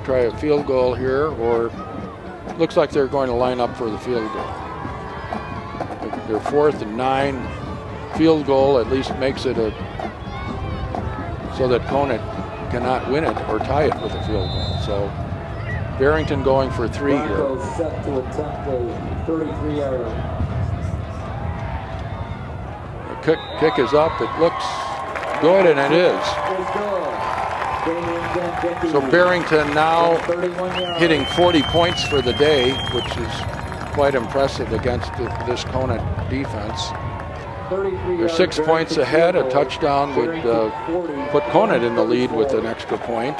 try a field goal here, or looks like they're going to line up for the field goal. They're 4th and 9. Field goal at least makes it so that Conant cannot win it or tie it with a field goal. So Barrington going for 3 here. Broncos set to attempt a 33-yarder. The kick is up. It looks good, and it is. So Barrington now hitting 40 points for the day, which is quite impressive against this Conant defense. They're 6 points ahead. A touchdown would put Conant in the lead with an extra point.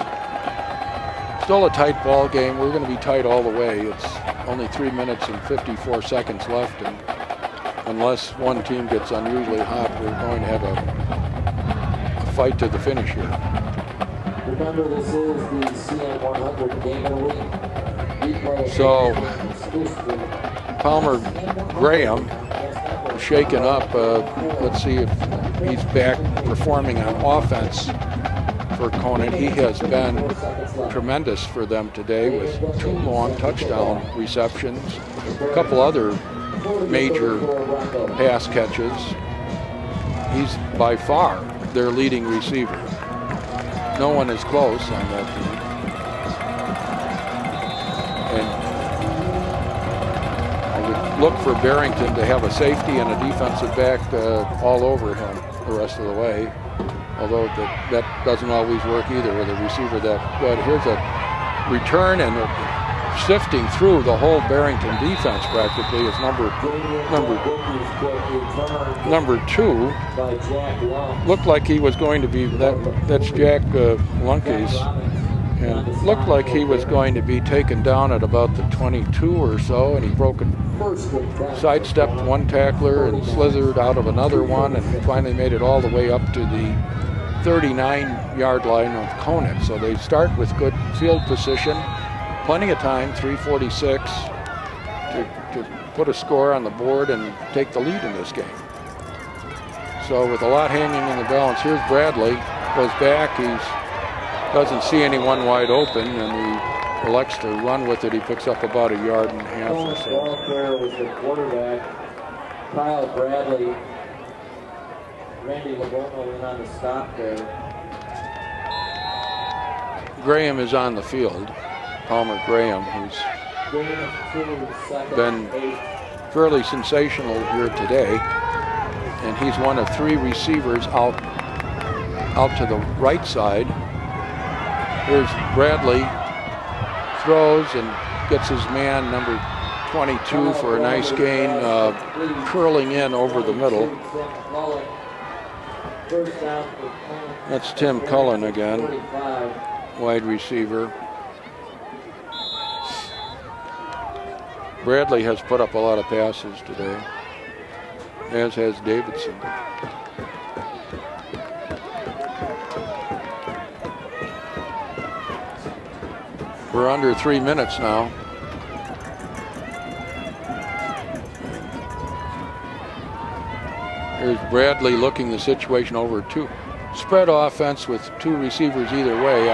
Still a tight ball game. We're going to be tight all the way. It's only 3 minutes and 54 seconds left, and unless one team gets unusually hot, we're going to have a fight to the finish here. Remember, this is the CM100 game of the week. So Palmer Graham shaken up. Let's see if he's back performing on offense for Conant. He has been tremendous for them today with 2 long touchdown receptions, a couple other major pass catches. He's by far their leading receiver. No one is close on that team. And look for Barrington to have a safety and a defensive back all over him the rest of the way, although that doesn't always work either with a receiver that good. Here's a return and a sifting through the whole Barrington defense practically is number 2. Looked like he was going to be, that's Jack Lunke's, and looked like he was going to be taken down at about the 22 or so, and he sidestepped one tackler and slithered out of another one, and finally made it all the way up to the 39-yard line of Conant. So they start with good field position, plenty of time, 3:46 to put a score on the board and take the lead in this game. So with a lot hanging in the balance, here's Bradley, goes back, doesn't see anyone wide open, and he elects to run with it. He picks up about 1.5 yards or so. Ball carrier was the quarterback, Kyle Bradley. Randy Labono went on the stop there. Graham is on the field. Palmer Graham, who's been fairly sensational here today. And he's one of 3 receivers out to the right side. Here's Bradley, throws and gets his man, number 22, for a nice gain, curling in over the middle. That's Tim Cullen again, wide receiver. Bradley has put up a lot of passes today, as has Davidson. We're under 3 minutes now. Here's Bradley looking the situation over. Spread offense with 2 receivers either way.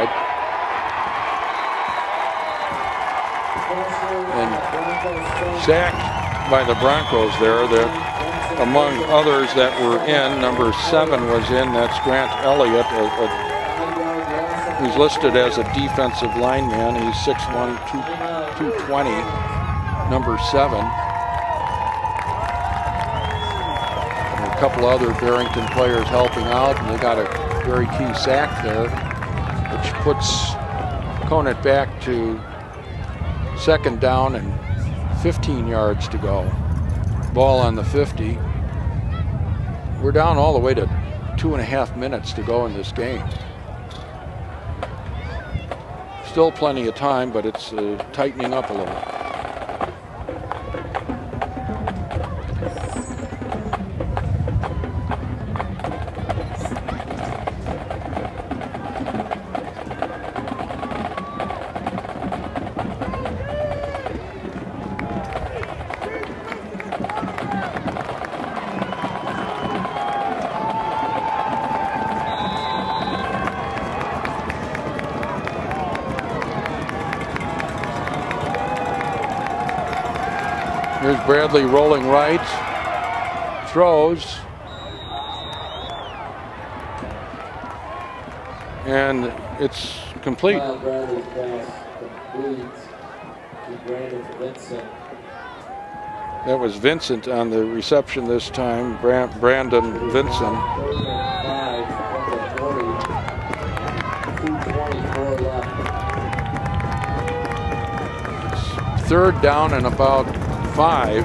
And sacked by the Broncos there. Among others that were in, number 7 was in. That's Grant Elliott, who's listed as a defensive lineman. He's 6'1", 220, number 7. And a couple other Barrington players helping out, and they got a very key sack there, which puts Conant back to 2nd down and 15 yards to go. Ball on the 50. We're down all the way to 2.5 minutes to go in this game. Still plenty of time, but it's tightening up a little. Here's Bradley rolling right, throws, and it's complete. Bradley's pass completes to Brandon Vincent. That was Vincent on the reception this time, Brandon Vincent. 2:24 left. It's 3rd down and about 5.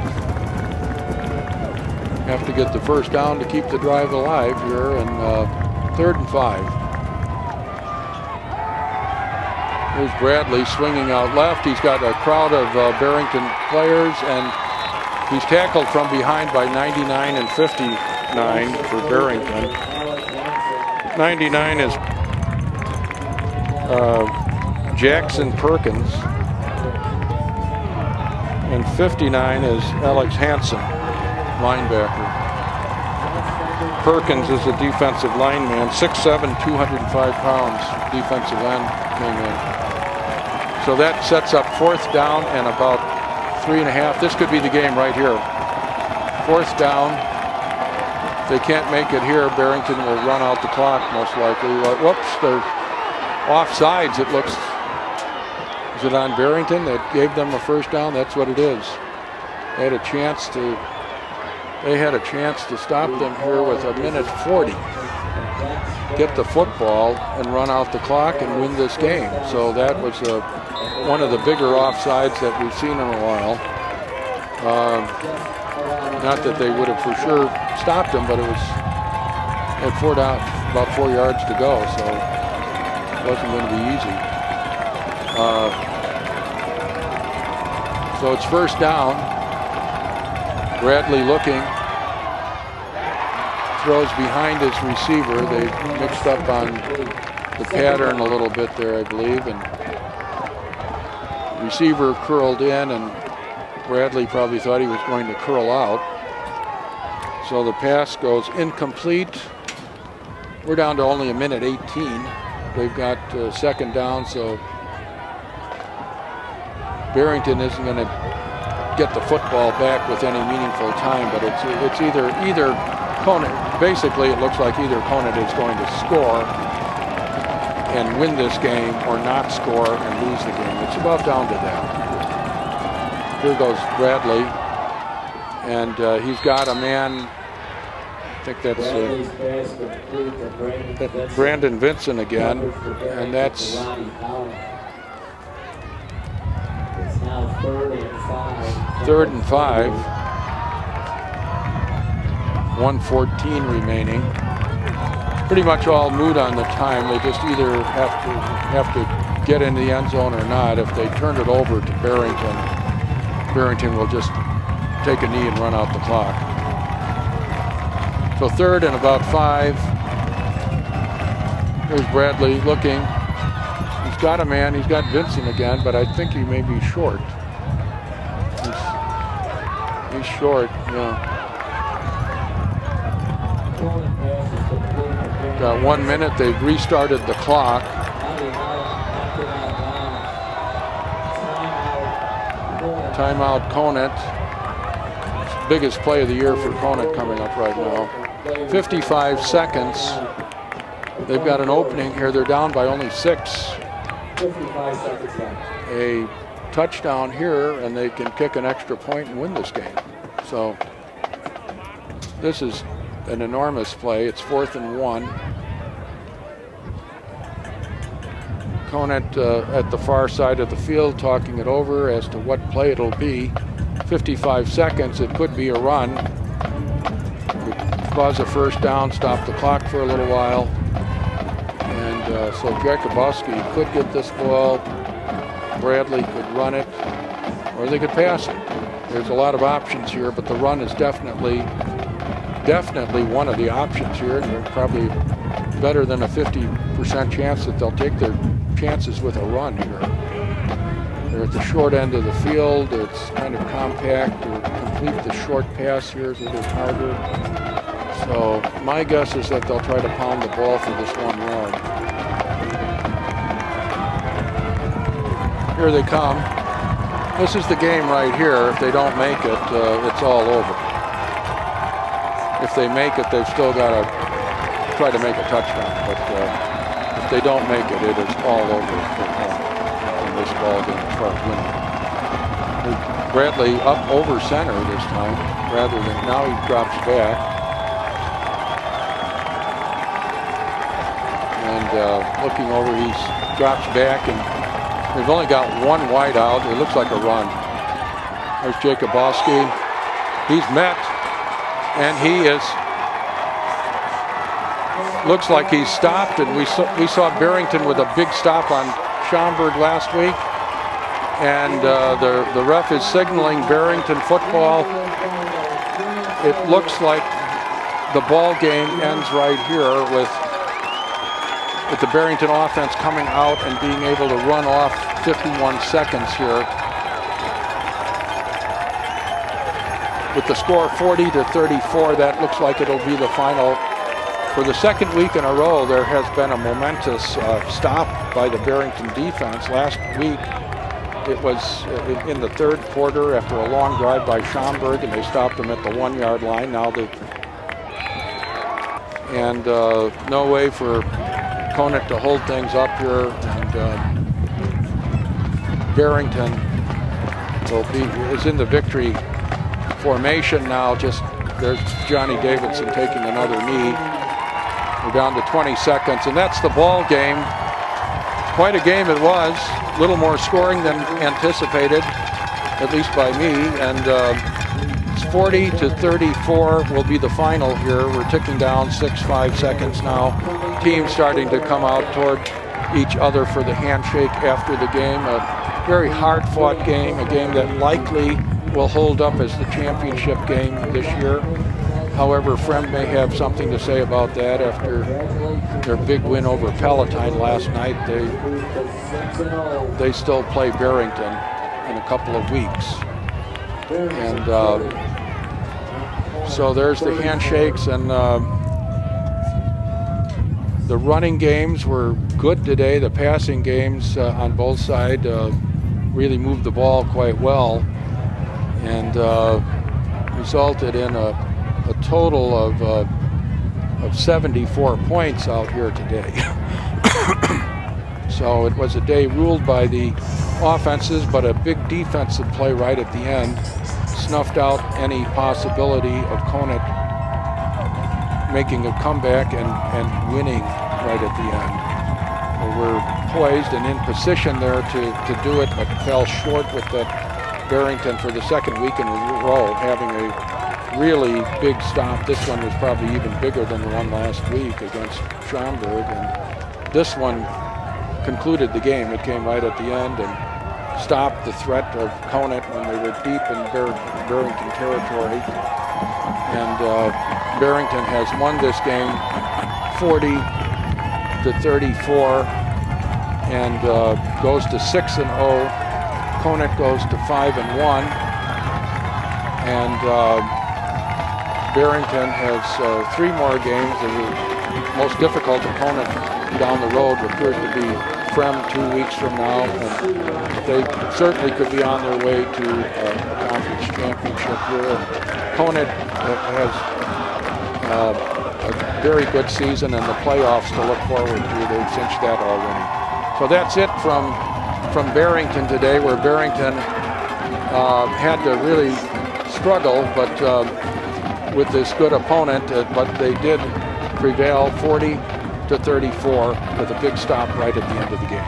Have to get the 1st down to keep the drive alive here, and 3rd and 5. Here's Bradley swinging out left. He's got a crowd of Barrington players, and he's tackled from behind by 99 and 59 for Barrington. 99 is Jackson Perkins, and 59 is Alex Hansen, linebacker. Perkins is a defensive lineman, 6'7", 205 pounds, defensive end, came in. So that sets up 4th down and about 3.5. This could be the game right here. 4th down. If they can't make it here, Barrington will run out the clock most likely. Whoops, they're offsides, it looks. Is it on Barrington that gave them a 1st down? That's what it is. They had a chance to stop them here with 1:40. Get the football and run out the clock and win this game. So that was one of the bigger offsides that we've seen in a while. Not that they would have for sure stopped him, but it was at 4 down, about 4 yards to go, so it wasn't going to be easy. So it's first down. Bradley looking. Throws behind his receiver. They mixed up on the pattern a little bit there, I believe, and receiver curled in, and Bradley probably thought he was going to curl out. So the pass goes incomplete. We're down to only 1:18. They've got second down, so Barrington isn't going to get the football back with any meaningful time, but it's either Conant. Basically, it looks like either Conant is going to score and win this game, or not score and lose the game. It's about down to that. Here goes Bradley, and he's got a man. I think that's Brandon Vincent again, and that's third and five. 1:14 remaining. Pretty much all moot on the time. They just either have to get in the end zone or not. If they turn it over to Barrington, Barrington will just take a knee and run out the clock. So third and about 5. Here's Bradley looking. He's got a man. He's got Vincent again, but I think he may be short. He's short, yeah. Got 1 minute. They've restarted the clock. Timeout Conant. Biggest play of the year for Conant coming up right now. 55 seconds. They've got an opening here. They're down by only 6. 55 seconds left. A touchdown here, and they can kick an extra point and win this game. So this is an enormous play. It's 4th and 1. Conant at the far side of the field talking it over as to what play it'll be. 55 seconds. It could be a run. It could cause a first down, stop the clock for a little while. And so Jakubowski could get this ball. Bradley could run it, or they could pass it. There's a lot of options here, but the run is definitely one of the options here. They're probably better than a 50% chance that they'll take their chances with a run here. They're at the short end of the field. It's kind of compact. To complete the short pass here is a little harder. So my guess is that they'll try to pound the ball for this 1 yard. Here they come. This is the game right here. If they don't make it, it's all over. If they make it, they've still got to try to make a touchdown. But if they don't make it, it is all over for them in this ball game as far as winning. Bradley up over center this time, rather than now he drops back. And looking over, he drops back, and they've only got 1 wide out. It looks like a run. There's Jakubowski. He's met, and he is. Looks like he's stopped, and we saw Barrington with a big stop on Schaumburg last week, and the ref is signaling Barrington football. It looks like the ball game ends right here with the Barrington offense coming out and being able to run off 51 seconds here. With the score 40-34, that looks like it'll be the final. For the second week in a row, there has been a momentous stop by the Barrington defense. Last week, it was in the 3rd quarter after a long drive by Schaumburg, and they stopped them at the 1 yard line. Now no way for Conant to hold things up here, and Barrington is in the victory formation now. Just there's Johnny Davidson taking another knee. We're down to 20 seconds, and that's the ball game. Quite a game it was. A little more scoring than anticipated, at least by me. And it's 40-34 will be the final here. We're ticking down 6-5 seconds now. Teams starting to come out toward each other for the handshake after the game. A very hard-fought game, a game that likely will hold up as the championship game this year. However, Frem may have something to say about that after their big win over Palatine last night. They still play Barrington in a couple of weeks. And so there's the handshakes, and the running games were good today. The passing games on both sides really moved the ball quite well, and resulted in a total of 74 points out here today. So it was a day ruled by the offenses, but a big defensive play right at the end snuffed out any possibility of Conant making a comeback and winning right at the end. We're poised and in position there to do it, but fell short with that Barrington for the second week in a row, having a really big stop. This one was probably even bigger than the one last week against Schaumburg, and this one concluded the game. It came right at the end and stopped the threat of Conant when they were deep in Barrington territory. And Barrington has won this game 40-34 and goes to 6-0. Conant goes to 5-1, and Barrington has 3 more games. The most difficult opponent down the road appears to be Frem 2 weeks from now, and they certainly could be on their way to a conference championship here. Conant has a very good season and the playoffs to look forward to. They've cinched that already. So that's it from Barrington today, where Barrington had to really struggle, but with this good opponent, but they did prevail 40-34 with a big stop right at the end of the game.